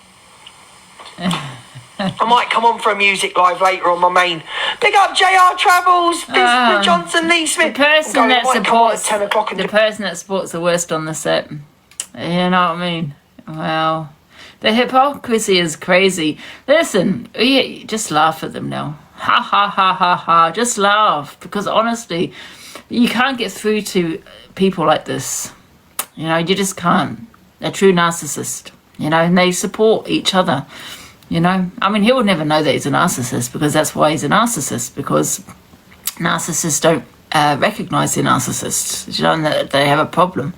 I might come on for a music live later on my main. Big up JR Travels, Mr. Johnson, Lee Smith. The person that supports the worst on the set. You know what I mean? Well, the hypocrisy is crazy. Listen, just laugh at them now. Ha ha ha ha ha. Just laugh, because honestly, you can't get through to people like this. You know, you just can't. They're true narcissists. You know, and they support each other. You know, I mean, he would never know that he's a narcissist, because that's why he's a narcissist, because narcissists don't recognize they're narcissists, you know, and that they have a problem,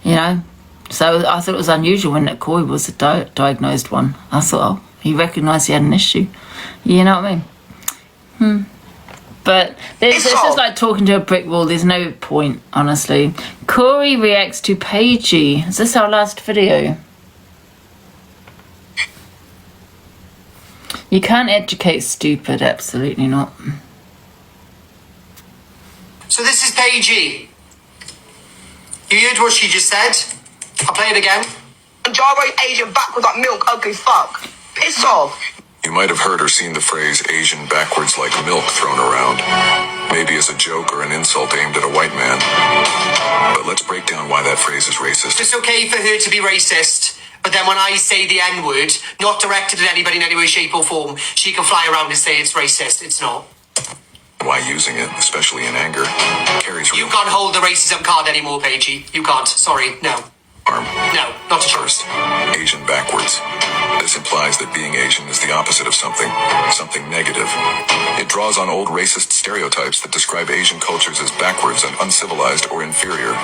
you know. So I thought it was unusual when Corey was a diagnosed one. I thought, oh, he recognized he had an issue. You know what I mean? But it's just like talking to a brick wall. There's no point, honestly. Corey reacts to Paigey. Is this our last video? You can't educate stupid, absolutely not. So this is Paigey. You heard what she just said? I'll play it again. Gyro Asian backwards like milk, ugly fuck. Piss off. You might have heard or seen the phrase Asian backwards like milk thrown around. Maybe as a joke or an insult aimed at a white man. But let's break down why that phrase is racist. It's okay for her to be racist. But then when I say the N-word, not directed at anybody in any way, shape or form, she can fly around and say it's racist. It's not. Why using it, especially in anger, carries real... You can't hold the racism card anymore, Paigey. You can't. Sorry. No. harm. No, not at first. Asian backwards. This implies implies that being Asian is the opposite of something negative. It draws on old racist stereotypes that describe Asian cultures as backwards and uncivilized or inferior.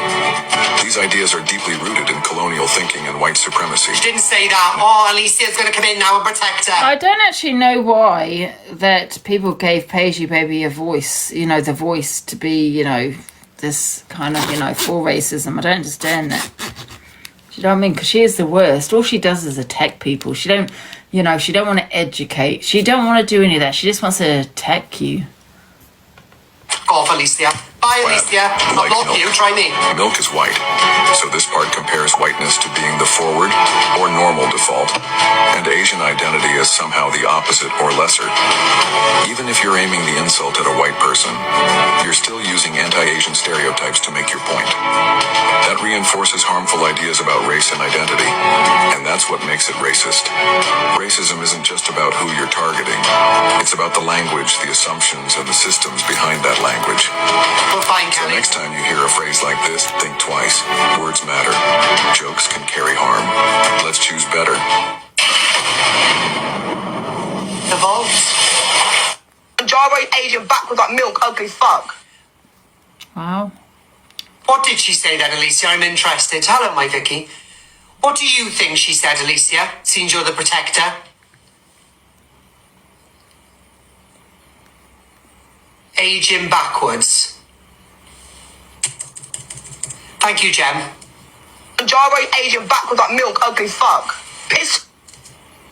These ideas are deeply rooted in colonial thinking and white supremacy. She didn't say that. Oh, Alicia's going to come in now and protect her. I don't actually know why that people gave Paigey Baby a voice, you know, the voice to be, you know, this kind of, you know, for racism. I don't understand that. Do you know what I mean? Because she is the worst. All she does is attack people. She don't, you know, she don't want to educate. She don't want to do any of that. She just wants to attack you. Go off, Alicia. Bye, Alicia. Like not milk. you, try me. Milk is white, so this part compares whiteness to being the forward or normal default, and Asian identity is somehow the opposite or lesser. Even if you're aiming the insult at a white person, you're still using anti-Asian stereotypes to make your point. That reinforces harmful ideas about race and identity, and that's what makes it racist. Racism isn't just about who you're targeting. It's about the language, the assumptions, and the systems behind that language. So next time you hear a phrase like this, think twice. Words matter. Jokes can carry harm. Let's choose better. The votes. Jaro Asian backwards like milk, ugly fuck. Wow. What did she say then, Alicia? I'm interested. Hello, my Vicky. What do you think she said, Alicia, since you're the protector? Aging backwards. Thank you, Jem. Jaro Asian backwards like milk, ugly fuck. Piss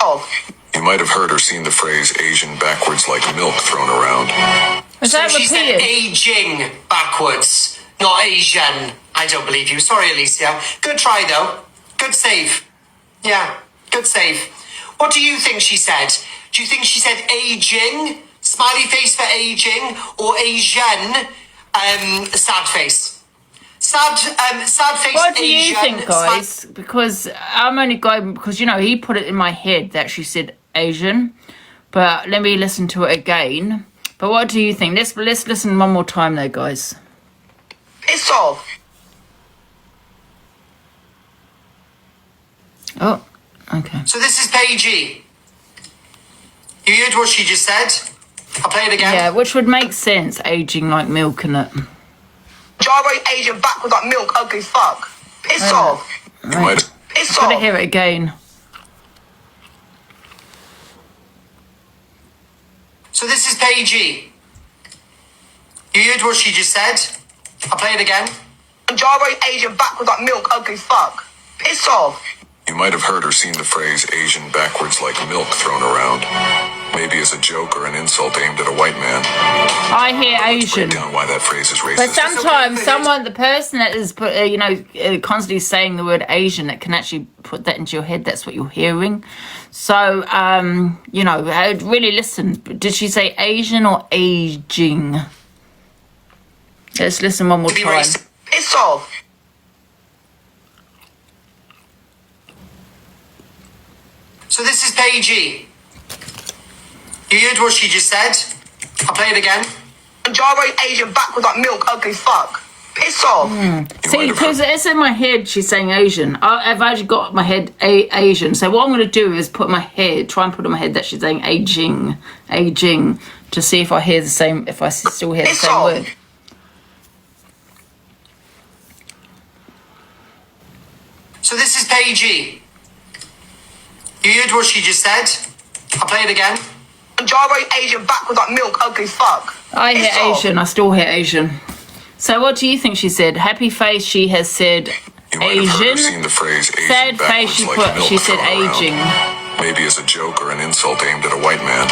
off. You might have heard or seen the phrase Asian backwards like milk thrown around. So she said aging backwards, not Asian. I don't believe you. Sorry, Alicia. Good try, though. Good save. Yeah, good save. What do you think she said? Do you think she said aging, smiley face for aging, or Asian, sad face? Sad face. What do you Asian, think, guys? Because I'm only going because, you know, he put it in my head that she said Asian, but let me listen to it again. But what do you think? Let's listen one more time, though, guys. Piss off. Oh, okay. So this is Paigey. You heard what she just said? I'll play it again. Yeah, which would make sense, aging like milk, innit? Jaro Asian backwards like milk, ugly fuck. Piss off. Right. Piss Gotta off. hear it again. So this is Paigey. You heard what she just said? I'll play it again. Jaro Asian backwards like milk, ugly fuck. Piss off. You might have heard or seen the phrase Asian backwards like milk thrown around. Maybe as a joke or an insult aimed at a white man. I hear Asian. Break down why that phrase is racist. But sometimes the person that is, constantly saying the word Asian, that can actually put that into your head. That's what you're hearing. So, really listen. Did she say Asian or aging? Let's listen one more time. Piss off. So this is Paigey. You heard what she just said? I'll play it again. Jaro Asian backwards like milk, ugly fuck. Piss off. See, because it's in my head, she's saying Asian. I've actually got my head Asian. So what I'm going to do is try and put in my head that she's saying aging, to see if I hear the same, if I still hear the same word. So this is Paigey. You heard what she just said? I'll play it again. Jaro Asian backwards like milk, ugly fuck. I hear Asian. I still hear Asian. So what do you think she said? Happy face, she has said Asian. Seen the phrase Asian sad face, she said aging. Maybe as a joke or an insult aimed at a white man.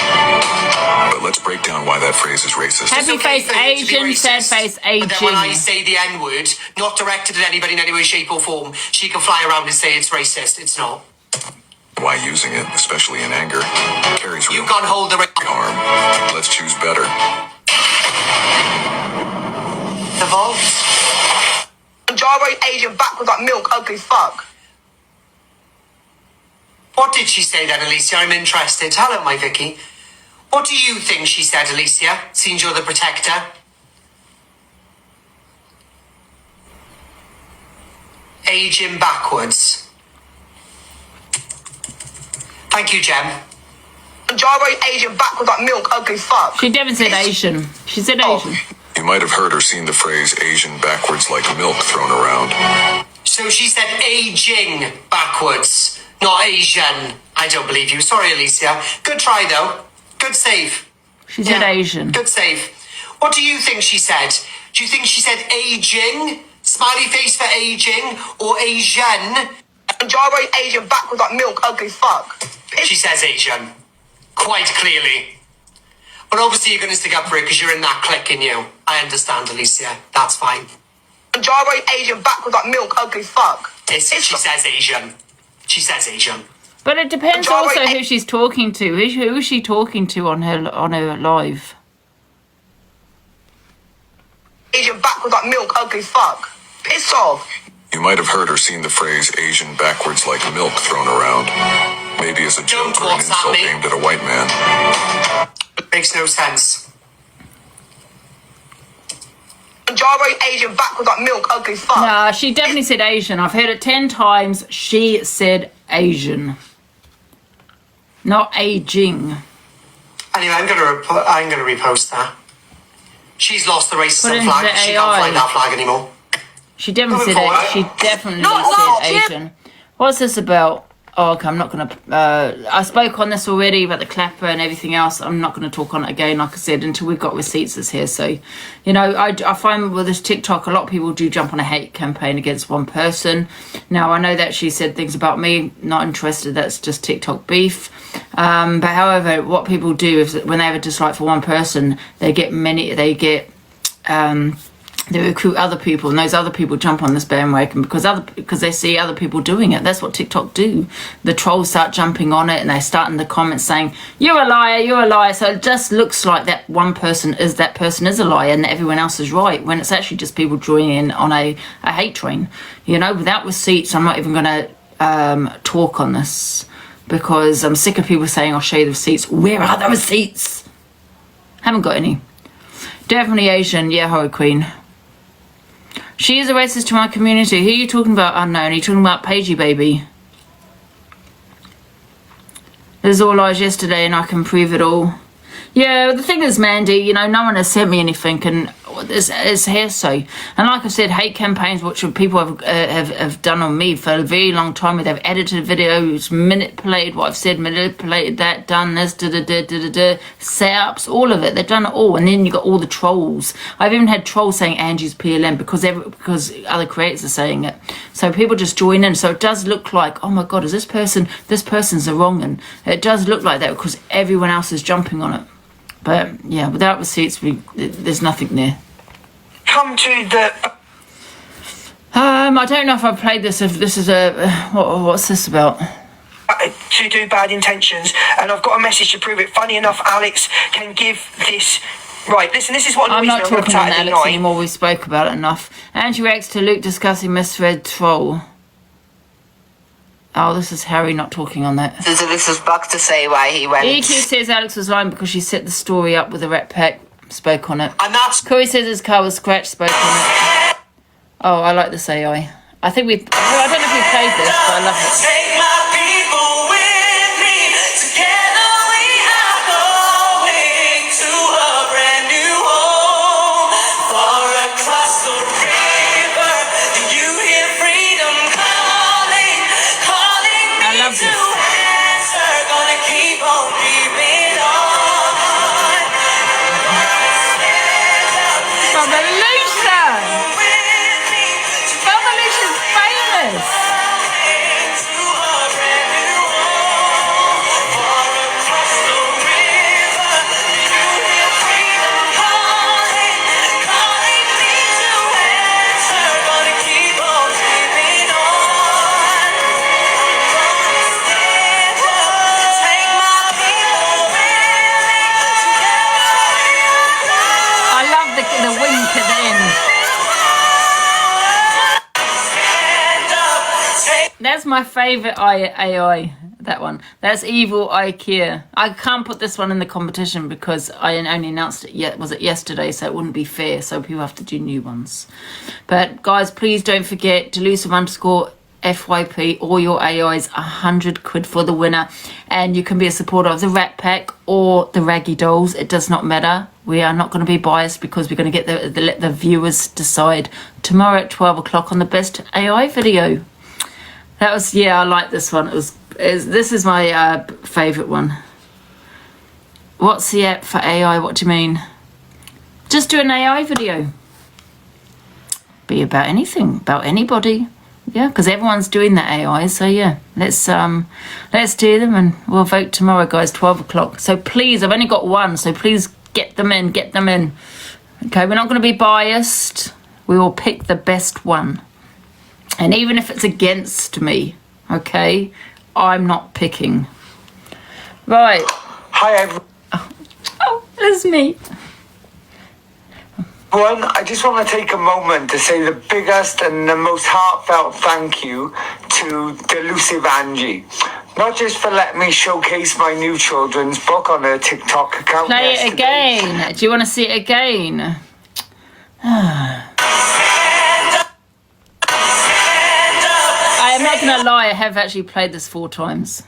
But let's break down why that phrase is racist. Happy face Asian, sad face aging. But then when I say the N-word, not directed at anybody in any way, shape or form, she can fly around and say it's racist. It's not. Why using it, especially in anger, carries real You can't hold the harm. Let's choose better. The votes. Jaro Asian backwards like milk, ugly fuck. What did she say then, Alicia? I'm interested. Hello, my Vicky. What do you think she said, Alicia, since you're the protector? Aging backwards. Thank you, Jem. Gyro Asian backwards like milk, ugly fuck. She never said Asian. She said Asian. You might have heard or seen the phrase Asian backwards like milk thrown around. So she said aging backwards, not Asian. I don't believe you. Sorry, Alicia. Good try, though. Good save. She said Asian. Good save. What do you think she said? Do you think she said aging? Smiley face for aging or Asian? Gyro Asian backwards like milk, ugly fuck. She says Asian. Quite clearly. But obviously you're going to stick up for it because you're in that clique in you. I understand, Alicia. That's fine. Gyro Asian backwards like milk, ugly fuck. She says Asian. She says Asian. But it depends also who she's talking to. Who is she talking to on her live? Asian backwards like milk, ugly fuck. Piss off. You might have heard or seen the phrase Asian backwards like milk thrown around. Maybe as a joke or an insult aimed at a white man. It makes no sense. Gyro Asian backwards like milk, ugly fuck. Nah, she definitely said Asian. I've heard it 10 times. She said Asian. Not aging. Anyway, I'm gonna repost that. She's lost the racism Put flag. into She AI. can't find that flag anymore. She definitely Moving said forward. it. She definitely said Asian. What's this about? Oh, okay, I'm not going to... I spoke on this already about the clapper and everything else. I'm not going to talk on it again, like I said, until we've got receipts that's here. So, you know, I find with this TikTok, a lot of people do jump on a hate campaign against one person. Now, I know that she said things about me. Not interested. That's just TikTok beef. But however, what people do is that when they have a dislike for one person, they recruit other people, and those other people jump on this bandwagon because they see other people doing it. That's what TikTok do. The trolls start jumping on it, and they start in the comments saying, you're a liar. So it just looks like that person is a liar and that everyone else is right, when it's actually just people joining in on a hate train. You know, without receipts, I'm not even going to talk on this, because I'm sick of people saying I'll show you the receipts. Where are the receipts? Haven't got any. Definitely Asian. Yeah, Horror Queen. She is a racist to my community. Who are you talking about, unknown? Are you talking about Pagey Baby? There's all lies yesterday and I can prove it all. Yeah, the thing is, Mandy, you know, no one has sent me anything, and it's hearsay. And like I said, hate campaigns, which people have done on me for a very long time, where they've edited videos, manipulated what I've said, manipulated that, done this, setups, all of it. They've done it all, and then you got all the trolls. I've even had trolls saying Angie's PLM because other creators are saying it. So people just join in. So it does look like, oh my God, is this person's the wrong one? It does look like that because everyone else is jumping on it. But yeah, without receipts, there's nothing there. Come to the... I don't know if I played this. If this is what's this about? To do bad intentions, and I've got a message to prove it. Funny enough, Alex can give this. Right, listen, this is what I'm not talking on Alex night. anymore. We spoke about it enough. Angie reacts to Luke discussing misread troll. Oh, this is Harry not talking on that. Alex was back to say why he went. EQ says Alex was lying because she set the story up with a rat pack. Spoke on it. And that's... Corey says his car was scratched. Spoke on it. Oh, I like this AI. I think I don't know if we played this, but I love it. Take my people with me. Together we are going to a brand new home. Far across the river, you hear freedom calling me love to this. answer. Gonna keep on keeping on. Revolution's famous. I love the wink at the end. That's my favourite AI, that one. That's Evil IKEA. I can't put this one in the competition because I only announced it yesterday, so it wouldn't be fair, so people have to do new ones. But guys, please don't forget, delusive_, FYP, all your AIs, 100 quid for the winner. And you can be a supporter of the Rat Pack or the Raggy Dolls. It does not matter. We are not going to be biased because we're going to get let the viewers decide tomorrow at 12 o'clock on the best AI video. That was, yeah, I like this one. This is my favourite one. What's the app for AI? What do you mean? Just do an AI video. Be about anything, about anybody. Yeah, because everyone's doing that AI. So yeah, let's do them and we'll vote tomorrow, guys, 12 o'clock. So please, I've only got one, so please get them in. Okay, we're not going to be biased. We will pick the best one. And even if it's against me, okay, I'm not picking. Right. Hi, everyone. Oh, it's me. One, I just want to take a moment to say the biggest and the most heartfelt thank you to Delusive Angie. Not just for letting me showcase my new children's book on her TikTok account. Play it again. Do you want to see it again? I am not going to lie, I have actually played this 4 times.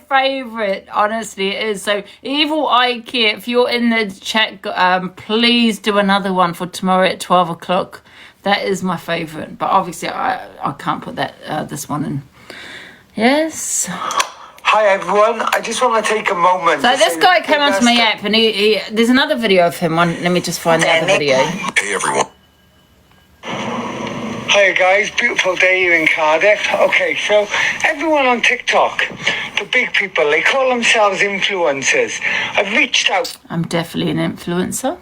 Favorite, honestly, it is. So Evil Ikea, if you're in the chat, please do another one for tomorrow at 12 o'clock. That is my favorite, but obviously I can't put that this one in. Yes. Hi everyone, I just want to take a moment. So this guy came onto my app and he there's another video of him. Let me just find the other video. Hey everyone. Hi guys, beautiful day here in Cardiff. Okay, so everyone on TikTok, the big people, they call themselves influencers. I've reached out. I'm definitely an influencer.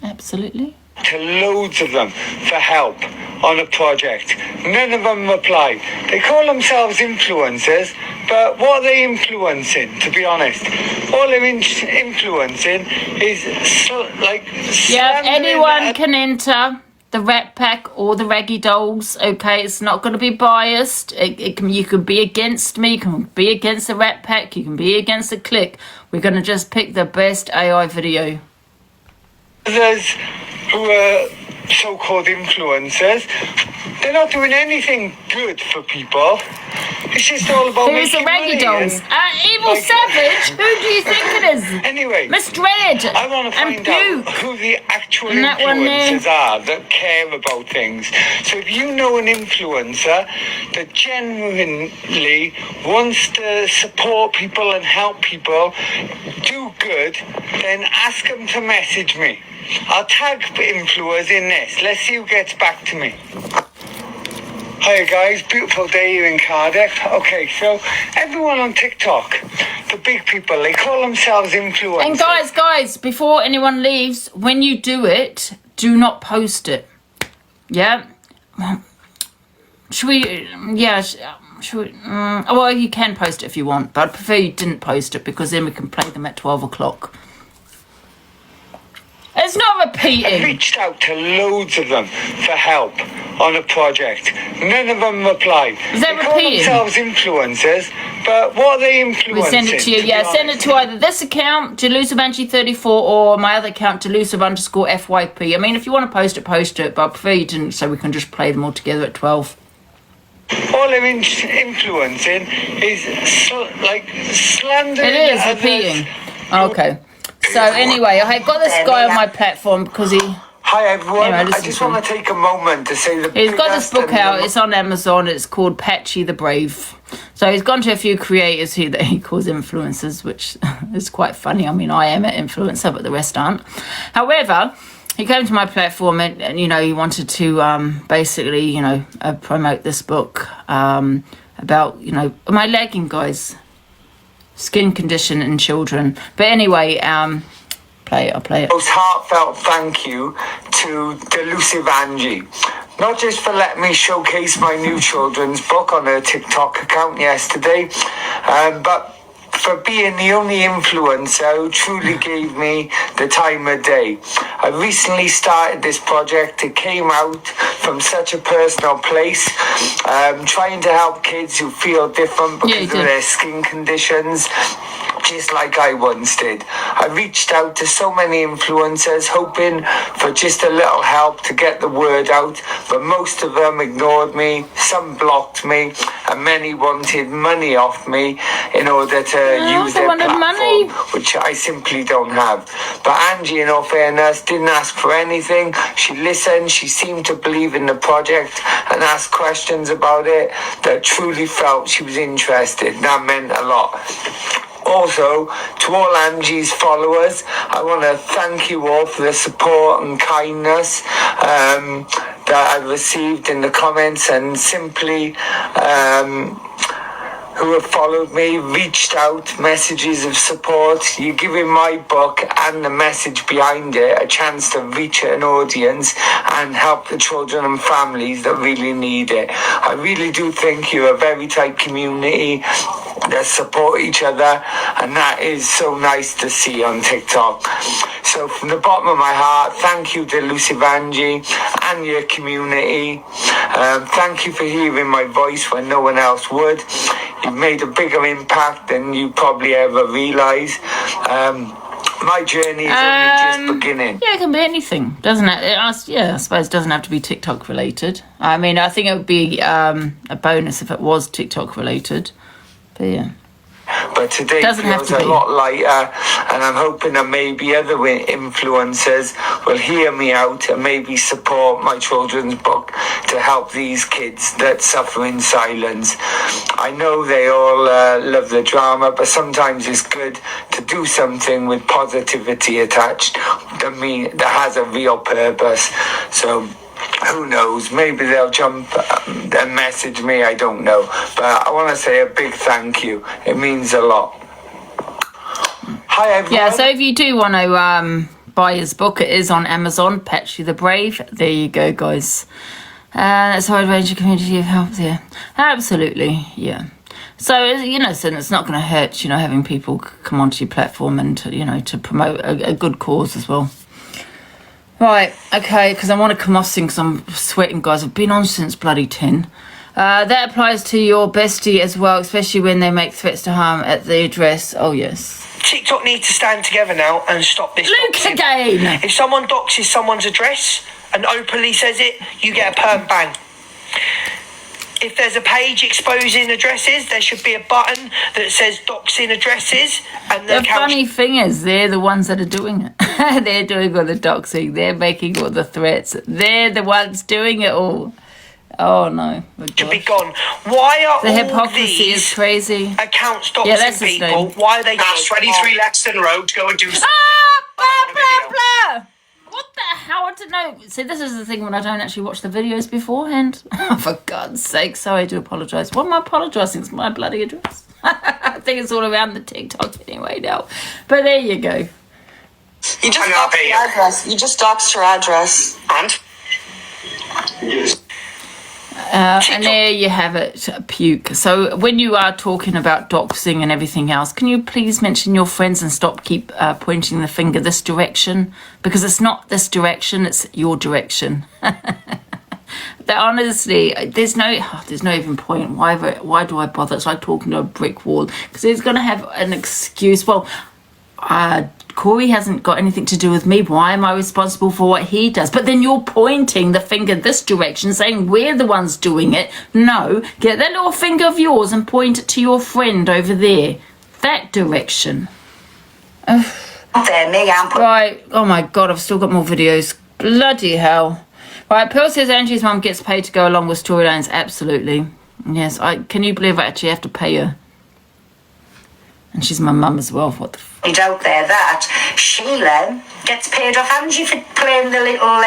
Absolutely. To loads of them for help on a project. None of them reply. They call themselves influencers, but what are they influencing, to be honest? All they're influencing is yeah, anyone can enter the Rat Pack or the Raggy Dolls. Okay, it's not going to be biased. You can be against me, you can be against the Rat Pack, you can be against the Click. We're going to just pick the best AI video. Others who are so-called influencers, they're not doing anything good for people. It's just all about Who's the Raggy Dolls? Evil Savage? Who do you think it is? Anyway, Miss Dread. I want to find out who the actual influencers are that care about things. So if you know an influencer that genuinely wants to support people and help people do good, then ask them to message me. I'll tag influencers in this. Let's see who gets back to me. Hi guys, beautiful day here in Cardiff. Okay, so everyone on TikTok, the big people, they call themselves influencers. And guys, before anyone leaves, when you do it, do not post it. Yeah? Should we, yeah, should we, well, you can post it if you want, but I'd prefer you didn't post it because then we can play them at 12 o'clock. It's not repeating. I reached out to loads of them for help on a project. None of them replied. Is that they repeating? Call themselves influencers, but what are they influencing? We send it to you. Yeah, send it to either this account, DelusiveAngie34, or my other account, Delusive_FYP. I mean, if you want to post it, but I prefer you didn't, so we can just play them all together at 12. All they're influencing is slandering. It is repeating. Okay. So anyway, I got this guy on my platform because he Hi everyone. Anyway, I just want to take a moment to say he's got this book out. It's on Amazon. It's called Patchy the Brave. So he's gone to a few creators that he calls influencers, which is quite funny. I mean, I am an influencer, but the rest aren't. However, he came to my platform and you know, he wanted to basically, you know, promote this book about, you know, my lagging guys, skin condition in children. But anyway, I'll play it. Most heartfelt thank you to Delusive Angie. Not just for letting me showcase my new children's book on her TikTok account yesterday, but for being the only influencer who truly gave me the time of day. I recently started this project. It came out from such a personal place, trying to help kids who feel different because of their skin conditions, just like I once did. I reached out to so many influencers hoping for just a little help to get the word out, but most of them ignored me, some blocked me, and many wanted money off me in order to use their platform, which I simply don't have. But Angie, in all fairness, didn't ask for anything. She listened, she seemed to believe in the project and asked questions about it that truly felt she was interested. That meant a lot. Also, to all Angie's followers, I want to thank you all for the support and kindness that I've received in the comments, and simply who have followed me, reached out, messages of support. You're giving my book and the message behind it a chance to reach an audience and help the children and families that really need it. I really do think you're a very tight community that support each other, and that is so nice to see on TikTok. So from the bottom of my heart, thank you to Delusive Angie and your community. Thank you for hearing my voice when no one else would. You've made a bigger impact than you probably ever realise. My journey is only just beginning. Yeah, it can be anything, doesn't it? I suppose it doesn't have to be TikTok related. I mean, I think it would be a bonus if it was TikTok related. But yeah. But today feels a lot lighter, and I'm hoping that maybe other influencers will hear me out and maybe support my children's book to help these kids that suffer in silence. I know they all love the drama, but sometimes it's good to do something with positivity attached that has a real purpose. So who knows, maybe they'll jump and message me, I don't know. But I want to say a big thank you. It means a lot. Hi everyone. Yeah, so if you do want to buy his book, it is on Amazon, Patchy the Brave. There you go, guys. That's a wide range of community of help there. Absolutely, yeah. So, you know, so it's not going to hurt, you know, having people come onto your platform and, you know, to promote a good cause as well. Right, okay, because I want to come off soon because I'm sweating, guys. I've been on since bloody 10. That applies to your bestie as well, especially when they make threats to harm at the address. Oh, yes. TikTok needs to stand together now and stop this. Luke doxing. Again! If someone doxes someone's address and openly says it, you get a perm ban. If there's a page exposing addresses, there should be a button that says doxing addresses. And the funny thing is, they're the ones that are doing it. They're doing all the doxing. They're making all the threats. They're the ones doing it all. Oh no! Should be gone. Why are the hypocrisy is crazy? Accounts doxing people. Why are they? That's 23 Lexington Road. Go and do something. Blah blah blah. What the hell? I don't know. See, this is the thing when I don't actually watch the videos beforehand. Oh, for God's sake. Sorry, I do apologise. What am I apologising? It's my bloody address. I think it's all around the TikTok anyway now. But there you go. You just doxed your address. You just doxed your address. And there you have it, puke. So when you are talking about doxing and everything else, can you please mention your friends and keep pointing the finger this direction? Because it's not this direction, it's your direction. That honestly, there's no even point. Why do I bother? It's like talking to a brick wall. Because he's going to have an excuse. Well, Corey hasn't got anything to do with me. Why am I responsible for what he does? But then you're pointing the finger this direction, saying we're the ones doing it. No, get that little finger of yours and point it to your friend over there. That direction. Right. Oh my God, I've still got more videos. Bloody hell. Right, Pearl says Angie's mum gets paid to go along with storylines. Absolutely. Yes, can you believe I actually have to pay her? And she's my mum as well. What the It's out there that Sheila gets paid off Angie for playing the little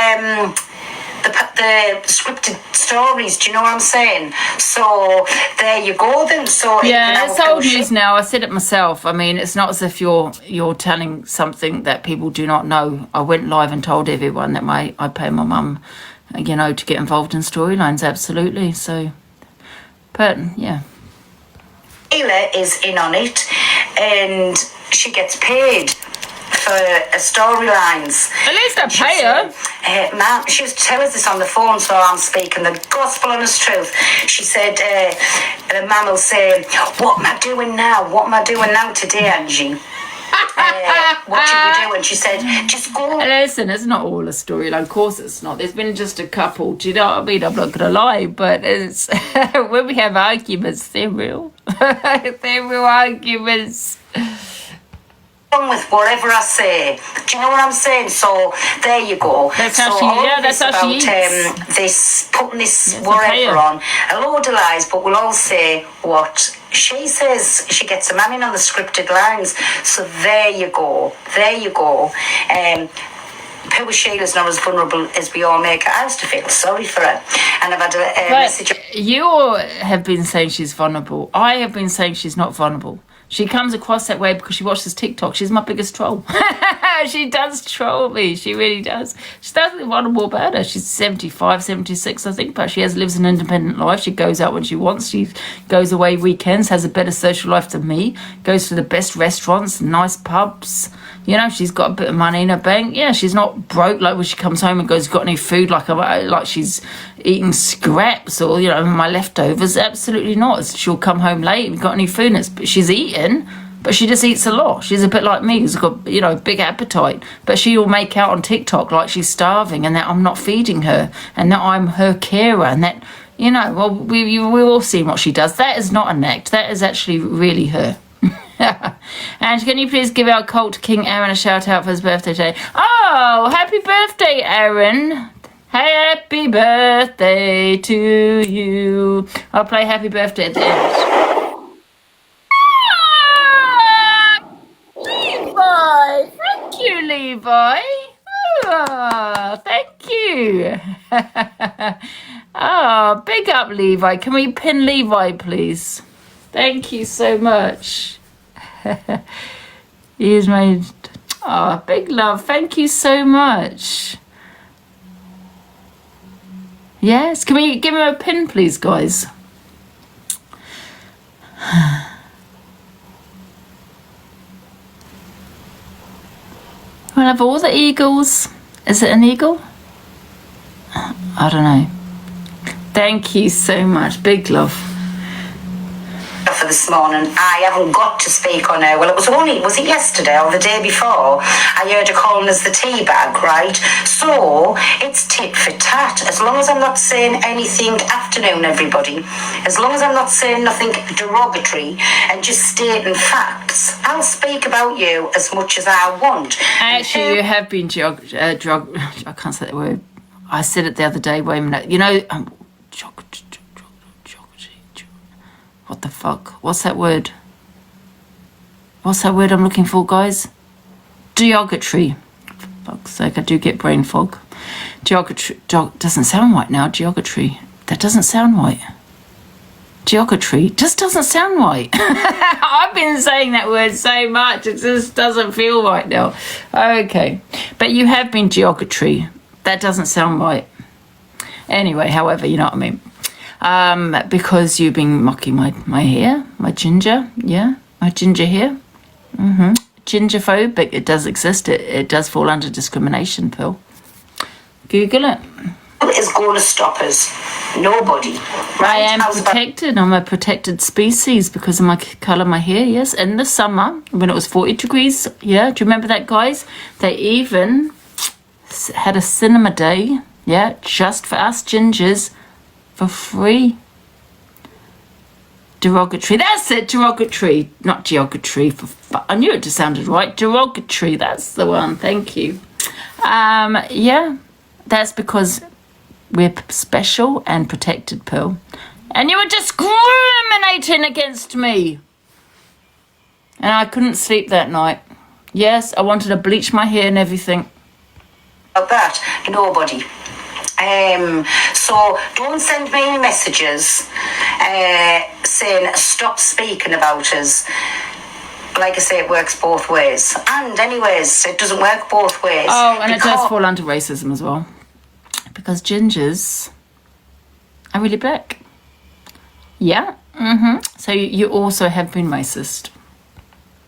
the scripted stories. Do you know what I'm saying? So there you go then. So yeah, it's old news now. I said it myself. I mean, it's not as if you're telling something that people do not know. I went live and told everyone that I pay my mum, to get involved in storylines. Absolutely. So, but yeah. Sheila is in on it, and she gets paid for storylines. At least I pay her. Ma'am, she was telling us this on the phone, so I'm speaking the gospel honest truth. She said, the man will say, what am I doing now? What am I doing now today, Angie? What should we do? And she said, just go. Listen, it's not all a storyline. Of course it's not. There's been just a couple. Do you know what I mean? I'm not going to lie, but it's when we have arguments, they're real. They're real arguments. With whatever I say, do you know what I'm saying? So there you go. That's how that's how she is. This putting this whatever on a load of lies, but we'll all say what she says. She gets a man in on the scripted lines. So there you go. Poor Sheila's not as vulnerable as we all make her out to feel sorry for her. And I've had a message. You have been saying she's vulnerable. I have been saying she's not vulnerable. She comes across that way because she watches TikTok. She's my biggest troll. She does troll me. She really does. She's nothing vulnerable about her. She's 75, 76, I think, but she lives an independent life. She goes out when she wants. She goes away weekends, has a better social life than me, goes to the best restaurants, nice pubs. She's got a bit of money in her bank. Yeah, she's not broke like when she comes home and goes, got any food, like she's eating scraps or, my leftovers. Absolutely not. She'll come home late. We got any food? She's eating, but she just eats a lot. She's a bit like me, who's got, a big appetite. But she'll make out on TikTok like she's starving and that I'm not feeding her and that I'm her carer and that, we've all seen what she does. That is not an act. That is actually really her. And can you please give our cult King Aaron a shout out for his birthday today? Oh, happy birthday, Aaron. Happy birthday to you. I'll play happy birthday at the end. Levi, thank you, Levi. Oh, thank you. Oh, big up, Levi. Can we pin Levi, please? Thank you so much. He's made. Oh, big love. Thank you so much. Yes, can we give him a pin, please, guys? We'll have all the eagles. Is it an eagle? I don't know. Thank you so much. Big love. For this morning, I haven't got to speak on her. Well, was it yesterday or the day before? I heard her calling us the tea bag, right? So it's tit for tat. As long as I'm not saying anything, afternoon, everybody. As long as I'm not saying nothing derogatory and just stating facts, I'll speak about you as much as I want. Actually, you have been I can't say that word. I said it the other day. Wait a minute. What the fuck? What's that word? What's that word I'm looking for, guys? Derogatory. For fuck's sake, I do get brain fog. Derogatory. Doesn't sound right now. Derogatory. That doesn't sound right. Derogatory just doesn't sound right. I've been saying that word so much. It just doesn't feel right now. Okay. But you have been derogatory. That doesn't sound right. Anyway, however, you know what I mean. Because you've been mocking my hair, my ginger, my ginger hair. Gingerphobic, it does exist. It does fall under discrimination, Phil. Google it. Who is going to stop us? Nobody. Right? I am protected. I'm a protected species because of my colour of my hair, yes. In the summer, when it was 40 degrees, yeah, do you remember that, guys? They even had a cinema day, just for us gingers, for free. Derogatory. That's it. Derogatory. Not geography. I knew it just sounded right. Derogatory. That's the one. Thank you. that's because we're special and protected, Pearl. And you were discriminating against me. And I couldn't sleep that night. Yes, I wanted to bleach my hair and everything. About that, nobody. So don't send me messages saying stop speaking about us. Like I say, it works both ways. And anyways, it doesn't work both ways. Oh, and it does fall under racism as well. Because gingers are really black. Yeah. So you also have been racist.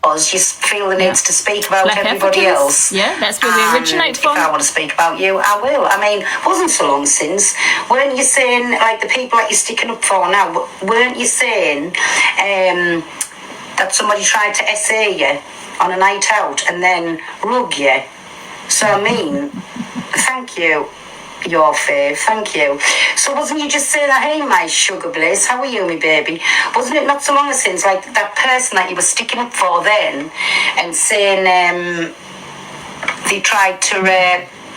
You feel the need to speak about Black everybody Africans. else. Yeah, that's where we originate from. If I want to speak about you, I will. I mean, it wasn't so long since. Weren't you saying, like, the people that you're sticking up for now, weren't you saying that somebody tried to essay you on a night out and then rug you? So, I mean, thank you. Your fave, thank you. So wasn't you just saying that, hey, my sugar bliss, how are you, me baby? Wasn't it not so long since, like, that person that you were sticking up for then and saying they tried to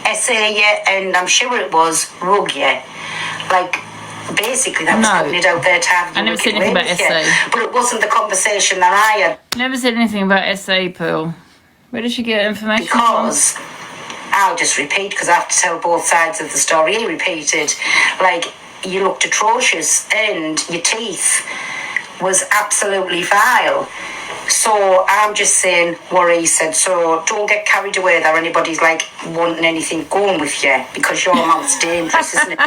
essay you and I'm sure it was rug you? Like, basically that was putting it out there to have you. I never said anything about essay. But it wasn't the conversation that I had. Never said anything about essay, Pearl. Where did she get information because from? I'll just repeat because I have to tell both sides of the story. He repeated, like, you looked atrocious and your teeth was absolutely vile. So I'm just saying what he said. So don't get carried away that anybody's like wanting anything going with you because your mouth's dangerous, isn't it?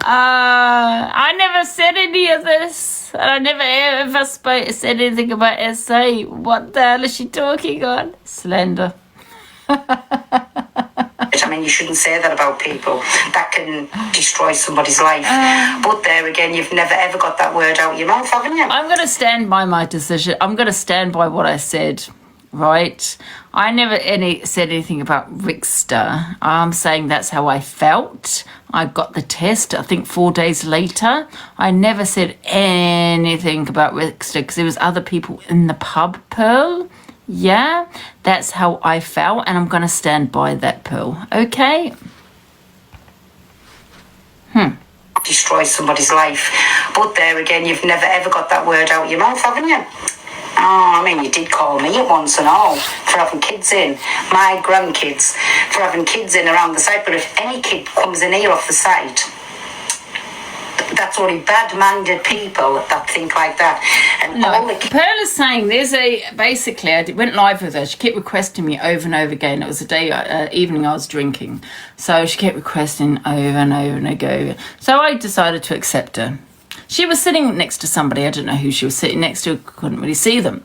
I never said any of this. I never ever said anything about SA. What the hell is she talking on? Slender. I mean, you shouldn't say that about people. That can destroy somebody's life. But there again, you've never ever got that word out your mouth, haven't you? I'm going to stand by my decision. I'm going to stand by what I said, right? I never said anything about Rickster. I'm saying that's how I felt. I got the test, I think 4 days later. I never said anything about Rickster because there was other people in the pub, Pearl. Yeah, that's how I felt, and I'm going to stand by that, Pearl. Okay? Destroy somebody's life. But there again, you've never ever got that word out your mouth, haven't you? Oh, I mean, you did call me at once and all for having kids in. My grandkids, for having kids in around the site. But if any kid comes in here off the site, that's only bad-minded people that think like that. And all the Pearl is saying there's basically, I went live with her. She kept requesting me over and over again. It was a day, evening I was drinking. So she kept requesting over and over and over. So I decided to accept her. She was sitting next to somebody. I don't know who she was sitting next to. Couldn't really see them.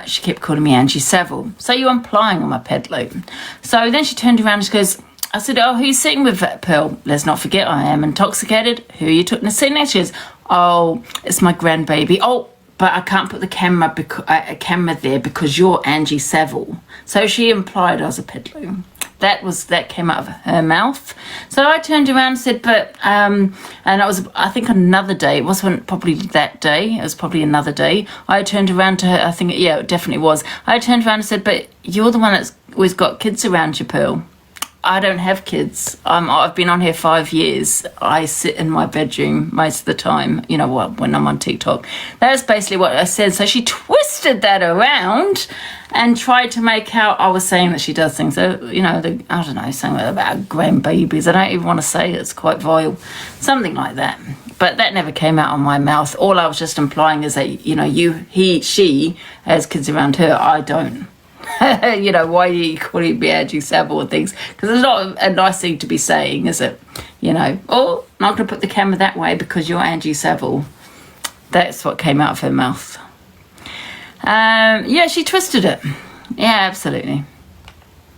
She kept calling me Angie Saville. So you're implying on my pedalo. So then she turned around and she goes, I said, oh, who are you sitting with, Pearl? Let's not forget I am intoxicated. Who are you took in the seat next? She goes, oh, it's my grandbaby. Oh, but I can't put the camera there because you're Angie Saville. So she implied I was a pedalo. That came out of her mouth. So I turned around and said, but and it was, I think, another day. It wasn't probably that day. It was probably another day. I turned around to her. I think, yeah, it definitely was. I turned around and said, but you're the one that's always got kids around you, Pearl. I don't have kids. I've been on here 5 years. I sit in my bedroom most of the time, you know what, when I'm on TikTok. That's basically what I said. So she twisted that around and tried to make out I was saying that she does things. So, you know, I don't know, something about grandbabies. I don't even want to say it. It's quite vile. Something like that. But that never came out of my mouth. All I was just implying is that, you know, she has kids around her. I don't. You know, why are you calling me Angie Saville and things? Because it's not a nice thing to be saying, is it? You know, oh, I'm not going to put the camera that way because you're Angie Saville. That's what came out of her mouth. Yeah, she twisted it. Yeah, absolutely.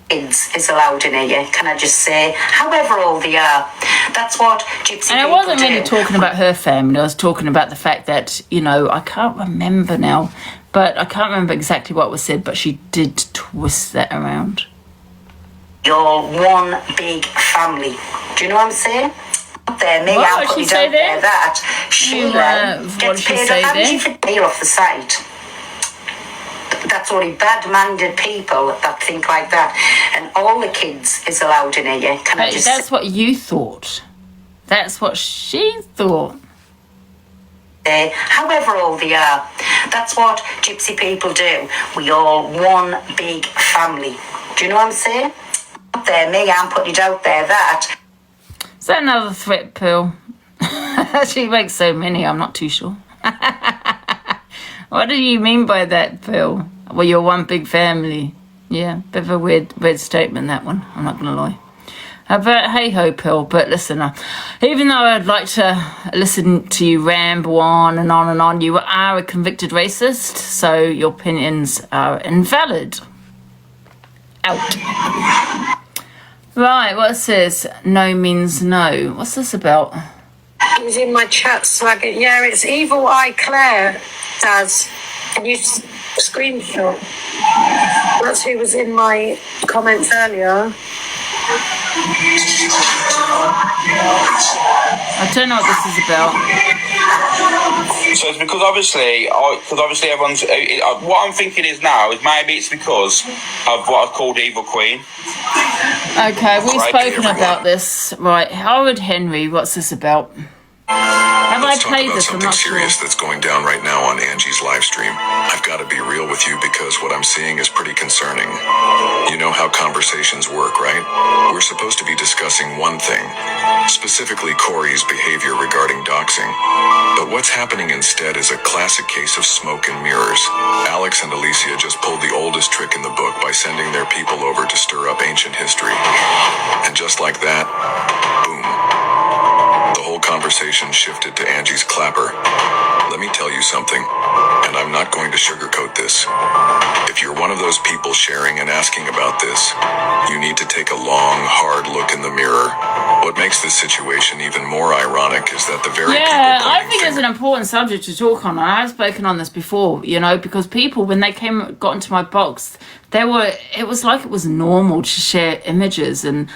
Kids is allowed in here, can I just say, however old they are. That's what gypsy and I wasn't really talking about her family. I was talking about the fact that, you know, I can't remember now, but I can't remember exactly what was said, but she did twist that around. You're one big family. Do you know what I'm saying? There, me, what I'll did put she it say out there? That Sheila What gets did she paid say off there? Angie for pay off the site. That's only bad-minded people that think like that. And all the kids is allowed in here. Can I just... That's what you thought. That's what she thought. However old they are, that's what gypsy people do. We all one big family. Do you know what I'm saying? There, me, I'm putting it out there that. Is that another threat pill? She makes so many, I'm not too sure. What do you mean by that, Phil? Well, you're one big family. Yeah, bit of a weird statement, that one. I'm not going to lie. But hey-ho, Pill. But listen, even though I'd like to listen to you ramble on and on and on, you are a convicted racist, so your opinions are invalid. Out. Right, what's this? No means no. What's this about? It was in my chat slagging. Yeah, it's Evil Eye Claire, Daz. Can you screenshot? That's who was in my comments earlier. I don't know what this is about. So it's because obviously everyone's. What I'm thinking is now is maybe it's because of what I called Evil Queen. Okay, we've spoken about this. Right, Howard Henry, what's this about? Have Let's I played talk about this? I'm something not serious sure. that's going down right now on Angie's live stream. I've got to be real with you because what I'm seeing is pretty concerning. You know how conversations work, right? We're supposed to be discussing one thing, specifically Corey's behavior regarding doxing. But what's happening instead is a classic case of smoke and mirrors. Alex and Alicia just pulled the oldest trick in the book by sending their people over to stir up ancient history. And just like that, boom. The whole conversation shifted to Angie's clapper. Let me tell you something, and I'm not going to sugarcoat this. If you're one of those people sharing and asking about this, you need to take a long, hard look in the mirror. What makes this situation even more ironic is that the very I think it's an important subject to talk on. I've spoken on this before, you know, because people, when they got into my box, it was like it was normal to share images and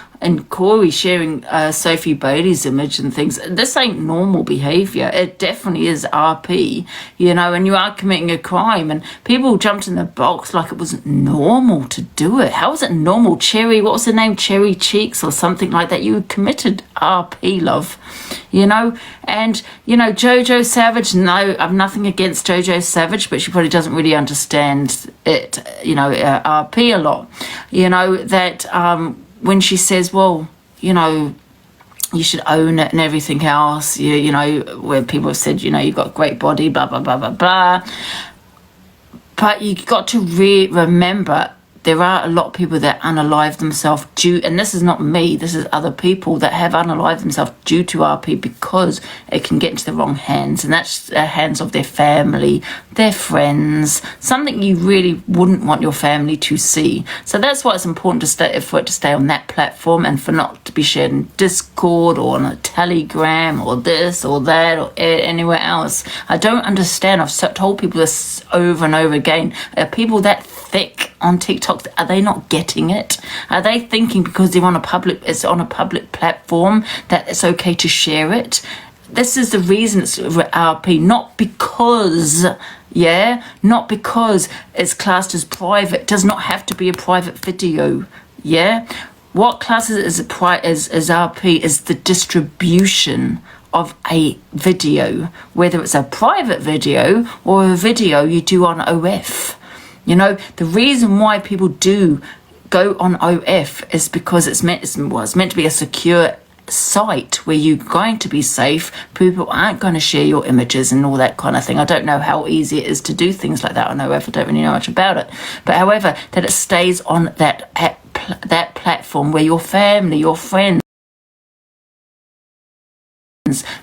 Corey sharing Sophie Bailey's image and things. This ain't normal behavior. It definitely is RP, you know, and you are committing a crime, and people jumped in the box like it was normal to do it. How is it normal? What was her name? Cherry Cheeks or something like that. You committed RP, love, you know. And, you know, Jojo Savage, no, I've nothing against Jojo Savage, but she probably doesn't really understand it, you know, RP a lot, you know, that when she says, well, you know, you should own it and everything else, you know, where people have said, you know, you've got a great body, blah, blah, blah, blah, blah. But you got to remember there are a lot of people that unalive themselves and this is not me, this is other people that have unalived themselves due to RP because it can get into the wrong hands, and that's the hands of their family, their friends, something you really wouldn't want your family to see. So that's why it's important for it to stay on that platform and for not to be shared in Discord or on a Telegram or this or that or anywhere else. I don't understand. I've told people this over and over again. Are people that thick on TikTok? Are they not getting it? Are they thinking because they're on it's on a public platform that it's okay to share it? This is the reason it's RP, not because it's classed as private. It does not have to be a private video. Yeah, what classes as RP is the distribution of a video, whether it's a private video or a video you do on OF. You know, the reason why people do go on OF is because it's meant to be a secure site where you're going to be safe. People aren't going to share your images and all that kind of thing. I don't know how easy it is to do things like that on OF. I don't really know much about it. But however, that it stays on that platform where your family, your friends,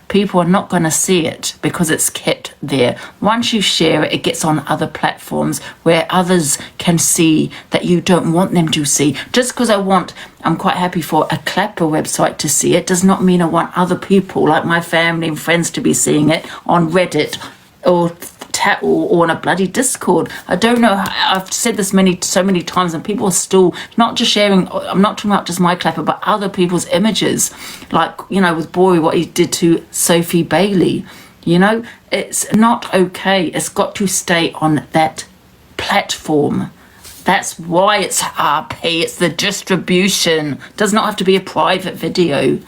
people are not going to see it because it's kept there. Once you share it, it gets on other platforms where others can see that you don't want them to see. Just because I'm quite happy for a Clapper website to see it does not mean I want other people like my family and friends to be seeing it on Reddit or on a bloody Discord. I don't know. I've said this so many times, and people are still not just sharing. I'm not talking about just my Clapper, but other people's images, like, you know, with Bory, what he did to Sophie Bailey. You know, it's not okay. It's got to stay on that platform. That's why it's RP. It's the distribution. It does not have to be a private video.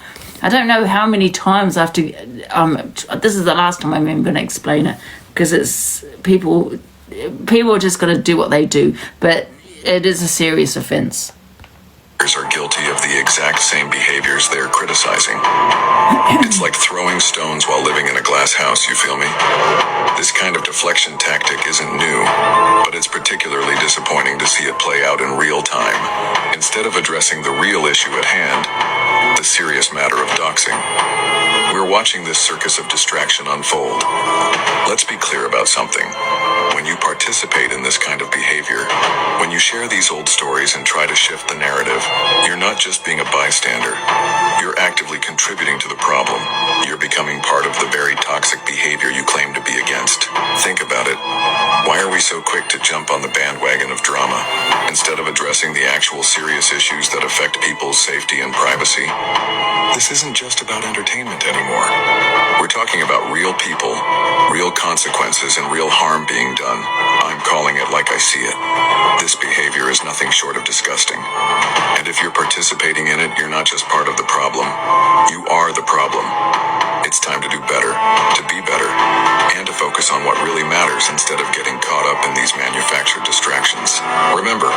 I don't know how many times I have to... this is the last time I'm even going to explain it, because it's people are just going to do what they do, but it is a serious offence. Are guilty of the exact same behaviors they're criticizing. It's like throwing stones while living in a glass house, you feel me? This kind of deflection tactic isn't new, but it's particularly disappointing to see it play out in real time, instead of addressing the real issue at hand, the serious matter of doxing. We're watching this circus of distraction unfold. Let's be clear about something. When you participate in this kind of behavior, when you share these old stories and try to shift the narrative, you're not just being a bystander. You're actively contributing to the problem. You're becoming part of the very toxic behavior you claim to be against. Think about it. Why are we so quick to jump on the bandwagon of drama, instead of addressing the actual serious issues that affect people's safety and privacy? This isn't just about entertainment anymore. We're talking about real people, real consequences, and real harm being done. I'm calling it like I see it. This behavior is nothing short of disgusting. And if you're participating in it, you're not just part of the problem. You are the problem. It's time to do better, to be better, and to focus on what really matters instead of getting caught up in these manufactured distractions. Remember,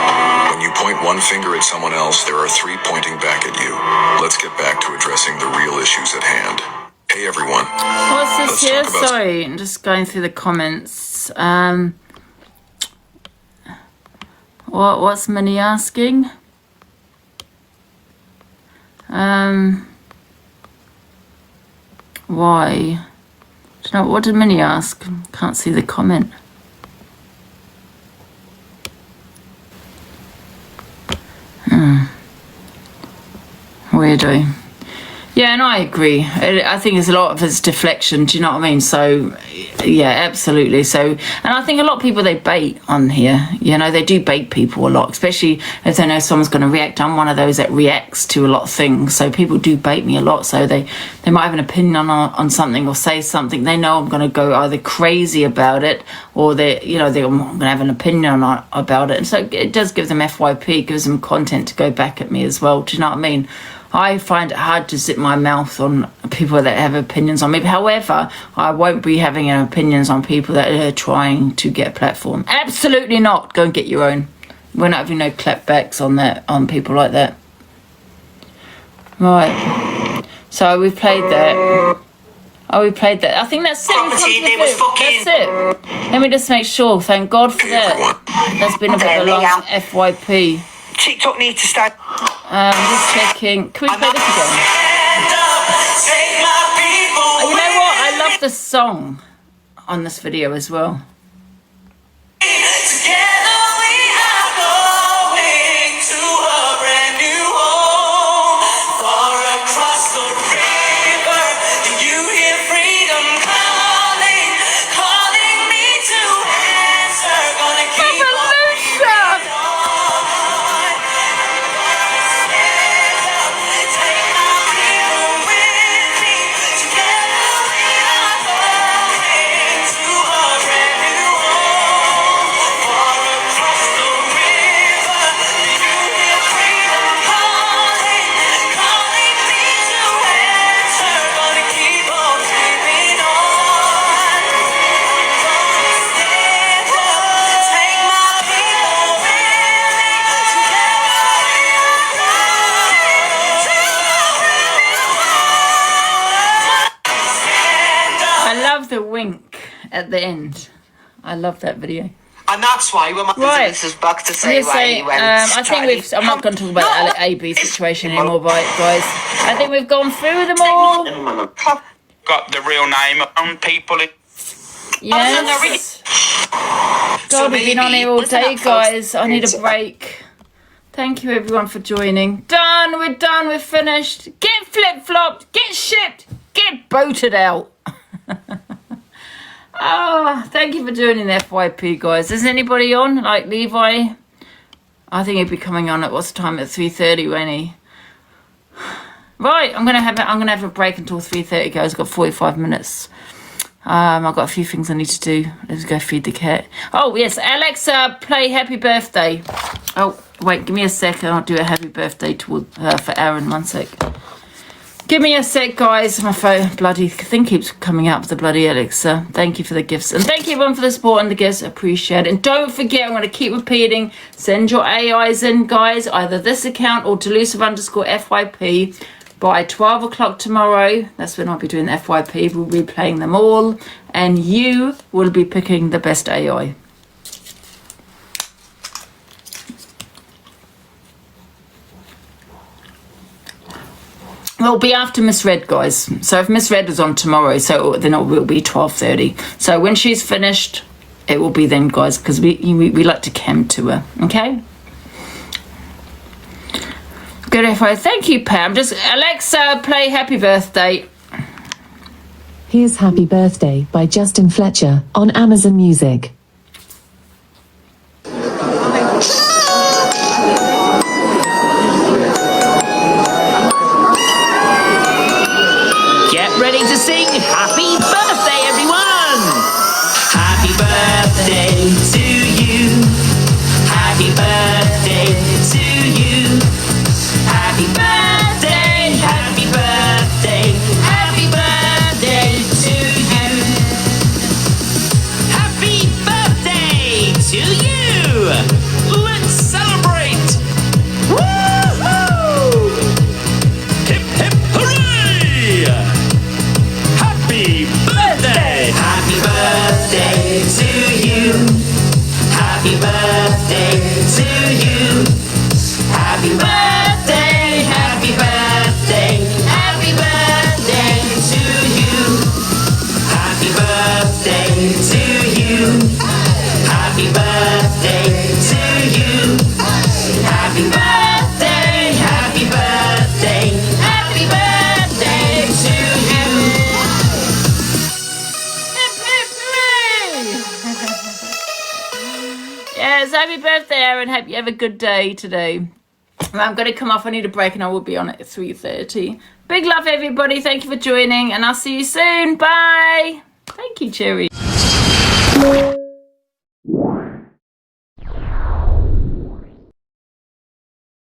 when you point one finger at someone else, there are three pointing back at you. Let's get back to addressing the real issues at hand. Hey everyone. What's this here? Sorry, I'm just going through the comments. What's Minnie asking? Why? Do you know, what did Minnie ask? Can't see the comment. Weirdo. Yeah, and I agree. I think there's a lot of it's deflection, do you know what I mean? So, yeah, absolutely. So, and I think a lot of people, they bait on here. You know, they do bait people a lot, especially if they know someone's going to react. I'm one of those that reacts to a lot of things. So people do bait me a lot. So they might have an opinion on something or say something. They know I'm going to go either crazy about it or they're going to have an opinion about it. And so it does give them FYP, gives them content to go back at me as well. Do you know what I mean? I find it hard to zip my mouth on people that have opinions on me. However, I won't be having opinions on people that are trying to get a platform. Absolutely not. Go and get your own. We're not having no clapbacks on people like that. Right. So we played that. Oh, we played that. I think that's it. That's it. Let me just make sure. Thank God for that. That's been a bit of a long FYP. TikTok needs to stand. Just checking. Can we play this again? Oh, you know what? I love the song on this video as well. The wink at the end. I love that video. And that's why when my this is back to say why he went. I think I'm not going to talk about the AB situation anymore, guys. I think we've gone through them all. Got the real name on people. Yes. God, we've been on here all day, guys. I need a break. Thank you, everyone, for joining. Done. We're done. We're finished. Get flip-flopped. Get shipped. Get boated out. Oh, thank you for joining the FYP, guys. Is anybody on? Like Levi? I think he'd be coming on at what's the time? At 3:30, won't he? Right, I'm gonna have a break until 3:30, guys. I've got 45 minutes. I've got a few things I need to do. Let's go feed the cat. Oh, yes. Alexa, play Happy Birthday. Oh, wait. Give me a second. I'll do a happy birthday for Aaron. 1 sec. Give me a sec, guys. My phone bloody thing keeps coming out with the bloody Alexa. Thank you for the gifts. And thank you everyone for the support and the gifts. Appreciate it. And don't forget, I'm going to keep repeating, send your AIs in, guys. Either this account or delusive_FYP. By 12 o'clock tomorrow, that's when I'll be doing the FYP. We'll be playing them all, and you will be picking the best AI. It'll be after Miss Red, guys. So if Miss Red is on tomorrow, so then it will be 12:30. So when she's finished, it will be then, guys, because we like to cam to her. Okay. Good FYI. Thank you, Pam. Just Alexa, play Happy Birthday. Here's Happy Birthday by Justin Fletcher on Amazon Music. Get ready to sing Happy Birthday, everyone! Happy birthday to you. Happy birthday to you. Happy birthday, happy birthday, happy birthday to you. Happy birthday to you. Let's celebrate. Woo-hoo! Hip, hip, hooray! Happy birthday! Happy birthday to you. Happy birthday to you. Happy birthday, happy birthday, happy birthday to you. Happy birthday to you. Happy birthday to you. Happy birthday, happy birthday, happy birthday to you. Yes, happy birthday, Aaron. Hope you have a good day today. I'm going to come off. I need a break and I will be on at 3:30. Big love, everybody. Thank you for joining and I'll see you soon. Bye. Thank you, Cherry.